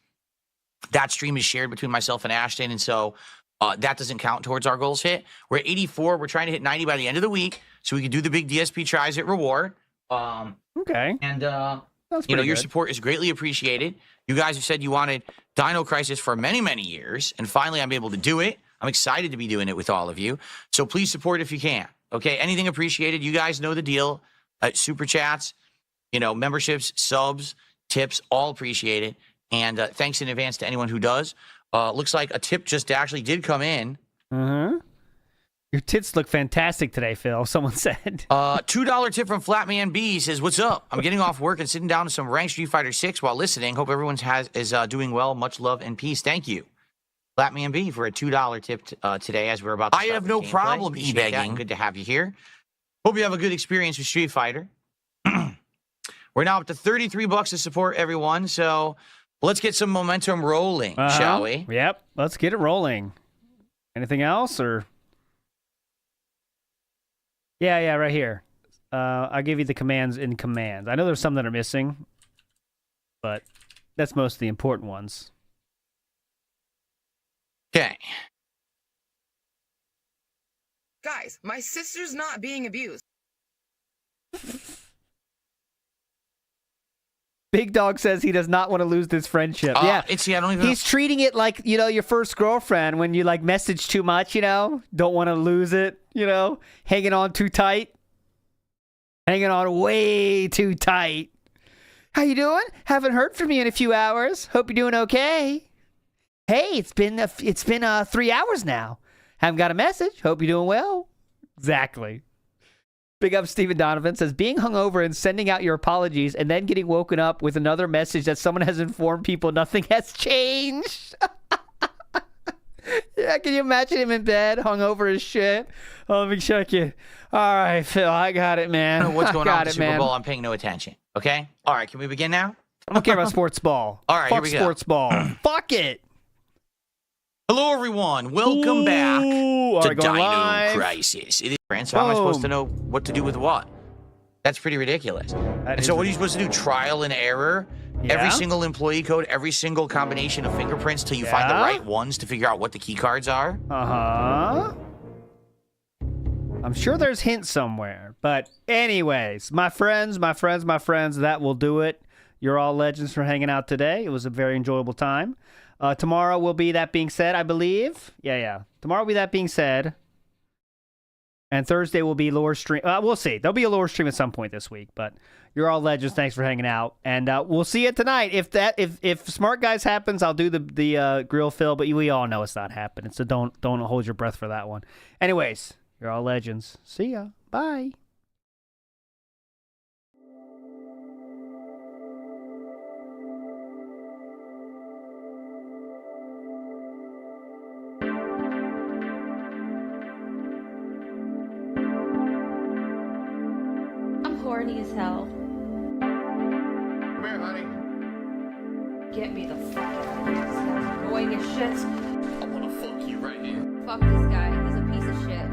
that stream is shared between myself and Ashton, and so that doesn't count towards our goals hit. We're at 84. We're trying to hit 90 by the end of the week, so we can do the big DSP tries at reward. Okay. And That's your good. support is greatly appreciated. You guys have said you wanted Dino Crisis for many, many years, and finally I'm able to do it. I'm excited to be doing it with all of you. So please support if you can. Okay, anything appreciated. You guys know the deal. Super chats, memberships, subs, tips, all appreciated. And thanks in advance to anyone who does. Looks like a tip just actually did come in. Uh-huh. Your tits look fantastic today, Phil, someone said. $2 tip from Flatman B says, what's up? I'm getting off work and sitting down to some ranked Street Fighter 6 while listening. Hope everyone is doing well. Much love and peace. Thank you, Flatman B, for a $2 tip today as we're about to start I have the no gameplay. problem Appreciate that, e-begging. and good to have you here. Hope you have a good experience with Street Fighter. We're now up to $33 to support everyone, so let's get some momentum rolling, shall we? Yep, let's get it rolling. Anything else, or? Yeah, right here. I'll give you the commands in commands. I know there's some that are missing, but That's most of the important ones. Okay. Guys, my sister's not being abused. Big Dog says he does not want to lose this friendship. I don't even. He's treating it like, your first girlfriend when you like message too much, don't want to lose it, hanging on too tight. Hanging on way too tight. How you doing? Haven't heard from you in a few hours. Hope you're doing okay. Hey, it's been 3 hours now. Haven't got a message. Hope you're doing well. Exactly. Big up Stephen Donovan says, being hungover and sending out your apologies and then getting woken up with another message that someone has informed people nothing has changed. Yeah, can you imagine him in bed, hungover as shit? Oh, let me check it. All right, Phil, I got it, man. I don't know what's going on with the Super man. Bowl. I'm paying no attention. Okay? All right, can we begin now? I don't care about sports ball. All right, Fuck here we go. sports ball. Fuck it. Hello, everyone. Welcome back Are to we going Dino live? Crisis. It is Brand, so how am I supposed to know what to do with what? That's pretty ridiculous. And so what are you supposed to do? Trial and error? Yeah. Every single employee code, every single combination of fingerprints till you find the Yeah. right ones to figure out what the key cards are? Uh-huh. I'm sure there's hints somewhere. But anyways, my friends, that will do it. You're all legends for hanging out today. It was a very enjoyable time. Tomorrow will be That Being Said, I believe. Yeah. Tomorrow will be That Being Said. And Thursday will be Lore Stream. We'll see. There'll be a Lore Stream at some point this week. But you're all legends. Thanks for hanging out. And we'll see you tonight. If Smart Guys happens, I'll do the grill fill. But we all know it's not happening. So don't hold your breath for that one. Anyways, you're all legends. See ya. Bye. I'm horny as hell. Come here, honey. Get me the fuck out of here. This guy's annoying as shit. I want to fuck you right here. Fuck this guy. He's a piece of shit.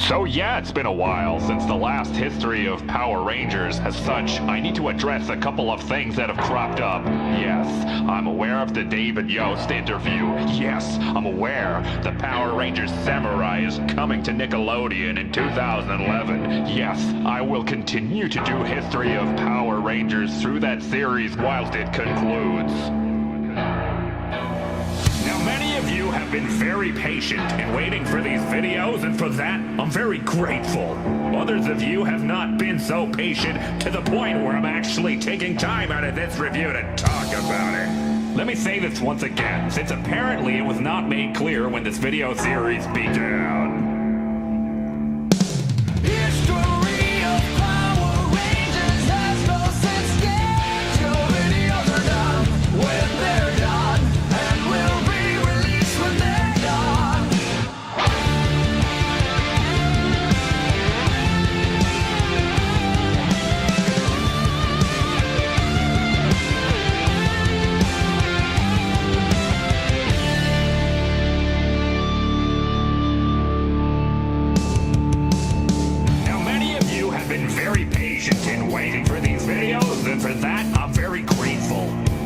So yeah, it's been a while since the last history of Power Rangers. As such, I need to address a couple of things that have cropped up. Yes, I'm aware of the David Yost interview. Yes, I'm aware the Power Rangers Samurai is coming to Nickelodeon in 2011. Yes, I will continue to do history of Power Rangers through that series whilst it concludes. Now, many of you have been very patient in waiting for these videos, and for that, I'm very grateful. Others of you have not been so patient to the point where I'm actually taking time out of this review to talk about it. Let me say this once again, since apparently it was not made clear when this video series began.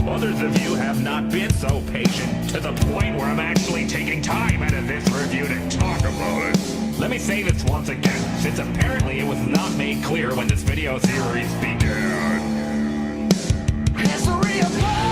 Others of you have not been so patient to the point where I'm actually taking time out of this review to talk about it. Let me say this once again, since apparently it was not made clear when this video series began. History of